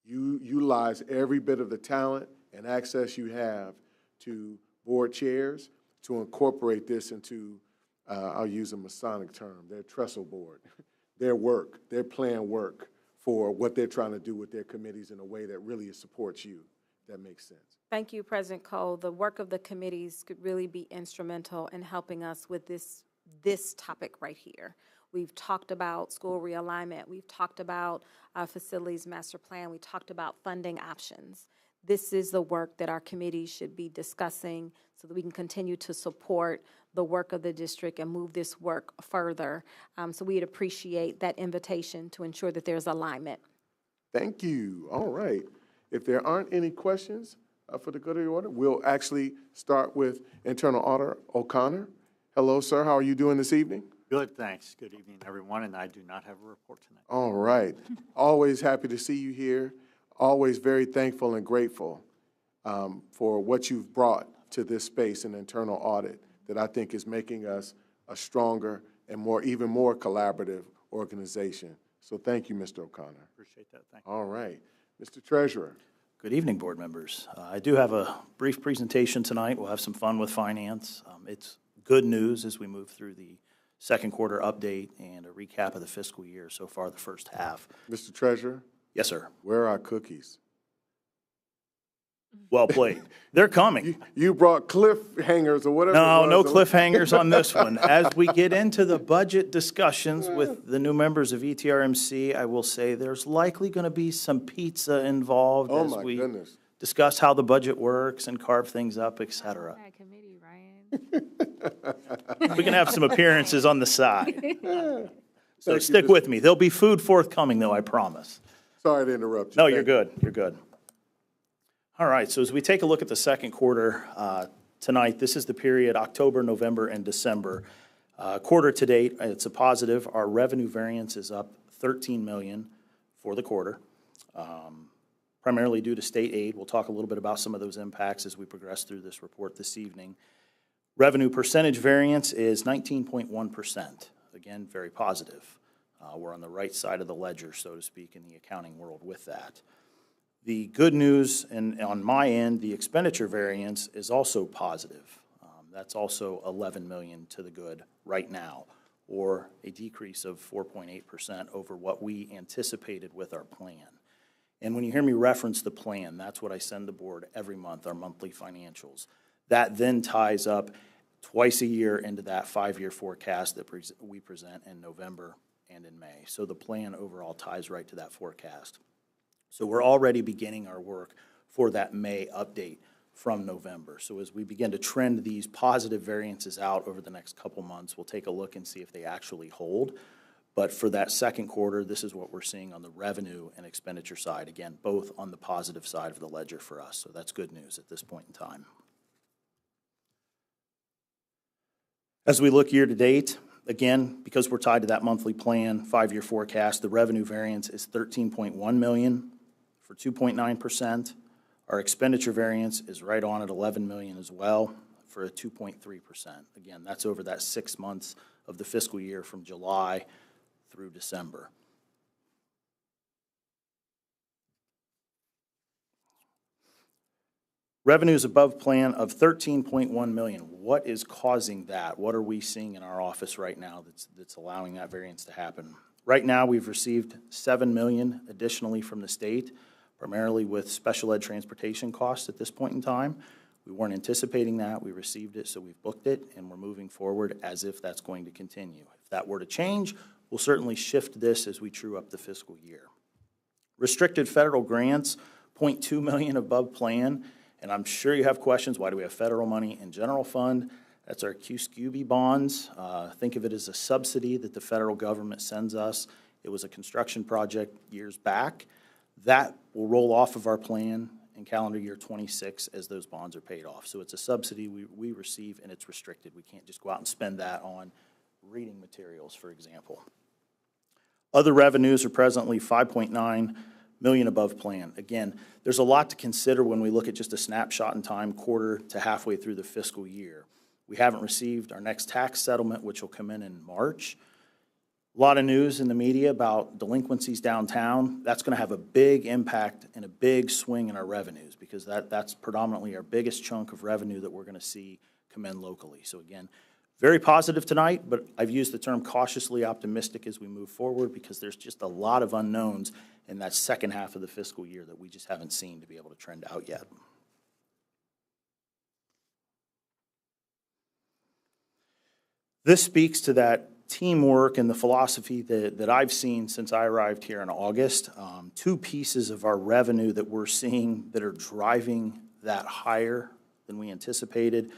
utilize every bit of the talent and access you have to board chairs to incorporate this into, I'll use a Masonic term, their trestle board, their work, their planned work for what they're trying to do with their committees in a way that really supports you. If that makes sense. Thank you, President Cole. The work of the committees could really be instrumental in helping us with this topic right here. We've talked about school realignment. We've talked about facilities master plan. We talked about funding options. This is the work that our committees should be discussing so that we can continue to support the work of the district and move this work further. So we'd appreciate that invitation to ensure that there's alignment. Thank you. All right. If there aren't any questions for the good of the order, we'll actually start with Internal Auditor O'Connor. Hello, sir. How are you doing this evening? Good, thanks. Good evening, everyone, and I do not have a report tonight. All right. Always happy to see you here. Always very thankful and grateful for what you've brought to this space in internal audit that I think is making us a stronger and even more collaborative organization. So thank you, Mr. O'Connor. Appreciate that. Thank you. All right. Mr. Treasurer. Good evening, board members. I do have a brief presentation tonight. We'll have some fun with finance. It's good news as we move through the second quarter update and a recap of the fiscal year so far, the first half. Mr. Treasurer? Yes, sir. Where are our cookies? Well played. They're coming. You brought cliffhangers or whatever. No cliffhangers on this one. As we get into the budget discussions with the new members of ETRMC, I will say there's likely going to be some pizza involved as we discuss how the budget works and carve things up, et cetera. We can have some appearances on the side. So stick with me. There'll be food forthcoming, though, I promise. Sorry to interrupt you. No, you're good. You're good. All right, so as we take a look at the second quarter tonight, this is the period October, November, and December. Quarter to date, it's a positive. Our revenue variance is up $13 million for the quarter, primarily due to state aid. We'll talk a little bit about some of those impacts as we progress through this report this evening. Revenue percentage variance is 19.1%. Again, very positive. We're on the right side of the ledger, so to speak, in the accounting world with that. The good news, and on my end, the expenditure variance is also positive. That's also $11 million to the good right now. or a decrease of 4.8% over what we anticipated with our plan. And when you hear me reference the plan, that's what I send the board every month, our monthly financials. That then ties up twice a year into that 5-year forecast that we present in November and in May. So the plan overall ties right to that forecast. So we're already beginning our work for that May update from November. So as we begin to trend these positive variances out over the next couple months, we'll take a look and see if they actually hold. But for that second quarter, this is what we're seeing on the revenue and expenditure side. Again, both on the positive side of the ledger for us. So that's good news at this point in time. As we look year to date, again, because we're tied to that monthly plan, 5-year forecast, the revenue variance is $13.1 million for 2.9%. Our expenditure variance is right on at $11 million as well for a 2.3%. Again, that's over that 6 months of the fiscal year from July through December. Revenues above plan of $13.1 million. What is causing that? What are we seeing in our office right now that's allowing that variance to happen? Right now, we've received $7 million additionally from the state, primarily with special ed transportation costs at this point in time. We weren't anticipating that. We received it, so we've booked it, and we're moving forward as if that's going to continue. If that were to change, we'll certainly shift this as we true up the fiscal year. Restricted federal grants, $0.2 million above plan, and I'm sure you have questions. Why do we have federal money in general fund? That's our QSCUBY bonds. Think of it as a subsidy that the federal government sends us. It was a construction project years back. That will roll off of our plan in calendar year 26 as those bonds are paid off. So it's a subsidy we receive, and it's restricted. We can't just go out and spend that on reading materials, for example. Other revenues are presently $5.9 million above plan. Again, there's a lot to consider when we look at just a snapshot in time, quarter to halfway through the fiscal year. We haven't received our next tax settlement, which will come in March. A lot of news in the media about delinquencies downtown. That's going to have a big impact and a big swing in our revenues because that's predominantly our biggest chunk of revenue that we're going to see come in locally. So again, very positive tonight, but I've used the term cautiously optimistic as we move forward because there's just a lot of unknowns in that second half of the fiscal year that we just haven't seen to be able to trend out yet. This speaks to that teamwork and the philosophy that I've seen since I arrived here in August. Two pieces of our revenue that we're seeing that are driving that higher than we anticipated.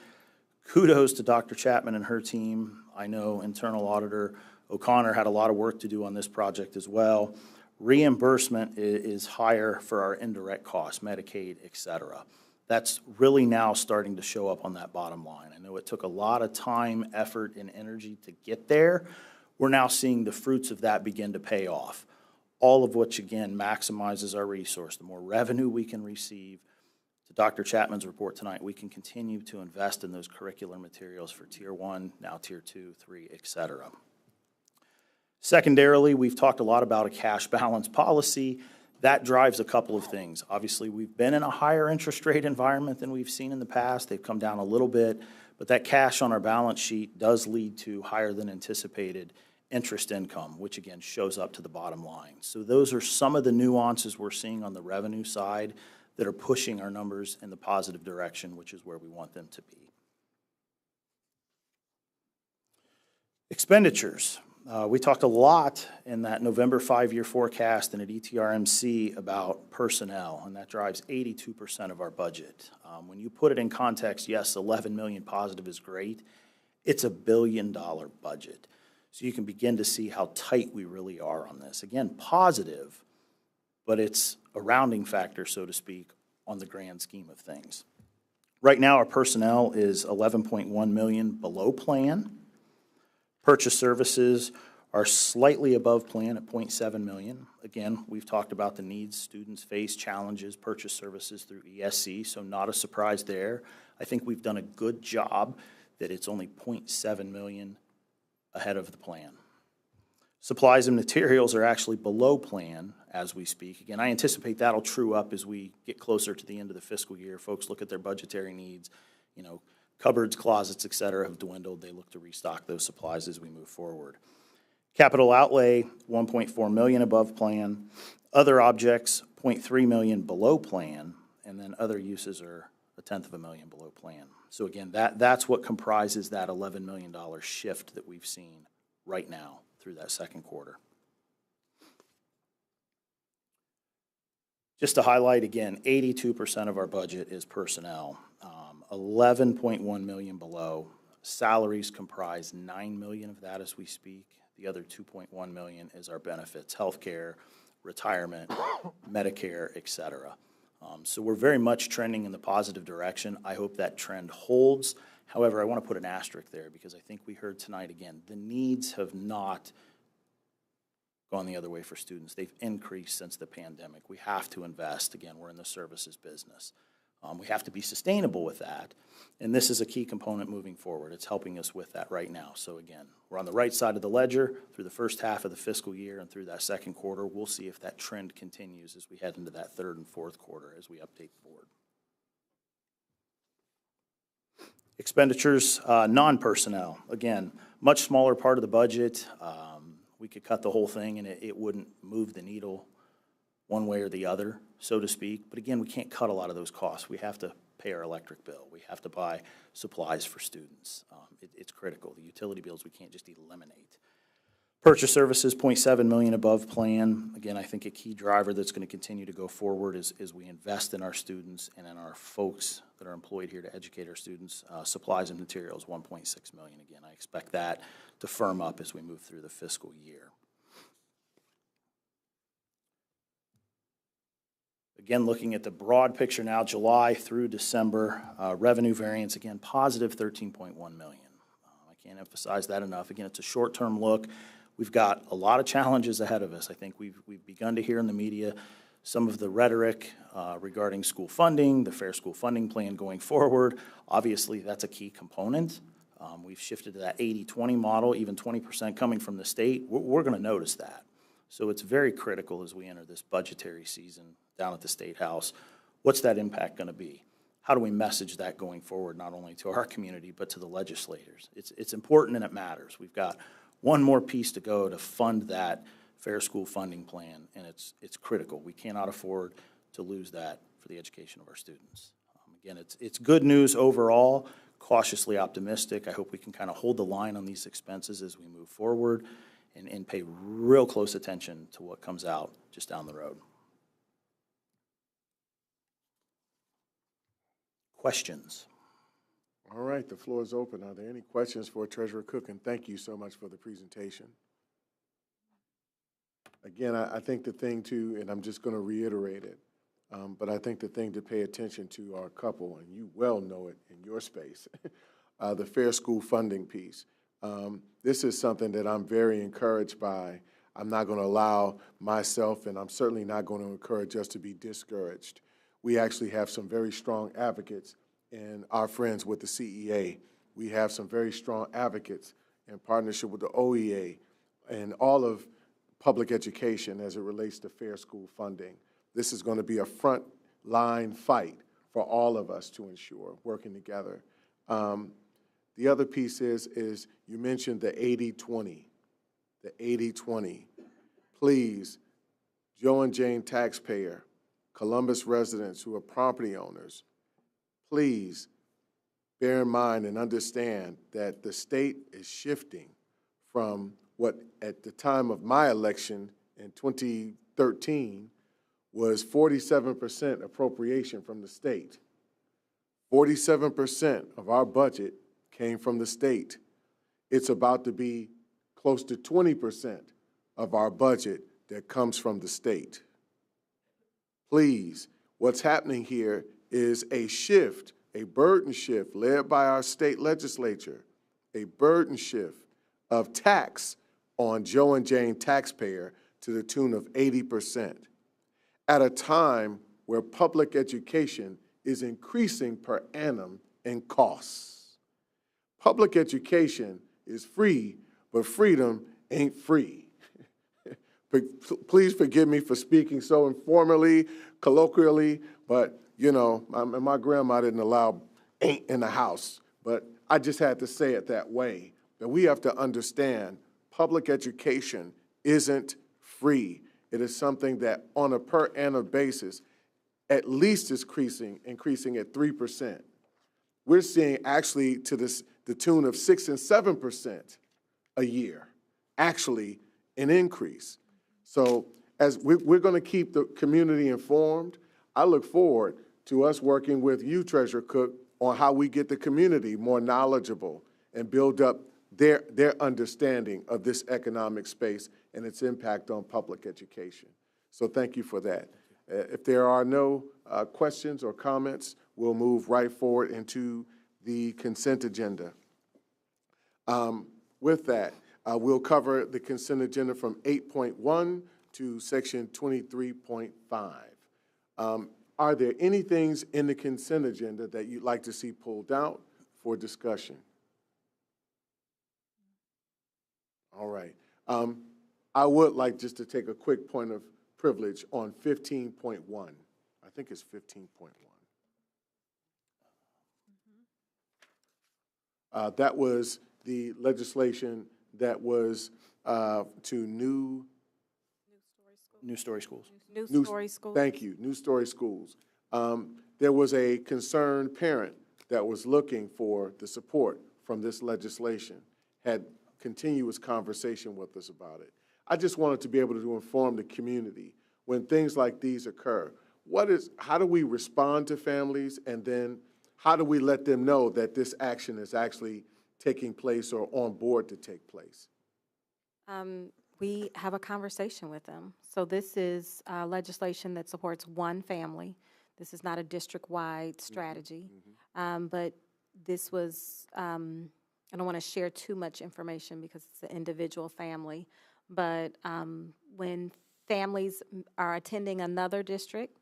Kudos to Dr. Chapman and her team. I know Internal Auditor O'Connor had a lot of work to do on this project as well. Reimbursement is higher for our indirect costs, Medicaid, et cetera. That's really now starting to show up on that bottom line. I know it took a lot of time, effort, and energy to get there. We're now seeing the fruits of that begin to pay off, all of which, again, maximizes our resource. The more revenue we can receive, to Dr. Chapman's report tonight, we can continue to invest in those curricular materials for Tier 1, now Tier 2, 3, et cetera. Secondarily, we've talked a lot about a cash balance policy. That drives a couple of things. Obviously, we've been in a higher interest rate environment than we've seen in the past. They've come down a little bit, but that cash on our balance sheet does lead to higher than anticipated interest income, which again shows up to the bottom line. So those are some of the nuances we're seeing on the revenue side that are pushing our numbers in the positive direction, which is where we want them to be. Expenditures. We talked a lot in that November 5-year forecast and at ETRMC about personnel, and that drives 82% of our budget. When you put it in context, yes, 11 million positive is great. It's $1 billion budget. So you can begin to see how tight we really are on this. Again, positive, but it's a rounding factor, so to speak, on the grand scheme of things. Right now, our personnel is 11.1 million below plan. Purchase services are slightly above plan at 0.7 million. Again, we've talked about the needs students face, challenges, purchase services through ESC, so not a surprise there. I think we've done a good job that it's only 0.7 million ahead of the plan. Supplies and materials are actually below plan as we speak. Again, I anticipate that'll true up as we get closer to the end of the fiscal year. Folks look at their budgetary needs, Cupboards, closets, et cetera, have dwindled. They look to restock those supplies as we move forward. Capital outlay, $1.4 million above plan. Other objects, $0.3 million below plan. And then other uses are $0.1 below plan. So again, that's what comprises that $11 million shift that we've seen right now through that second quarter. Just to highlight again, 82% of our budget is personnel, 11.1 million below. Salaries comprise $9 million of that as we speak. The other $2.1 million is our benefits, healthcare, retirement, Medicare, et cetera. So we're very much trending in the positive direction. I hope that trend holds. However, I want to put an asterisk there because I think we heard tonight again, the needs have not gone the other way for students. They've increased since the pandemic. We have to invest. Again, we're in the services business. We have to be sustainable with that, and this is a key component moving forward. It's helping us with that right now. So again, we're on the right side of the ledger through the first half of the fiscal year and through that second quarter. We'll see if that trend continues as we head into that third and fourth quarter as we update the board. Expenditures, non-personnel. Again, much smaller part of the budget. We could cut the whole thing and it wouldn't move the needle one way or the other, so to speak. But again, we can't cut a lot of those costs. We have to pay our electric bill. We have to buy supplies for students. It's critical. The utility bills we can't just eliminate. Purchase services, $0.7 million above plan. Again, I think a key driver that's going to continue to go forward is we invest in our students and in our folks that are employed here to educate our students. Supplies and materials, $1.6 million. Again, I expect that to firm up as we move through the fiscal year. Again, looking at the broad picture now, July through December, revenue variance, again, positive $13.1 million. I can't emphasize that enough. Again, it's a short-term look. We've got a lot of challenges ahead of us. I think we've begun to hear in the media some of the rhetoric regarding school funding, the Fair School Funding Plan going forward. Obviously, that's a key component. We've shifted to that 80-20 model, even 20% coming from the state. We're going to notice that. So it's very critical as we enter this budgetary season down at the State House. What's that impact going to be? How do we message that going forward, not only to our community, but to the legislators? It's important and it matters. We've got one more piece to go to fund that Fair School Funding Plan, and it's critical. We cannot afford to lose that for the education of our students. Again, it's good news overall, cautiously optimistic. I hope we can kind of hold the line on these expenses as we move forward and pay real close attention to what comes out just down the road. Questions? All right, the floor is open. Are there any questions for Treasurer Cook? And thank you so much for the presentation. Again, I think the thing too, and I'm just going to reiterate it, but I think the thing to pay attention to are a couple, and you well know it in your space, the Fair School Funding piece. This is something that I'm very encouraged by. I'm not going to allow myself, and I'm certainly not going to encourage us to be discouraged. We actually have some very strong advocates in our friends with the CEA. We have some very strong advocates in partnership with the OEA and all of public education as it relates to fair school funding. This is going to be a front line fight for all of us to ensure, working together. The other piece is you mentioned the 80-20, the 80-20. Please, Joe and Jane taxpayer, Columbus residents who are property owners, please bear in mind and understand that the state is shifting from what at the time of my election in 2013 was 47% appropriation from the state. 47% of our budget came from the state. It's about to be close to 20% of our budget that comes from the state. Please, what's happening here is a shift, a burden shift led by our state legislature, a burden shift of tax on Joe and Jane taxpayer to the tune of 80%, at a time where public education is increasing per annum in costs. Public education is free, but freedom ain't free. Please forgive me for speaking so informally, colloquially, but, you know, my grandma didn't allow ain't in the house but I just had to say it that way, that we have to understand public education isn't free. It is something that on a per annum basis, at least is increasing at 3%. We're seeing actually to the tune of 6 and 7% a year, actually an increase. So as we're going to keep the community informed, I look forward to us working with you, Treasurer Cook, on how we get the community more knowledgeable and build up their understanding of this economic space and its impact on public education. So thank you for that. If there are no questions or comments, we'll move right forward into the consent agenda. With that, we'll cover the consent agenda from 8.1 to section 23.5. Are there any things in the consent agenda that you'd like to see pulled out for discussion? All right. I would like just to take a quick point of privilege on 15.1. I think it's 15.1. That was the legislation that was to New Story Schools. New Story Schools. Thank you, New Story Schools. There was a concerned parent that was looking for the support from this legislation, had continuous conversation with us about it. I just wanted to be able to inform the community when things like these occur. How do we respond to families, and then how do we let them know that this action is actually taking place or on board to take place? We have a conversation with them. So this is legislation that supports one family. This is not a district-wide strategy, but this was, I don't want to share too much information because it's an individual family, but when families are attending another district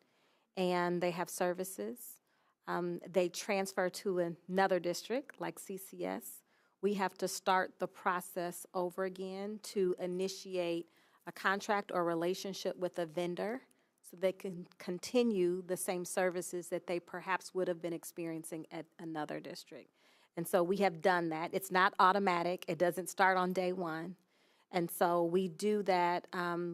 and they have services, they transfer to another district like CCS, we have to start the process over again to initiate a contract or relationship with a vendor so they can continue the same services that they perhaps would have been experiencing at another district. And so we have done that. It's not automatic. It doesn't start on day one. And so we do that.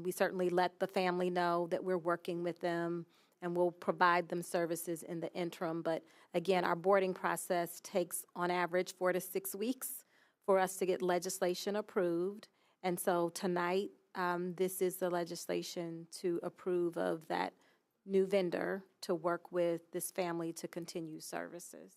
We certainly let the family know that we're working with them, and we'll provide them services in the interim. But again, our boarding process takes on average 4 to 6 weeks for us to get legislation approved. And so tonight, this is the legislation to approve of that new vendor to work with this family to continue services.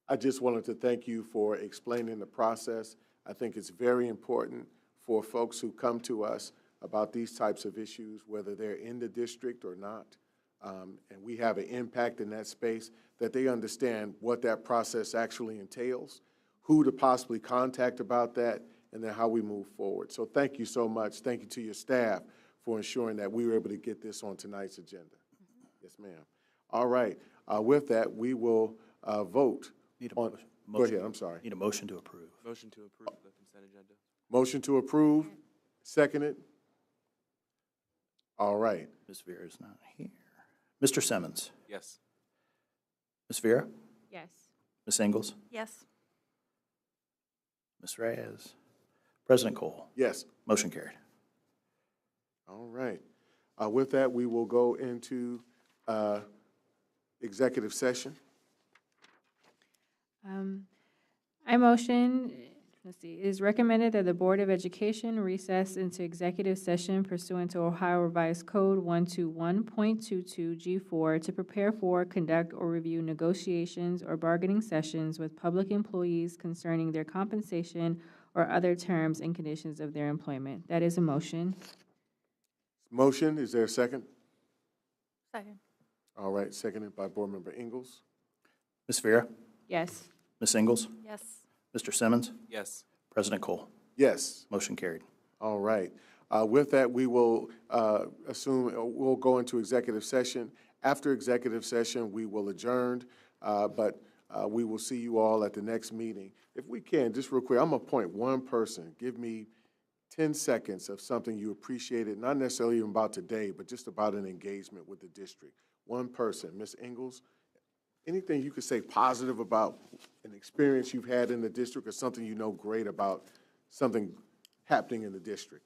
I just wanted to thank you for explaining the process. I think it's very important for folks who come to us about these types of issues, whether they're in the district or not, and we have an impact in that space, that they understand what that process actually entails, who to possibly contact about that, and then how we move forward. So thank you so much. Thank you to your staff for ensuring that we were able to get this on tonight's agenda. Yes, ma'am. All right. With that, we will vote. Go ahead, I'm sorry. Need a motion to approve. Motion to approve the consent agenda. Motion to approve, seconded. All right. Ms. Vera is not here. Mr. Simmons? Yes. Ms. Vera? Yes. Ms. Ingles? Yes. Ms. Reyes? President Cole? Yes. Motion carried. All right. With that, we will go into executive session. I motion, it is recommended that the Board of Education recess into executive session pursuant to Ohio Revised Code 121.22 G4 to prepare for, conduct, or review negotiations or bargaining sessions with public employees concerning their compensation or other terms and conditions of their employment. That is a motion. Motion, is there a second? Second. All right, seconded by Board Member Ingles. Ms. Vera? Yes. Ms. Ingles? Yes. Mr. Simmons? Yes. President Cole? Yes. Motion carried. All right. With that, we will we'll go into executive session. After executive session, we will adjourn, but we will see you all at the next meeting. If we can, just real quick, I'm going to appoint one person. Give me 10 seconds of something you appreciated, not necessarily even about today, but just about an engagement with the district. One person. Ms. Ingles, anything you could say positive about an experience you've had in the district or something you know great about something happening in the district?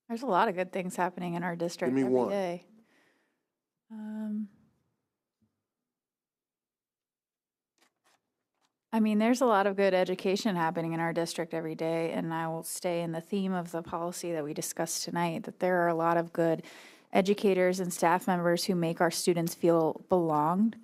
There's a lot of good things happening in our district Give me every one. day. I mean, there's a lot of good education happening in our district every day, and I will stay in the theme of the policy that we discussed tonight, that there are a lot of good educators and staff members who make our students feel belonged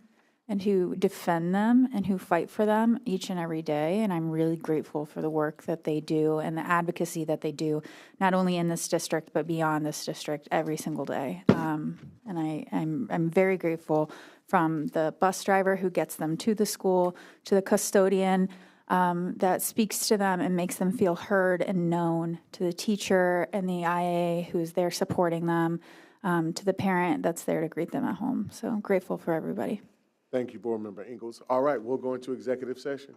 and who defend them and who fight for them each and every day. And I'm really grateful for the work that they do and the advocacy that they do, not only in this district, but beyond this district every single day. And I'm very grateful, from the bus driver who gets them to the school, to the custodian that speaks to them and makes them feel heard and known, to the teacher and the IA who's there supporting them, to the parent that's there to greet them at home. So I'm grateful for everybody. Thank you, Board Member Ingalls. All right, we'll go into executive session.